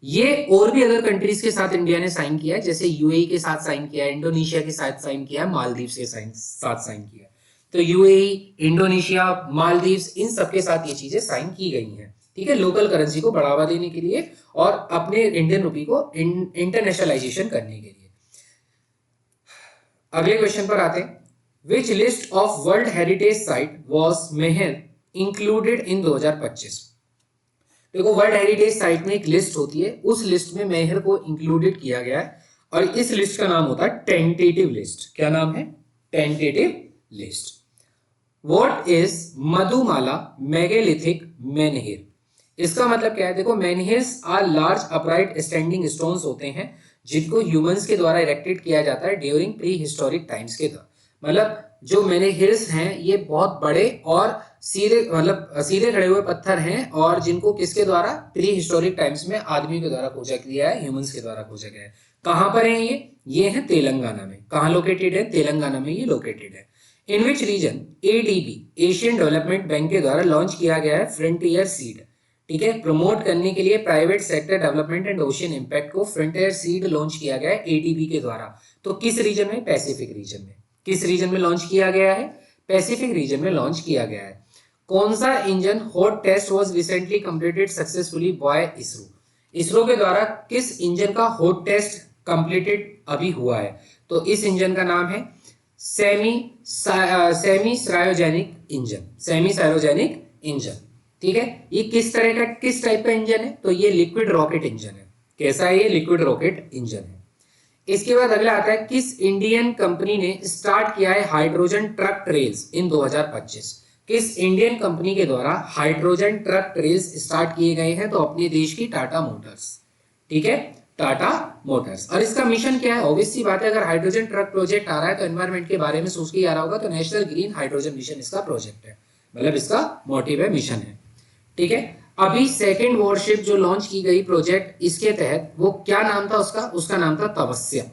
ये और भी अदर कंट्रीज के साथ इंडिया ने साइन किया है, जैसे यूएई के साथ साइन किया है, इंडोनेशिया के साथ साइन किया है, मालदीव्स के साथ साइन किया है। तो यूएई, इंडोनेशिया, मालदीव्स, इन सब के साथ ये चीजें साइन की गई हैं। ठीक है, लोकल करेंसी को बढ़ावा देने के लिए और अपने इंडियन रुपी को इंटरनेशनलाइजेशन करने के लिए। अगले क्वेश्चन पर आते हैं, which list of world heritage site was Mehar included in 2025। देखो, वर्ल्ड हेरिटेज साइट में एक लिस्ट होती है, उस लिस्ट में मेहर को इंक्लूडेड किया गया है और इस लिस्ट का नाम होता है टेंटेटिव लिस्ट। क्या नाम है, tentative list. What is Mudumal megalithic menhir. इसका मतलब क्या है, देखो, menhirs are large upright standing stones होते हैं जिनको ह्यूमंस के द्वारा इरेक्टेड किया जाता है ड्यूरिंग प्री हिस्टोरिक टाइम्स के दौरान। मतलब जो मेनहिर्स हैं ये बहुत बड़े और सीधे, मतलब सीधे खड़े हुए पत्थर हैं और जिनको किसके द्वारा, प्री हिस्टोरिक टाइम्स में आदमियों के द्वारा खोजा गया है, ह्यूमंस के द्वारा खोजा गया है। कहां पर है ये है तेलंगाना में। कहां लोकेटेड है, तेलंगाना में ये लोकेटेड है। In which region ADB, Asian Development Bank के द्वारा लॉन्च किया गया है फ्रंटियर सीड। ठीक है, प्रमोट करने के लिए private sector development and ocean impact को फ्रंटियर सीड लॉन्च किया गया है एडीबी के द्वारा। तो किस रीजन में, पैसिफिक रीजन में। किस रीजन में लॉन्च किया गया है, पैसिफिक रीजन में लॉन्च किया गया है। कौन सा engine hot test was recently completed successfully by ISRO. ISRO के द्वारा किस इंजन का हॉट टेस्ट कंप्लीटेड अभी हुआ है, तो इस इंजन का नाम है semi cryogenic engine. Semi cryogenic engine. ठीक है, ये किस तरह का, किस टाइप का इंजन है, तो ये लिक्विड रॉकेट इंजन है। कैसा है ये, लिक्विड रॉकेट इंजन है। इसके बाद अगला आता है, किस इंडियन कंपनी ने स्टार्ट किया है हाइड्रोजन ट्रक ट्रेल्स इन 2025। किस इंडियन कंपनी के द्वारा हाइड्रोजन ट्रक ट्रेल्स स्टार्ट किए गए हैं, तो अपने देश की टाटा मोटर्स। ठीक है, टाटा मोटर्स। और इसका मिशन क्या है, ऑब्वियस सी बात है, अगर हाइड्रोजन ट्रक प्रोजेक्ट आ रहा है तो एनवायरमेंट के बारे में सोच के आ रहा होगा, तो नेशनल ग्रीन हाइड्रोजन मिशन इसका प्रोजेक्ट है, मतलब इसका मोटिव है, मिशन है। ठीक है, अभी सेकंड वॉरशिप जो लॉन्च की गई प्रोजेक्ट, इसके तहत वो क्या नाम था उसका नाम था तपस्या।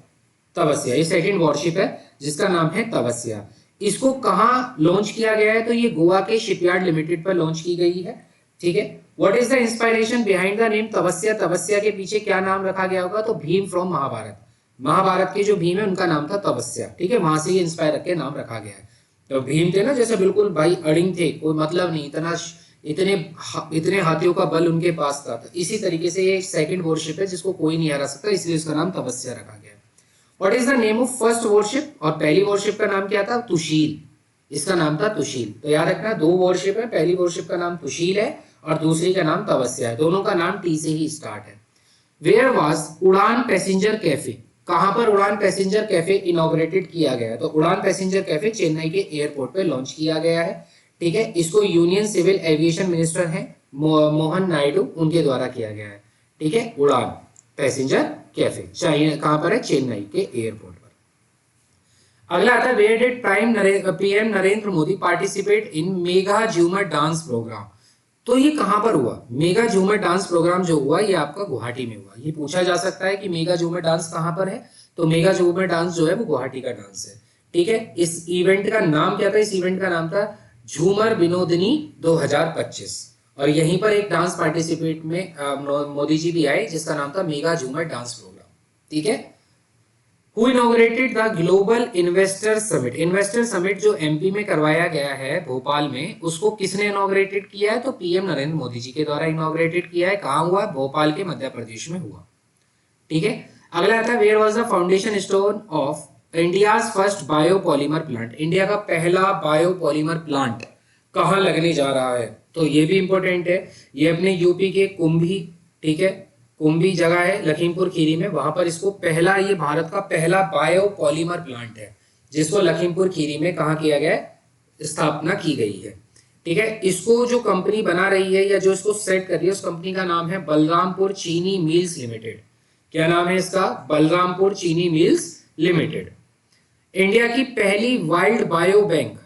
तपस्या, ये सेकंड वॉरशिप है जिसका नाम है तपस्या। इसको कहां लॉन्च किया गया है, तो ये गोवा के शिपयार्ड लिमिटेड पर लॉन्च की गई है। ठीक है, what is the inspiration behind the name तपस्या। तपस्या के पीछे क्या नाम रखा गया होगा, तो भीम फ्रॉम महाभारत। महाभारत के जो भीम है उनका नाम था तपस्या। ठीक है, वहां से ये इंस्पायर करके नाम रखा गया है। तो भीम थे ना, जैसे बिल्कुल भाई अड़िंग थे, कोई मतलब नहीं, इतने हाथियों का बल उनके पास था। तो इसी तरीके से ये सेकंड वॉरशिप है जिसको कोई नहीं हरा सकता, इसलिए उसका नाम तपस्या रखा गया। What is the name of first worship, और पहली वॉरशिप का नाम क्या था, तुशील। इसका नाम था तुशील। तो याद रखना, दो वॉरशिप है, पहली वॉरशिप का नाम तुशील है और दूसरी का नाम तपस्या है। दोनों का नाम टी से ही स्टार्ट है। वेयर वाज उड़ान पैसेंजर कैफे। कहां पर उड़ान पैसेंजर कैफे इनॉग्रेटेड किया गया है, तो उड़ान पैसेंजर कैफे चेन्नई के एयरपोर्ट पे लॉन्च किया गया है। ठीक है, इसको यूनियन सिविल एविएशन मिनिस्टर है मोहन नायडू, उनके द्वारा किया गया है। ठीक है, उड़ान पैसेंजर कैफे चाइना कहां पर है, चेन्नई के एयरपोर्ट पर। अगला आता है, where did PM Narendra Modi participate in mega Jhumoir dance programme. तो ये कहां पर हुआ, मेगा झूमर डांस प्रोग्राम जो हुआ ये आपका गुवाहाटी में हुआ। ये पूछा जा सकता है कि मेगा झूमर डांस कहां पर है, तो मेगा झूमर डांस जो है वो गुवाहाटी का डांस है। ठीक है, इस इवेंट का नाम क्या था, इस इवेंट का नाम था झूमर विनोदनी 2025। और यहीं पर एक डांस पार्टिसिपेट में मोदी जी भी आए जिसका नाम था मेगा झूमर डांस प्रोग्राम। ठीक है, who inaugurated the global investor summit? Investor summit जो एमपी में करवाया गया है भोपाल में, उसको किसने इनॉग्रेटेड किया है? तो पीएम नरेंद्र मोदी जी के द्वारा इनॉग्रेटेड किया है। कहाँ हुआ? भोपाल के मध्य प्रदेश में हुआ। ठीक है, अगला आता है where was the foundation stone of India's first biopolymer plant? India का पहला बायोपॉलीमर प्लांट कहाँ लगने जा रहा है? तो ये भी इंपॉर्टेंट है। ये अपने यूपी के कुंभी, ठीक है, कुंभी जगह है लखीमपुर खीरी में, वहां पर इसको पहला, ये भारत का पहला बायोपॉलीमर प्लांट है जिसको लखीमपुर खीरी में कहा किया गया, स्थापना की गई है। ठीक है, इसको जो कंपनी बना रही है या जो इसको सेट कर रही है, उस कंपनी का नाम है बलरामपुर चीनी मिल्स लिमिटेड। क्या नाम है इसका? बलरामपुर चीनी मिल्स लिमिटेड। इंडिया की पहली वाइल्ड बायो बैंक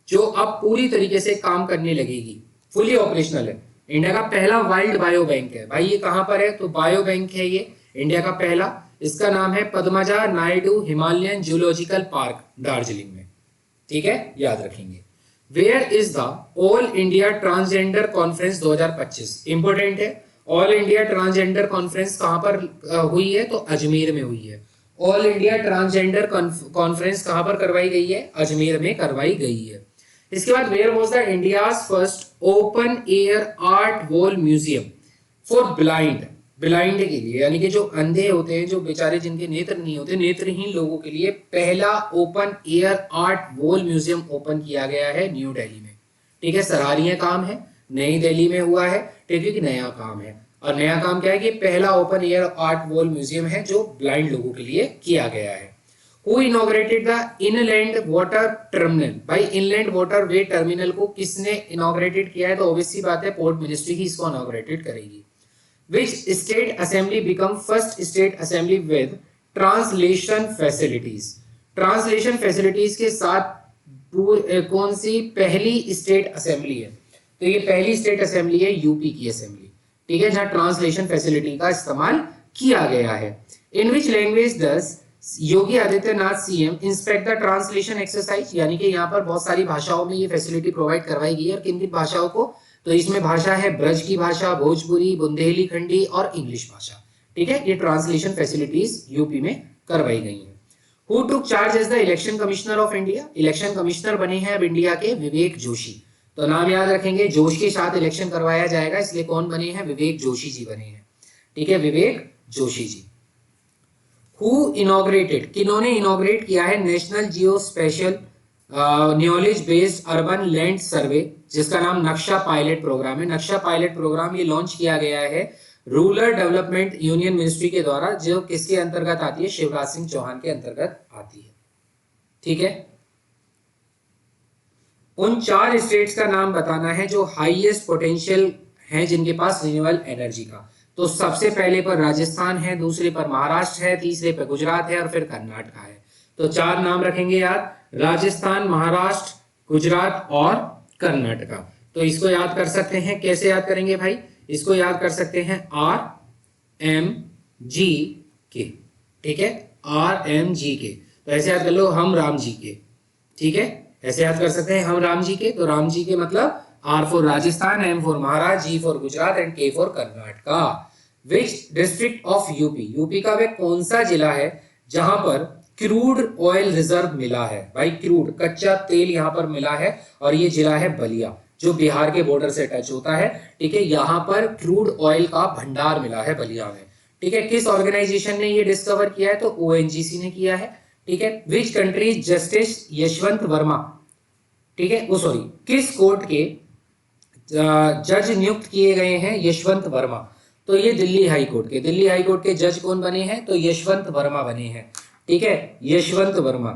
जो अब पूरी तरीके से काम करने लगेगी, फुली ऑपरेशनल है। इंडिया का पहला वाइल्ड बायो बैंक है भाई। ये कहां पर है? तो बायो बैंक है ये इंडिया का पहला। इसका नाम है Padmaja Naidu Himalayan zoological park, Darjeeling में। ठीक है, याद रखेंगे। Where is the all India transgender conference 2025? Important है। ऑल इंडिया ट्रांसजेंडर कॉन्फ्रेंस कहां पर हुई है? तो अजमेर में हुई है। ऑल इंडिया ट्रांसजेंडर कॉन्फ्रेंस कहां पर करवाई गई है? अजमेर में करवाई गई है। इसके बाद where was the India's first open air art wall museum for blind? Blind के लिए, यानी कि जो अंधे होते हैं, जो बेचारे जिनके नेत्र नहीं होते, नेत्रहीन लोगों के लिए पहला open air art wall museum open किया गया है न्यू दिल्ली में। ठीक है, सराहनीय काम है, नई दिल्ली में हुआ है। ठीक है, कि नया काम है। और नया काम क्या है कि पहला open air art wall museum है जो ब्लाइंड लोगों के लिए किया गया है। Who inaugurated the inland water terminal? भाई इनलैंड वाटर वे टर्मिनल को किसने इनॉग्रेटेड किया है? तो ऑब्वियसली बात है पोर्ट मिनिस्ट्री ही इसको इनॉग्रेटेड करेगी। Which state assembly become first state assembly with translation facilities? Translation facilities के साथ कौन सी पहली स्टेट असेंबली है? तो ये पहली स्टेट असेंबली है यूपी की असेंबली। ठीक है, जहां ट्रांसलेशन फैसिलिटी का इस्तेमाल किया गया है। In which language does Yogi Adityanath CM inspect the translation exercise? यानी कि यहाँ पर बहुत सारी भाषाओं में ये फैसिलिटी प्रोवाइड करवाई गई है। और किन किन भाषाओं को? तो इसमें भाषा है ब्रज की भाषा, भोजपुरी, बुंदेलीखंडी और इंग्लिश भाषा। ठीक है, ये ट्रांसलेशन फैसिलिटीज यूपी में करवाई गई हैं। Who took charge as the election commissioner of India? Election commissioner बने हैं अब इंडिया के विवेक जोशी। तो नाम याद रखेंगे, जोश के साथ इलेक्शन करवाया जाएगा, इसलिए कौन बने हैं? विवेक जोशी जी बने हैं। ठीक है, विवेक जोशी जी। Who inaugurated? किन्होंने इनॉग्रेट किया है national geo spatial knowledge based urban land survey, जिसका नाम नक्शा पायलट प्रोग्राम है। नक्शा पायलट प्रोग्राम ये लॉन्च किया गया है रूरल डेवलपमेंट यूनियन मिनिस्ट्री के द्वारा, जो किसके अंतर्गत आती है? शिवराज सिंह चौहान के अंतर्गत आती है। ठीक है, उन 4 स्टेट्स का नाम बताना है जो हाईएस्ट पोटेंशियल हैं जिनके पास रिन्यूएबल एनर्जी का। तो सबसे पहले पर राजस्थान है, दूसरे पर महाराष्ट्र है, तीसरे पर गुजरात है और फिर कर्नाटक है। तो 4 नाम रखेंगे याद, राजस्थान, महाराष्ट्र, गुजरात और कर्नाटका। तो इसको याद कर सकते हैं, कैसे याद करेंगे भाई? इसको याद कर सकते हैं RMGK। ठीक है, RMGK। तो ऐसे याद कर लो, हम राम जी के। ठीक है, ऐसे याद कर सकते हैं, हम राम जी के। तो राम जी के मतलब R for Rajasthan, M for Maharashtra, G for Gujarat and K for Karnataka. Which district of UP? UP का वह कौन सा जिला है जहां पर क्रूड ऑयल रिजर्व मिला है? भाई क्रूड, कच्चा तेल यहां पर मिला है और ये जिला है बलिया, जो बिहार के बॉर्डर से टच होता है। ठीक है, यहां पर क्रूड ऑयल का भंडार मिला है बलिया में। ठीक है, किस ऑर्गेनाइजेशन ने ये डिस्कवर किया है? तो ONGC ने किया है। ठीक है, which country justice Yashwant Verma? ठीक है, वो सॉरी, किस कोर्ट के जज नियुक्त किए गए हैं यशवंत वर्मा? तो ये दिल्ली हाई कोर्ट के। दिल्ली हाई कोर्ट के जज कौन बने हैं? तो यशवंत वर्मा बने हैं। ठीक है, यशवंत वर्मा,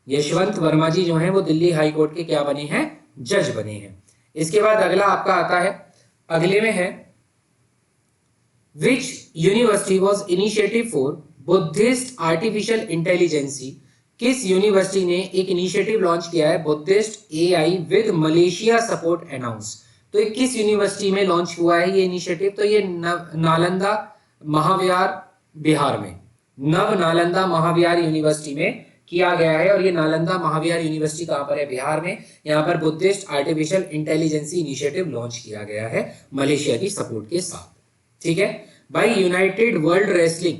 यशवंत वर्मा जी जो हैं वो दिल्ली हाई कोर्ट के क्या बने हैं? जज बने हैं। इसके बाद अगला आपका आता है, अगले में है which university was initiative for Buddhist artificial intelligence? किस यूनिवर्सिटी ने एक इनिशिएटिव लॉन्च किया है Buddhist AI with Malaysia support announce? तो ये किस यूनिवर्सिटी में लॉन्च हुआ है ये इनिशिएटिव? तो ये नालंदा महाविहार बिहार में, नव नालंदा महाविहार यूनिवर्सिटी में किया गया है। और ये नालंदा महाविहार यूनिवर्सिटी कहां पर है? बिहार में। यहाँ पर Buddhist artificial intelligence initiative launch किया गया है मलेशिया की सपोर्ट के साथ। ठीक है भाई, यूनाइटेड वर्ल्ड रेसलिंग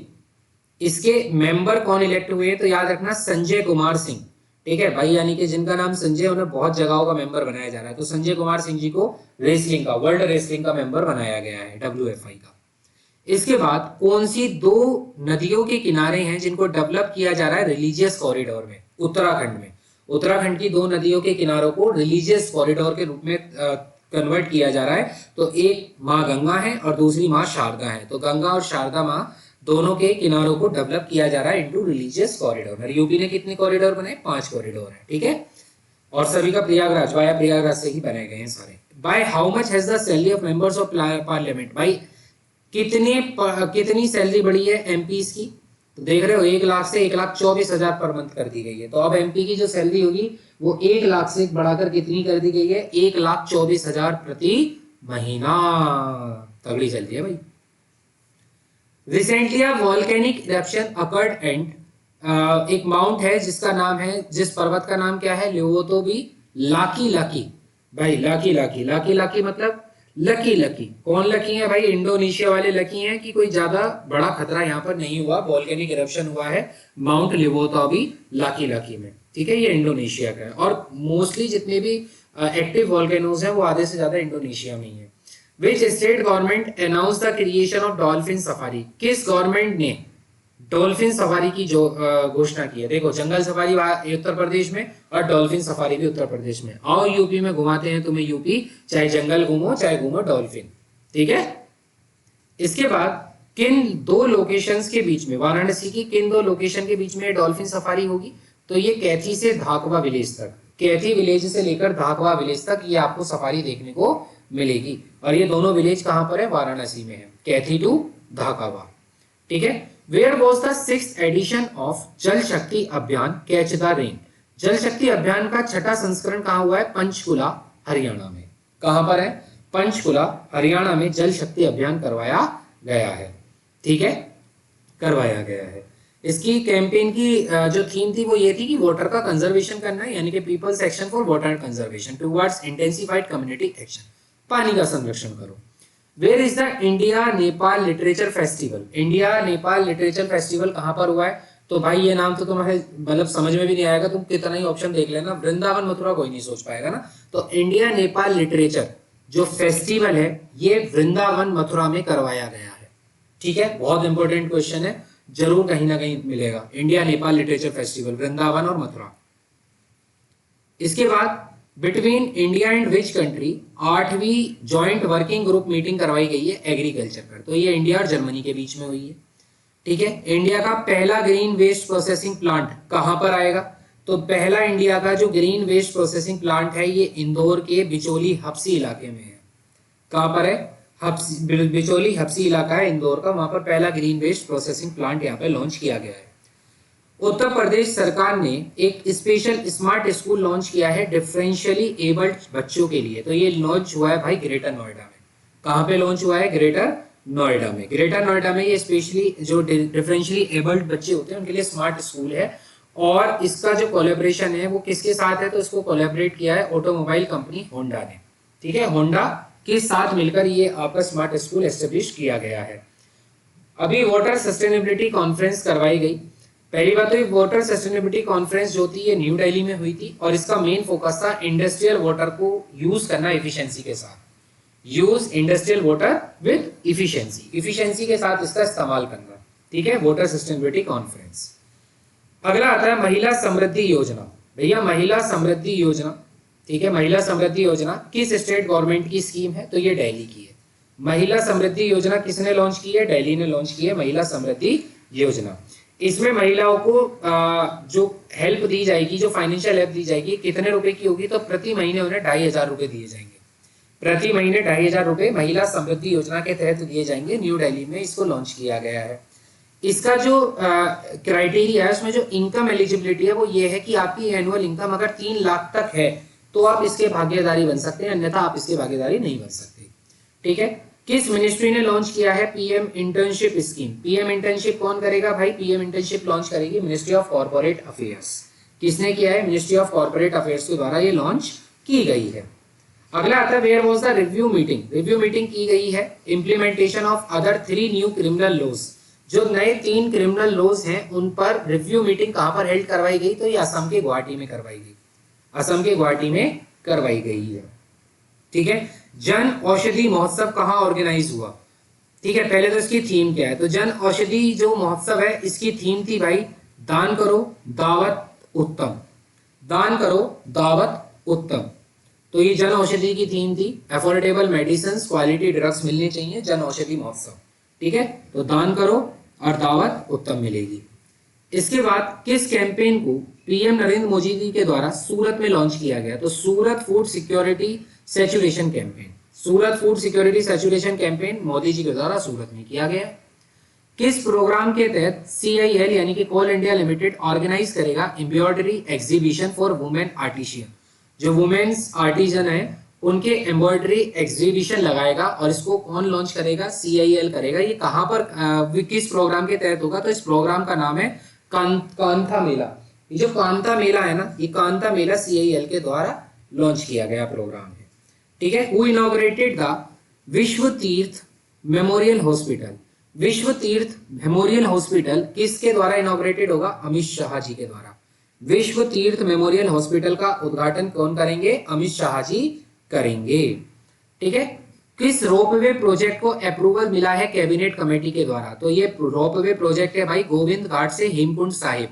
इसके मेंबर कौन इलेक्ट हुए तो याद रखना संजय कुमार सिंह, ठीक है भाई, यानी कि जिनका नाम संजय, उन्हें बहुत जगहों का मेंबर बनाया जा रहा है। तो संजय कुमार सिंह जी को रेसलिंग का, वर्ल्ड रेसलिंग का मेंबर बनाया गया है, WFI का। इसके बाद कौन सी दो नदियों के किनारे हैं जिनको डेवलप किया जा रहा है रिलीजियस कॉरिडोर में, उत्तराखंड में। उत्तराखंड की दो नदियों के किनारों को रिलीजियस कॉरिडोर के रूप में कन्वर्ट किया जा रहा है। तो एक माँ गंगा है और दूसरी माँ शारदा है। तो गंगा और शारदा माँ दोनों के किनारों को डेवलप किया जा रहा है इनटू रिलीजियस कॉरिडोर। यूपी ने कितने कॉरिडोर बनाए? 5 कॉरिडोर है, ठीक है। और सभी का प्रयागराज, वाया प्रयागराज से ही बनाए गए हैं सारे। By how much has the salary of members of parliament, भाई कितनी सैलरी बढ़ी है एमपीज की? तो देख रहे हो 1 लाख से 1,24,000 पर मंथ कर दी गई है। तो अब एमपी की जो सैलरी होगी वो 1 लाख से बढ़ाकर कितनी कर दी गई है? 1,24,000 प्रति महीना। तगड़ी चलती है भाई। Recently a volcanic eruption occurred and एक माउंट है जिसका नाम है, जिस पर्वत का नाम क्या है? लियोतोबी लाकी लाकी। भाई लाकी लाकी, लाकी लाकी मतलब लकी लकी। कौन लकी है भाई? इंडोनेशिया वाले लकी हैं कि कोई ज्यादा बड़ा खतरा यहाँ पर नहीं हुआ, वॉल्केनिक इरप्शन हुआ है माउंट लियोतोबी लाकी लाकी में, ठीक है। ये इंडोनेशिया का है और मोस्टली जितने भी एक्टिव वॉल्केनोज हैं वो आधे से ज्यादा इंडोनेशिया में ही है। Which state government announce the creation of dolphin safari? किस गवर्नमेंट ने डॉल्फिन सफारी की जो घोषणा की है? देखो जंगल सफारी उत्तर प्रदेश में और डॉल्फिन सफारी भी उत्तर प्रदेश में। आओ यूपी में घुमाते हैं तुम्हें यूपी, चाहे जंगल घूमो चाहे घूमो डॉल्फिन, ठीक है। इसके बाद किन दो लोकेशंस के बीच में, वाराणसी की किन दो लोकेशन के बीच में डॉल्फिन सफारी होगी? तो ये कैथी से धाकवा विलेज तक, कैथी विलेज से लेकर धाकवा विलेज तक ये आपको सफारी देखने को मिलेगी। और ये दोनों विलेज कहां पर है? वाराणसी में है, कैथी टू धाकवा, ठीक है। Where was the 6th edition of Jal Shakti अभियान कैच द रेन? जल शक्ति अभियान का 6ठा संस्करण कहां हुआ है? पंचकुला हरियाणा में। कहां पर है? पंचकुला हरियाणा में जल शक्ति अभियान करवाया गया है, ठीक है, करवाया गया है। इसकी कैंपेन की जो थीम थी वो ये थी कि वाटर का कंजर्वेशन करना है, यानी कि people's action for water conservation towards intensified community action. पानी का संरक्षण करो। Where is the India Nepal literature festival? India Nepal literature festival कहां पर हुआ है? तो भाई ये नाम तो तुम्हारे मतलब समझ में भी नहीं आएगा, तुम कितना ही ऑप्शन देख लेना, वृंदावन मथुरा कोई नहीं सोच पाएगा ना। तो इंडिया नेपाल लिटरेचर जो फेस्टिवल है ये वृंदावन मथुरा में करवाया गया है, ठीक है। बहुत इंपॉर्टेंट क्वेश्चन है, जरूर कहीं ना कहीं मिलेगा। India Nepal literature festival Vrindavan और मथुरा। इसके बाद between India and which country 8वीं जॉइंट वर्किंग ग्रुप मीटिंग करवाई गई है एग्रीकल्चर पर? तो ये इंडिया और जर्मनी के बीच में हुई है, ठीक है। इंडिया का पहला ग्रीन वेस्ट प्रोसेसिंग प्लांट कहां पर आएगा? तो पहला इंडिया का जो ग्रीन वेस्ट प्रोसेसिंग प्लांट है ये इंदौर के बिचौली हप्सी इलाके में है। कहां पर है? बिचौली हप्सी इलाका है इंदौर का, वहां पर पहला ग्रीन वेस्ट प्रोसेसिंग प्लांट यहाँ पे लॉन्च किया गया है। उत्तर प्रदेश सरकार ने एक स्पेशल स्मार्ट स्कूल लॉन्च किया है डिफरेंशियली एबल्ड बच्चों के लिए। तो ये लॉन्च हुआ है भाई ग्रेटर नोएडा में। कहां पे लॉन्च हुआ है? ग्रेटर नोएडा में। ग्रेटर नोएडा में ये स्पेशली जो डिफरेंशियली एबल्ड बच्चे होते हैं उनके लिए स्मार्ट स्कूल है। और इसका जो कोलैबोरेशन है वो किसके साथ है? तो इसको कोलैबोरेट किया है ऑटोमोबाइल कंपनी होंडा ने, ठीक है। होंडा के साथ मिलकर ये आपका स्मार्ट स्कूल एस्टेब्लिश किया गया है। अभी वाटर सस्टेनेबिलिटी कॉन्फ्रेंस करवाई गई। पहली बात तो ये वाटर सस्टेनेबिलिटी कॉन्फ्रेंस जो थी ये न्यू दिल्ली में हुई थी और इसका मेन फोकस था इंडस्ट्रियल वाटर को यूज करना एफिशिएंसी के साथ, use industrial water with efficiency के साथ इसका इस्तेमाल करना, ठीक है। Water sustainability conference. अगला आता है महिला समृद्धि योजना। भैया महिला समृद्धि योजना, ठीक है, महिला समृद्धि योजना किस स्टेट गवर्नमेंट की स्कीम है? तो ये दिल्ली की है। महिला समृद्धि योजना किसने लॉन्च की है? दिल्ली ने लॉन्च की है महिला समृद्धि योजना। इसमें महिलाओं को जो हेल्प दी जाएगी, जो फाइनेंशियल हेल्प दी जाएगी, कितने रुपए की होगी? तो प्रति महीने उन्हें 2,500 रुपए दिए जाएंगे। प्रति महीने 2,500 रुपए महिला समृद्धि योजना के तहत दिए जाएंगे। न्यू दिल्ली में इसको लॉन्च किया गया है। इसका जो क्राइटेरिया है उसमें जो इनकम एलिजिबिलिटी है वो ये है कि आपकी एनुअल इनकम अगर 3 लाख तक है तो आप इसके भागीदारी बन सकते हैं, अन्यथा आप इसके भागीदारी नहीं बन सकते, ठीक है। किस मिनिस्ट्री ने लॉन्च किया है PM internship scheme? PM internship कौन करेगा भाई? पीएम इंटर्नशिप लॉन्च करेगी मिनिस्ट्री ऑफ कॉर्पोरेट अफेयर्स। किसने किया है? मिनिस्ट्री ऑफ कॉर्पोरेट अफेयर्स के द्वारा ये लॉन्च की गई है। अगला आता है where was the review meeting? Review meeting की गई है implementation of other 3 new criminal laws. जो नए 3 क्रिमिनल लॉज हैं उन पर रिव्यू मीटिंग कहां पर हेल्ड करवाई गई, तो ये असम के गुवाहाटी में करवाई गई, असम के गुवाहाटी में करवाई गई है। ठीक है, जन औषधि महोत्सव कहां ऑर्गेनाइज हुआ? ठीक है, पहले तो इसकी थीम क्या है, तो जन औषधि जो महोत्सव है इसकी थीम थी भाई दान करो दावत उत्तम, दान करो दावत उत्तम। तो ये जन औषधि की थीम थी, अफोर्डेबल मेडिसिन क्वालिटी ड्रग्स मिलने चाहिए, जन औषधि महोत्सव। ठीक है, तो दान करो और दावत उत्तम मिलेगी। इसके बाद किस कैंपेन को पीएम नरेंद्र मोदी जी के द्वारा सूरत में लॉन्च किया गया? तो Surat food security saturation campaign, Surat food security saturation campaign Modi ji के द्वारा सूरत में किया गया। किस प्रोग्राम के तहत CIL यानी कि कोल इंडिया लिमिटेड ऑर्गेनाइज करेगा embroidery exhibition for women artisan? जो वुमेन्स आर्टिजन है उनके एम्ब्रॉयडरी एग्जीबिशन लगाएगा, और इसको कौन लॉन्च करेगा? CIL करेगा। ये कहां पर किस प्रोग्राम के तहत होगा? तो इस प्रोग्राम का नाम है कांता मेला। ये जो कांता मेला है ना, ये कांता मेला CIL के द्वारा लॉन्च किया गया प्रोग्राम है। ठीक है, हु इनॉग्रेटेड द विश्व तीर्थ मेमोरियल हॉस्पिटल? विश्व तीर्थ मेमोरियल हॉस्पिटल किसके द्वारा इनॉग्रेटेड होगा? अमित शाह जी के द्वारा। विश्व तीर्थ मेमोरियल हॉस्पिटल का उद्घाटन कौन करेंगे? अमित शाह जी करेंगे। ठीक है, किस रोपवे प्रोजेक्ट को अप्रूवल मिला है कैबिनेट कमेटी के द्वारा? तो ये रोपवे प्रोजेक्ट है भाई गोविंद घाट से हेमकुंड साहिब,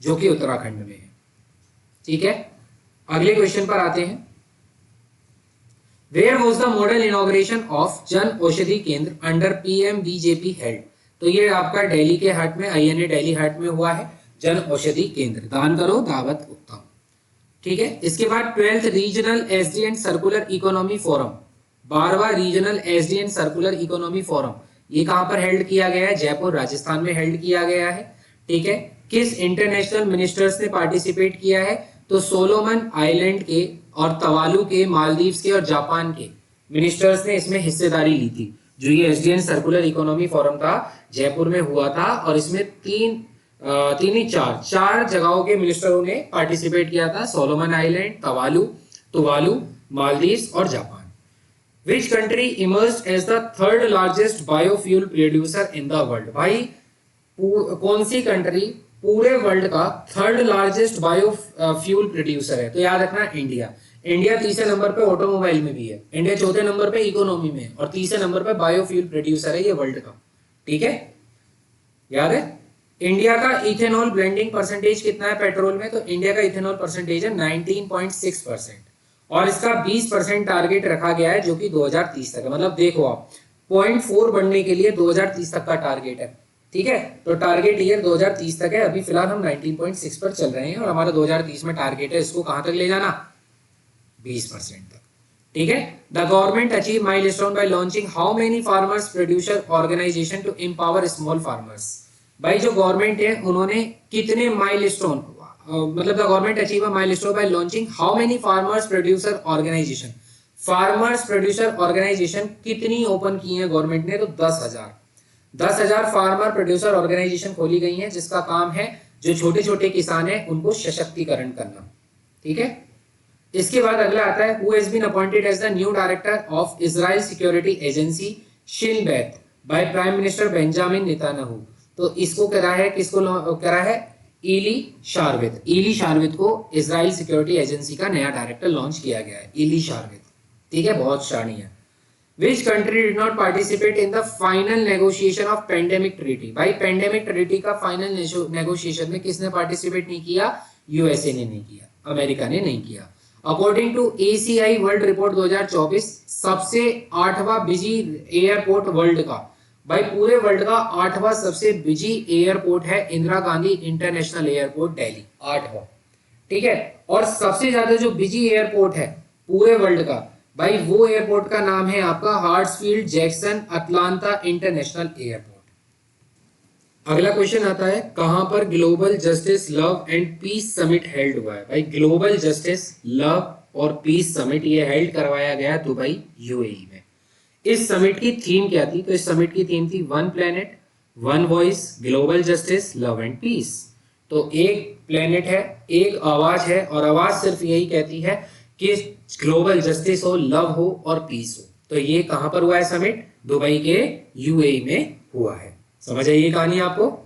जो कि उत्तराखंड में है। ठीक है, अगले क्वेश्चन पर आते हैं। Where was the model inauguration of Jan Aushadhi केंद्र अंडर PMBJP हेल्ड? तो ये आपका दिल्ली के हाट में, INA दिल्ली हाट में हुआ है जन औषधि केंद्र, दान करो दावत उत्तम। ठीक है, इसके बाद 12th regional SD and circular economy forum, 12वां regional SD and circular economy forum, ये कहां पर हेल्ड किया गया है? जयपुर राजस्थान में हेल्ड किया गया है। ठीक है, किस इंटरनेशनल मिनिस्टर्स ने पार्टिसिपेट किया है? तो सोलोमन आइलैंड के और तवालू के, मालदीव्स के और जापान के मिनिस्टर्स ने इसमें हिस्सेदारी ली थी। जो ये SDN सर्कुलर इकोनॉमी फोरम था जयपुर में हुआ था, और इसमें चार जगहों के मिनिस्टरों ने पार्टिसिपेट किया था, सोलोमन आइलैंड, तुवालू, मालदीव्स और Japan. Which country emerged as the third largest biofuel producer in the world? भाई कौन सी कंट्री पूरे वर्ल्ड का थर्ड लार्जेस्ट बायोफ्यूल प्रोड्यूसर है? तो याद रखना इंडिया। इंडिया तीसरे नंबर पे ऑटोमोबाइल में भी है, इंडिया चौथे नंबर पे इकोनॉमी में, और तीसरे नंबर पे बायोफ्यूल प्रोड्यूसर है ये वर्ल्ड का। ठीक है, याद है। इंडिया का इथेनॉल ब्लेंडिंग परसेंटेज कितना है पेट्रोल में? तो इंडिया का इथेनॉल परसेंटेज है 19.6%, और इसका 20% टारगेट रखा गया है, जो कि 2030 तक है। मतलब देखो आप 0.4 बढ़ने के लिए 2030 तक का टारगेट है। ठीक है, तो टारगेट ईयर 2030 तक है। अभी फिलहाल हम 19.6 पर चल रहे हैं, और हमारा 2030 में टारगेट है इसको कहां तक ले जाना? 20% तक। ठीक है, the government achieve milestone by launching how many farmers producer organisation to empower small farmers? भाई जो गवर्नमेंट है उन्होंने कितने माइलस्टोन, मतलब the government achieve a milestone by launching how many farmers producer organisation? Farmers producer organisation कितनी open की है government ने? तो 10,000 फार्मर प्रोड्यूसर ऑर्गेनाइजेशन खोली गई हैं, जिसका काम है जो छोटे छोटे किसान हैं उनको सशक्तिकरण करना। ठीक है, इसके बाद अगला आता है who has been appointed as the new director of Israel security agency Shin Bet by prime minister Benjamin Netanyahu? तो इसको करा है, किसको करा है? इली शारवित को इजराइल सिक्योरिटी एजेंसी का नया डायरेक्टर लॉन्च किया गया है, इली शारवित। ठीक है, बहुत शानी है। Which country did not participate in the final negotiation of pandemic treaty? भाई पेंडेमिक ट्रीटी का फाइनल नेगोशिएशन में किसने पार्टिसिपेट नहीं किया? USA ने नहीं किया, अमेरिका ने नहीं किया। According to ACI world report 2024, सबसे 8वां बिजी एयरपोर्ट वर्ल्ड का, भाई पूरे वर्ल्ड का 8वां सबसे बिजी एयरपोर्ट है इंदिरा गांधी इंटरनेशनल एयरपोर्ट दिल्ली, 8वां। ठीक है, और सबसे ज्यादा जो बिजी एयरपोर्ट है पूरे वर्ल्ड का, भाई वो एयरपोर्ट का नाम है आपका Hartsfield Jackson Atlanta international airport. अगला क्वेश्चन आता है कहां पर global justice love and peace summit held हुआ है? भाई ग्लोबल जस्टिस लव और पीस समिट ये हेल्ड करवाया गया दुबई UAE में। इस समिट की थीम क्या थी? तो इस समिट की थीम थी one planet one voice global justice love and peace. तो एक प्लेनेट है, एक आवाज है, और आवाज सिर्फ यही कहती है कि ग्लोबल जस्टिस हो, लव हो और पीस हो। तो ये कहां पर हुआ है समिट? दुबई के UAE में हुआ है। समझ आई ये कहानी आपको?